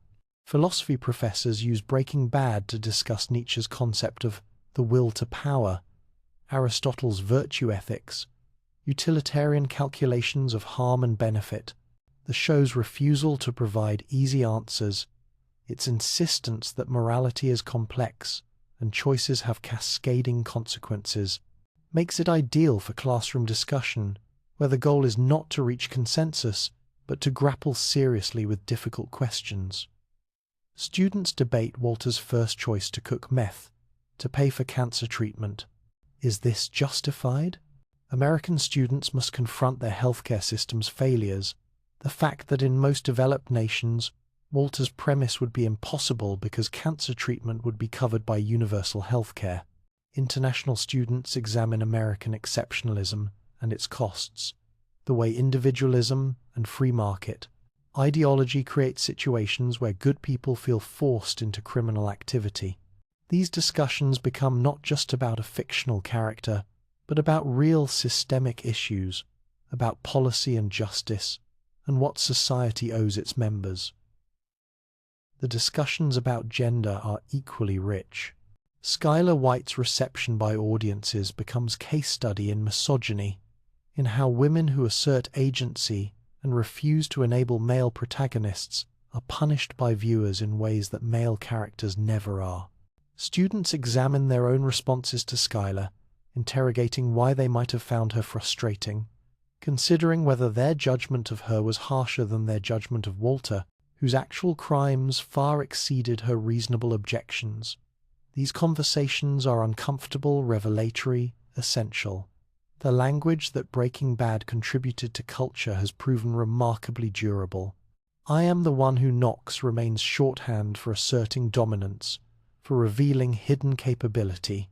Philosophy professors use Breaking Bad to discuss Nietzsche's concept of the will to power, Aristotle's virtue ethics, utilitarian calculations of harm and benefit, the show's refusal to provide easy answers, its insistence that morality is complex and choices have cascading consequences, makes it ideal for classroom discussion, where the goal is not to reach consensus, but to grapple seriously with difficult questions. Students debate Walter's first choice to cook meth, to pay for cancer treatment. Is this justified? American students must confront their healthcare system's failures, the fact that in most developed nations, Walter's premise would be impossible because cancer treatment would be covered by universal healthcare. International students examine American exceptionalism and its costs, the way individualism and free market ideology create situations where good people feel forced into criminal activity. These discussions become not just about a fictional character, but about real systemic issues, about policy and justice, and what society owes its members. The discussions about gender are equally rich. Skylar White's reception by audiences becomes case study in misogyny, in how women who assert agency and refuse to enable male protagonists are punished by viewers in ways that male characters never are. Students examine their own responses to Skylar, interrogating why they might have found her frustrating, considering whether their judgment of her was harsher than their judgment of Walter, whose actual crimes far exceeded her reasonable objections. These conversations are uncomfortable, revelatory, essential. The language that Breaking Bad contributed to culture has proven remarkably durable. "I am the one who knocks" remains shorthand for asserting dominance, for revealing hidden capability.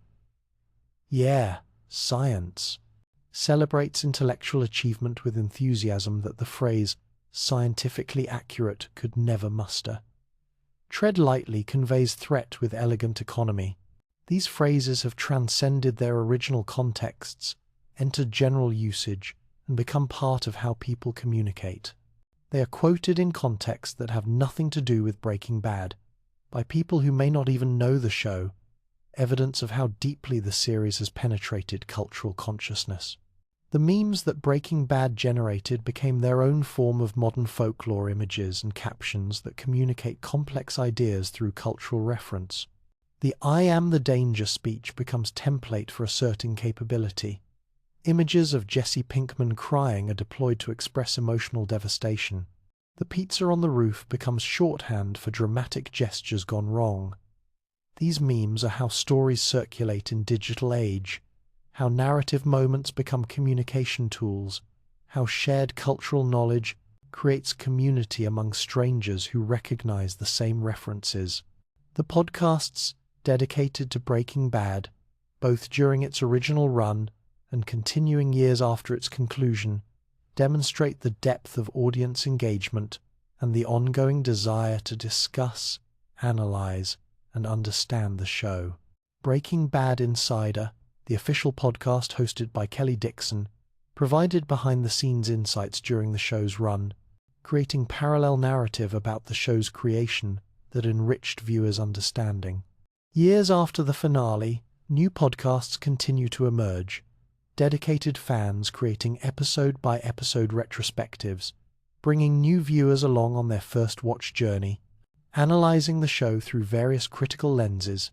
Yeah, science celebrates intellectual achievement with enthusiasm that the phrase "scientifically accurate" could never muster. "Tread lightly" conveys threat with elegant economy. These phrases have transcended their original contexts, entered general usage, and become part of how people communicate. They are quoted in contexts that have nothing to do with Breaking Bad, by people who may not even know the show, evidence of how deeply the series has penetrated cultural consciousness. The memes that Breaking Bad generated became their own form of modern folklore, images and captions that communicate complex ideas through cultural reference. The "I am the danger" speech becomes template for asserting capability. Images of Jesse Pinkman crying are deployed to express emotional devastation. The pizza on the roof becomes shorthand for dramatic gestures gone wrong. These memes are how stories circulate in digital age, how narrative moments become communication tools, how shared cultural knowledge creates community among strangers who recognize the same references. The podcasts dedicated to Breaking Bad, both during its original run and continuing years after its conclusion, demonstrate the depth of audience engagement and the ongoing desire to discuss, analyze, and understand the show. Breaking Bad Insider, the official podcast hosted by Kelly Dixon, provided behind-the-scenes insights during the show's run, creating parallel narrative about the show's creation that enriched viewers' understanding. Years after the finale, new podcasts continue to emerge, dedicated fans creating episode-by-episode retrospectives, bringing new viewers along on their first watch journey, analyzing the show through various critical lenses: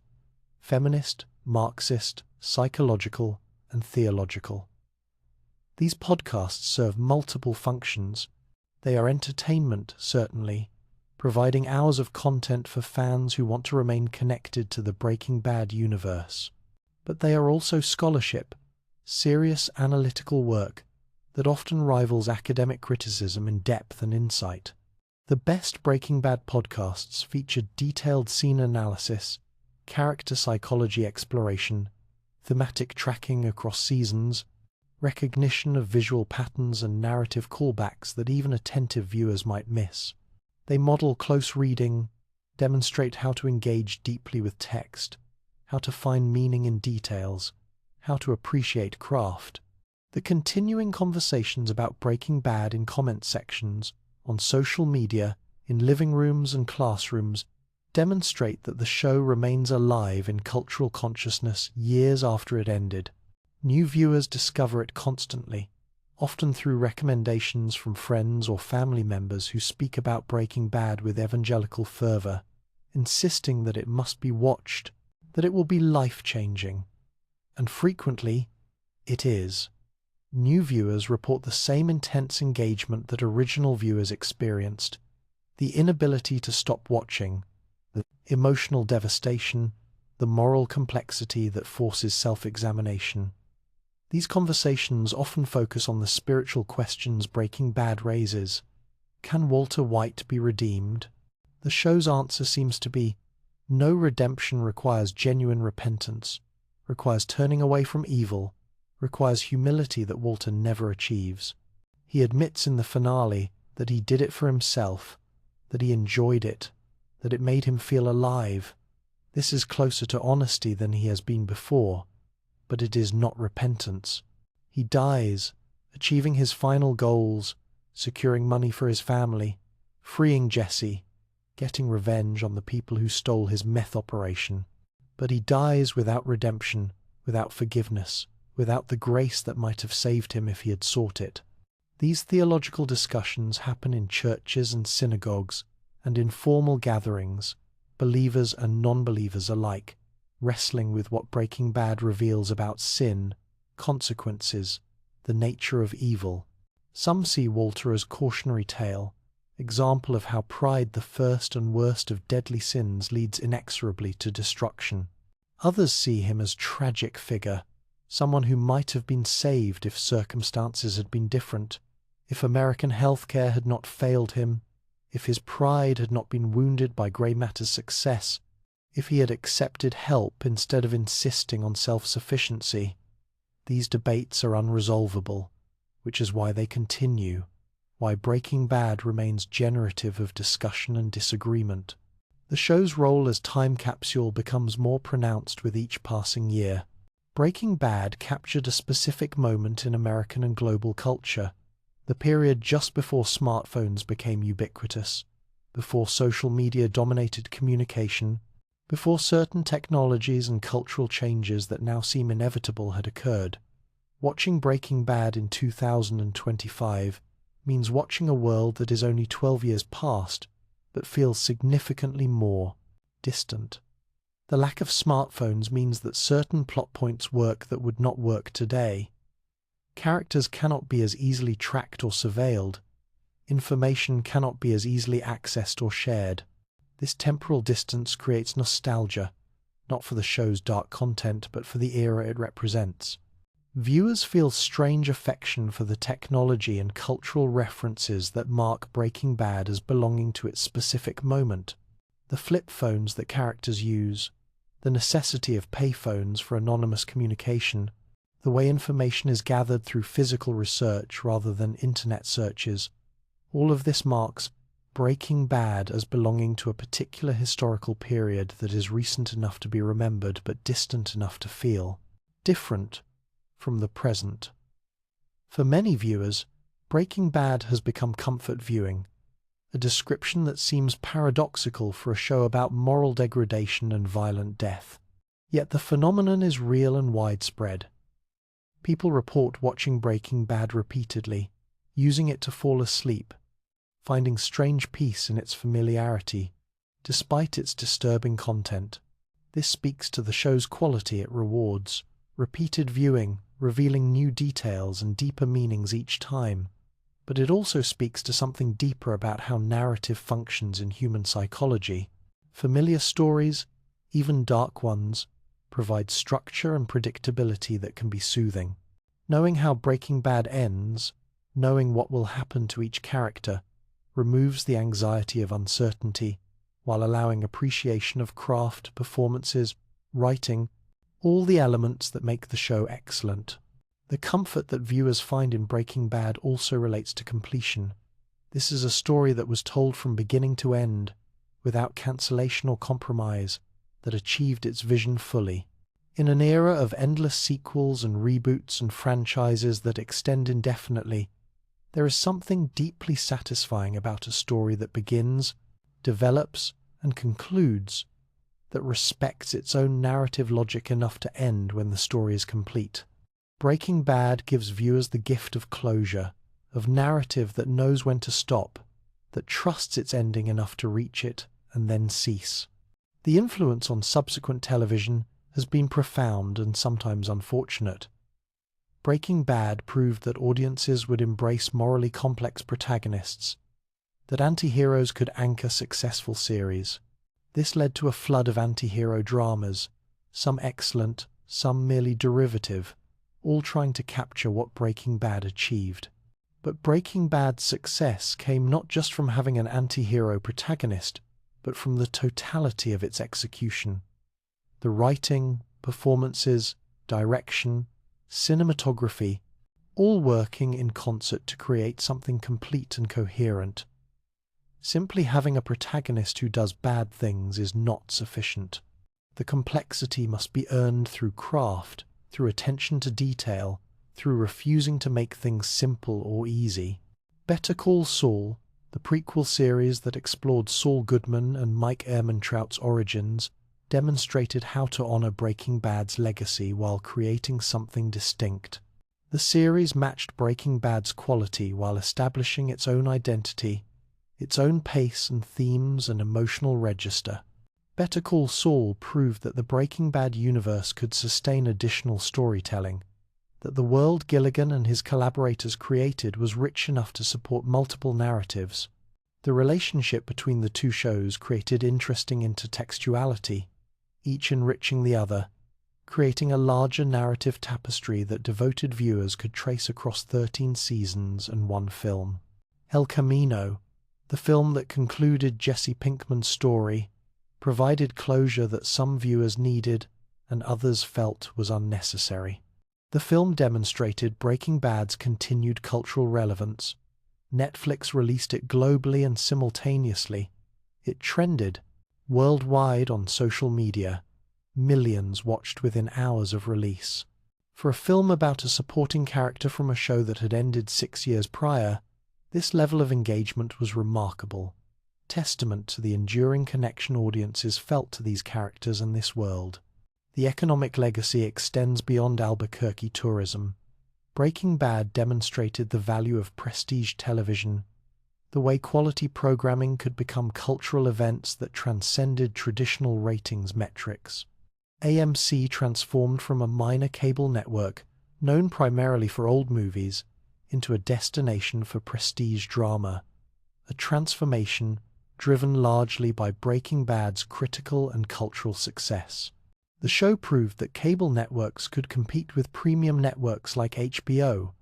feminist, Marxist, psychological, and theological. These podcasts serve multiple functions. They are entertainment, certainly, providing hours of content for fans who want to remain connected to the Breaking Bad universe. But they are also scholarship, serious analytical work that often rivals academic criticism in depth and insight. The best Breaking Bad podcasts feature detailed scene analysis, character psychology exploration, thematic tracking across seasons, recognition of visual patterns and narrative callbacks that even attentive viewers might miss. They model close reading, demonstrate how to engage deeply with text, how to find meaning in details, how to appreciate craft. The continuing conversations about Breaking Bad in comment sections, on social media, in living rooms and classrooms, demonstrate that the show remains alive in cultural consciousness years after it ended. New viewers discover it constantly, often through recommendations from friends or family members who speak about Breaking Bad with evangelical fervor, insisting that it must be watched, that it will be life-changing. And frequently, it is. New viewers report the same intense engagement that original viewers experienced, the inability to stop watching, the emotional devastation, the moral complexity that forces self-examination. These conversations often focus on the spiritual questions Breaking Bad raises. Can Walter White be redeemed? The show's answer seems to be, no redemption requires genuine repentance, requires turning away from evil, requires humility that Walter never achieves. He admits in the finale that he did it for himself, that he enjoyed it, that it made him feel alive. This is closer to honesty than he has been before, but it is not repentance. He dies, achieving his final goals, securing money for his family, freeing Jesse, getting revenge on the people who stole his meth operation. But he dies without redemption, without forgiveness, without the grace that might have saved him if he had sought it. These theological discussions happen in churches and synagogues and in formal gatherings, believers and non-believers alike, wrestling with what Breaking Bad reveals about sin, consequences, the nature of evil. Some see Walter as cautionary tale, example of how pride, the first and worst of deadly sins, leads inexorably to destruction. Others see him as tragic figure, someone who might have been saved if circumstances had been different, if American healthcare had not failed him, if his pride had not been wounded by Grey Matter's success, if he had accepted help instead of insisting on self-sufficiency. These debates are unresolvable, which is why they continue, why Breaking Bad remains generative of discussion and disagreement. The show's role as time capsule becomes more pronounced with each passing year. Breaking Bad captured a specific moment in American and global culture, the period just before smartphones became ubiquitous, before social media dominated communication, before certain technologies and cultural changes that now seem inevitable had occurred. Watching Breaking Bad in 2025 means watching a world that is only 12 years past, but feels significantly more distant. The lack of smartphones means that certain plot points work that would not work today. Characters cannot be as easily tracked or surveilled. Information cannot be as easily accessed or shared. This temporal distance creates nostalgia, not for the show's dark content, but for the era it represents. Viewers feel strange affection for the technology and cultural references that mark Breaking Bad as belonging to its specific moment. The flip phones that characters use, the necessity of payphones for anonymous communication, the way information is gathered through physical research rather than internet searches, all of this marks Breaking Bad as belonging to a particular historical period that is recent enough to be remembered but distant enough to feel different from the present. For many viewers, Breaking Bad has become comfort viewing, a description that seems paradoxical for a show about moral degradation and violent death. Yet the phenomenon is real and widespread. People report watching Breaking Bad repeatedly, using it to fall asleep, finding strange peace in its familiarity, despite its disturbing content. This speaks to the show's quality it rewards, repeated viewing, revealing new details and deeper meanings each time. but it also speaks to something deeper about how narrative functions in human psychology. Familiar stories, even dark ones, provide structure and predictability that can be soothing. Knowing how Breaking Bad ends, knowing what will happen to each character, removes the anxiety of uncertainty, while allowing appreciation of craft, performances, writing, all the elements that make the show excellent. The comfort that viewers find in Breaking Bad also relates to completion. This is a story that was told from beginning to end, without cancellation or compromise, that achieved its vision fully. In an era of endless sequels and reboots and franchises that extend indefinitely, there is something deeply satisfying about a story that begins, develops, and concludes, that respects its own narrative logic enough to end when the story is complete. Breaking Bad gives viewers the gift of closure, of narrative that knows when to stop, that trusts its ending enough to reach it and then cease. The influence on subsequent television has been profound and sometimes unfortunate. Breaking Bad proved that audiences would embrace morally complex protagonists, that anti-heroes could anchor successful series. This led to a flood of anti-hero dramas, some excellent, some merely derivative, all trying to capture what Breaking Bad achieved. But Breaking Bad's success came not just from having an anti-hero protagonist, but from the totality of its execution. The writing, performances, direction, cinematography, all working in concert to create something complete and coherent. Simply having a protagonist who does bad things is not sufficient. The complexity must be earned through craft, through attention to detail, through refusing to make things simple or easy. Better Call Saul, the prequel series that explored Saul Goodman and Mike Ehrmantraut's origins, demonstrated how to honor Breaking Bad's legacy while creating something distinct. The series matched Breaking Bad's quality while establishing its own identity, its own pace and themes and emotional register. Better Call Saul proved that the Breaking Bad universe could sustain additional storytelling, that the world Gilligan and his collaborators created was rich enough to support multiple narratives. The relationship between the two shows created interesting intertextuality, each enriching the other, creating a larger narrative tapestry that devoted viewers could trace across 13 seasons and one film. El Camino, the film that concluded Jesse Pinkman's story, provided closure that some viewers needed and others felt was unnecessary. The film demonstrated Breaking Bad's continued cultural relevance. Netflix released it globally and simultaneously. It trended worldwide on social media. Millions watched within hours of release. For a film about a supporting character from a show that had ended 6 years prior, this level of engagement was remarkable, testament to the enduring connection audiences felt to these characters and this world. The economic legacy extends beyond Albuquerque tourism. Breaking Bad demonstrated the value of prestige television, the way quality programming could become cultural events that transcended traditional ratings metrics. AMC transformed from a minor cable network, known primarily for old movies, into a destination for prestige drama, a transformation driven largely by Breaking Bad's critical and cultural success. The show proved that cable networks could compete with premium networks like HBO,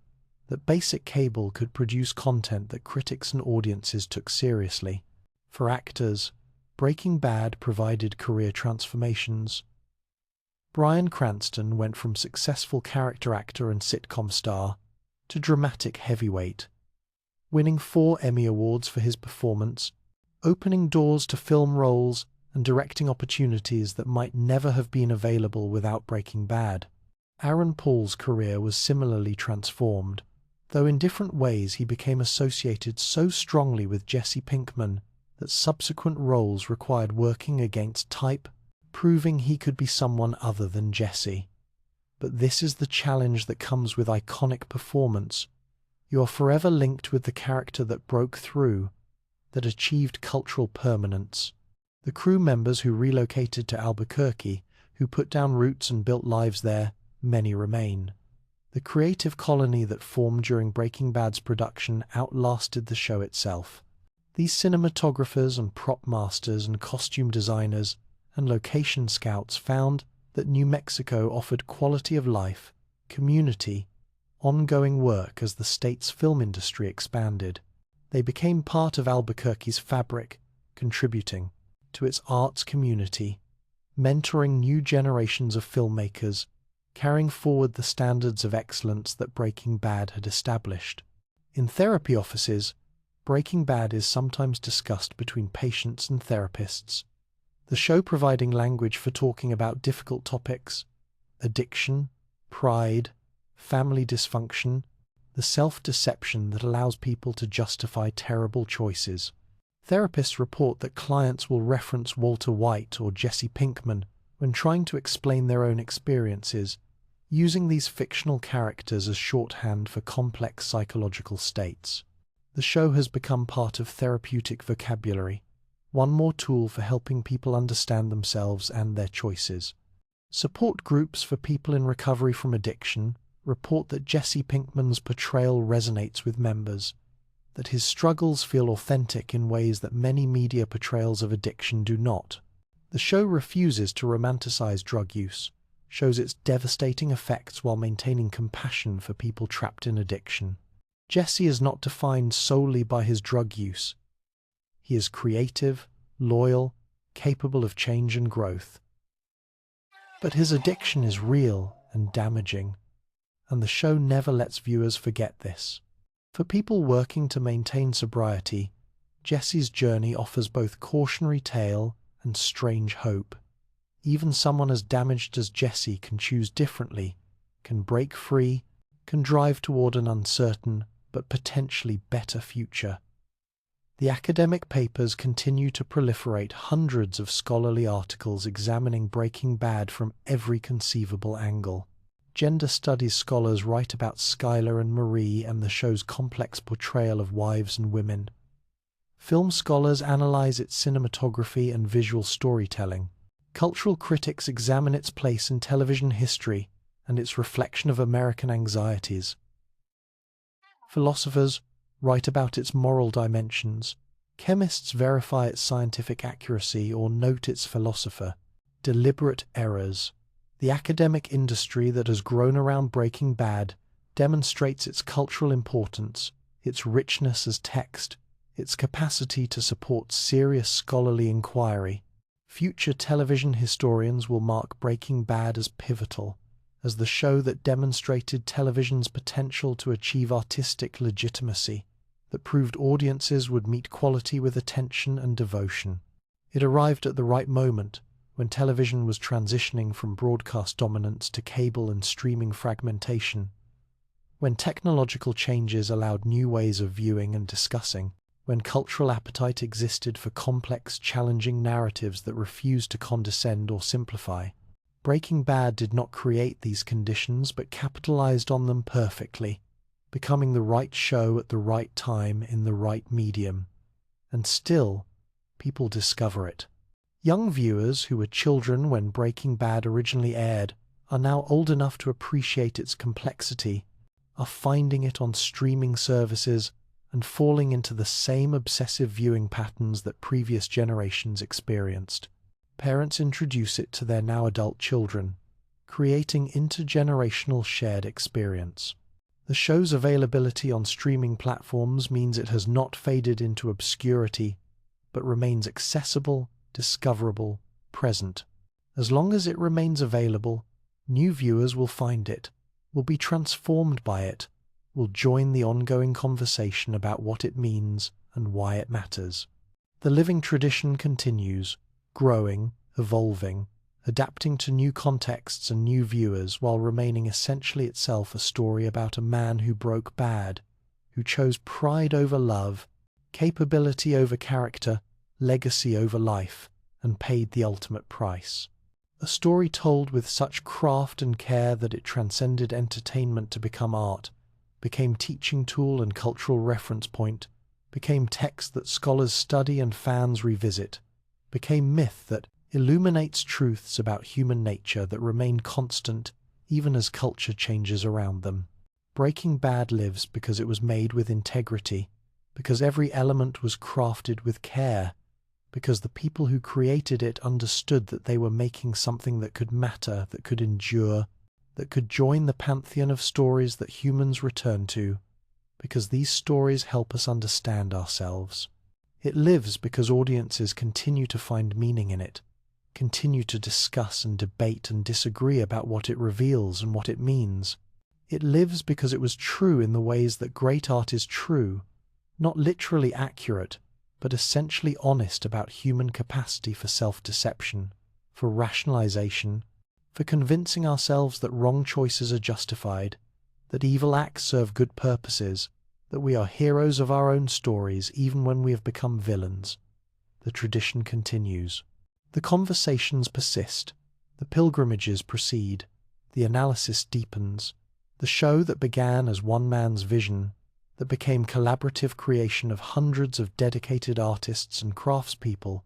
that basic cable could produce content that critics and audiences took seriously. For actors, Breaking Bad provided career transformations. Bryan Cranston went from successful character actor and sitcom star to dramatic heavyweight, winning 4 Emmy Awards for his performance, opening doors to film roles and directing opportunities that might never have been available without Breaking Bad. Aaron Paul's career was similarly transformed, though in different ways he became associated so strongly with Jesse Pinkman that subsequent roles required working against type, proving he could be someone other than Jesse. But this is the challenge that comes with iconic performance. You are forever linked with the character that broke through, that achieved cultural permanence. The crew members who relocated to Albuquerque, who put down roots and built lives there, many remain. The creative colony that formed during Breaking Bad's production outlasted the show itself. These cinematographers and prop masters and costume designers and location scouts found that New Mexico offered quality of life, community, ongoing work as the state's film industry expanded. They became part of Albuquerque's fabric, contributing to its arts community, mentoring new generations of filmmakers, carrying forward the standards of excellence that Breaking Bad had established. In therapy offices, Breaking Bad is sometimes discussed between patients and therapists, the show providing language for talking about difficult topics: addiction, pride, family dysfunction, the self-deception that allows people to justify terrible choices. Therapists report that clients will reference Walter White or Jesse Pinkman when trying to explain their own experiences, using these fictional characters as shorthand for complex psychological states. The show has become part of therapeutic vocabulary, one more tool for helping people understand themselves and their choices. Support groups for people in recovery from addiction report that Jesse Pinkman's portrayal resonates with members, that his struggles feel authentic in ways that many media portrayals of addiction do not. The show refuses to romanticize drug use, shows its devastating effects while maintaining compassion for people trapped in addiction. Jesse is not defined solely by his drug use. He is creative, loyal, capable of change and growth. But his addiction is real and damaging, and the show never lets viewers forget this. For people working to maintain sobriety, Jesse's journey offers both cautionary tale and strange hope. Even someone as damaged as Jesse can choose differently, can break free, can drive toward an uncertain but potentially better future. The academic papers continue to proliferate, hundreds of scholarly articles examining Breaking Bad from every conceivable angle. Gender studies scholars write about Skyler and Marie and the show's complex portrayal of wives and women. Film scholars analyze its cinematography and visual storytelling. Cultural critics examine its place in television history and its reflection of American anxieties. Philosophers write about its moral dimensions. Chemists verify its scientific accuracy or note its philosopher deliberate errors. The academic industry that has grown around Breaking Bad demonstrates its cultural importance, its richness as text, its capacity to support serious scholarly inquiry. Future television historians will mark Breaking Bad as pivotal, as the show that demonstrated television's potential to achieve artistic legitimacy, that proved audiences would meet quality with attention and devotion. It arrived at the right moment, when television was transitioning from broadcast dominance to cable and streaming fragmentation, when technological changes allowed new ways of viewing and discussing, when cultural appetite existed for complex, challenging narratives that refused to condescend or simplify. Breaking Bad did not create these conditions but capitalized on them perfectly, becoming the right show at the right time in the right medium. And still, people discover it. Young viewers who were children when Breaking Bad originally aired are now old enough to appreciate its complexity, are finding it on streaming services and falling into the same obsessive viewing patterns that previous generations experienced. Parents introduce it to their now adult children, creating intergenerational shared experience. The show's availability on streaming platforms means it has not faded into obscurity, but remains accessible, discoverable, present. As long as it remains available, new viewers will find it, will be transformed by it, will join the ongoing conversation about what it means and why it matters. The living tradition continues, growing, evolving, adapting to new contexts and new viewers while remaining essentially itself a story about a man who broke bad, who chose pride over love, capability over character, legacy over life, and paid the ultimate price. A story told with such craft and care that it transcended entertainment to become art, became teaching tool and cultural reference point, became text that scholars study and fans revisit, became myth that illuminates truths about human nature that remain constant even as culture changes around them. Breaking Bad lives because it was made with integrity, because every element was crafted with care, because the people who created it understood that they were making something that could matter, that could endure, that could join the pantheon of stories that humans return to, because these stories help us understand ourselves. It lives because audiences continue to find meaning in it, continue to discuss and debate and disagree about what it reveals and what it means. It lives because it was true in the ways that great art is true, not literally accurate, but essentially honest about human capacity for self-deception, for rationalization, for convincing ourselves that wrong choices are justified, that evil acts serve good purposes, that we are heroes of our own stories even when we have become villains. The tradition continues. The conversations persist, the pilgrimages proceed, the analysis deepens. The show that began as one man's vision, that became collaborative creation of hundreds of dedicated artists and craftspeople,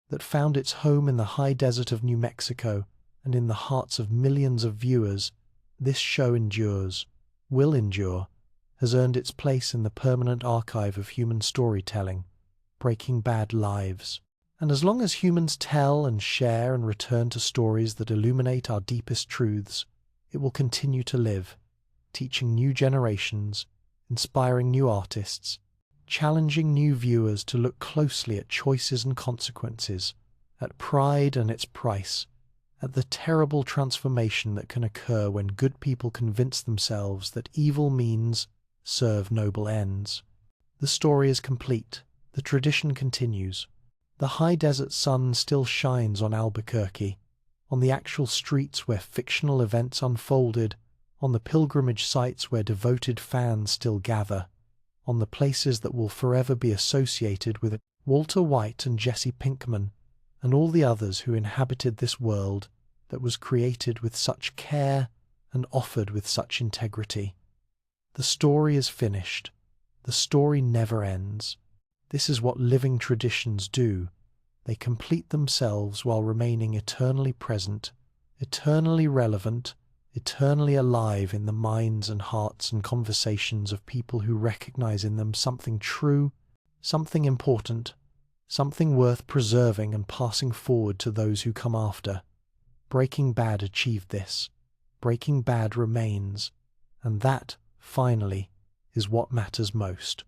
that found its home in the high desert of New Mexico and in the hearts of millions of viewers, this show endures, will endure, has earned its place in the permanent archive of human storytelling, Breaking Bad lives. And as long as humans tell and share and return to stories that illuminate our deepest truths, it will continue to live, teaching new generations, inspiring new artists, challenging new viewers to look closely at choices and consequences, at pride and its price, at the terrible transformation that can occur when good people convince themselves that evil means serve noble ends. The story is complete. The tradition continues. The high desert sun still shines on Albuquerque, on the actual streets where fictional events unfolded, on the pilgrimage sites where devoted fans still gather, on the places that will forever be associated with it. Walter White and Jesse Pinkman, and all the others who inhabited this world that was created with such care and offered with such integrity. The story is finished. The story never ends. This is what living traditions do. They complete themselves while remaining eternally present, eternally relevant, eternally alive in the minds and hearts and conversations of people who recognize in them something true, something important, something worth preserving and passing forward to those who come after. Breaking Bad achieved this. Breaking Bad remains, and that, finally, is what matters most.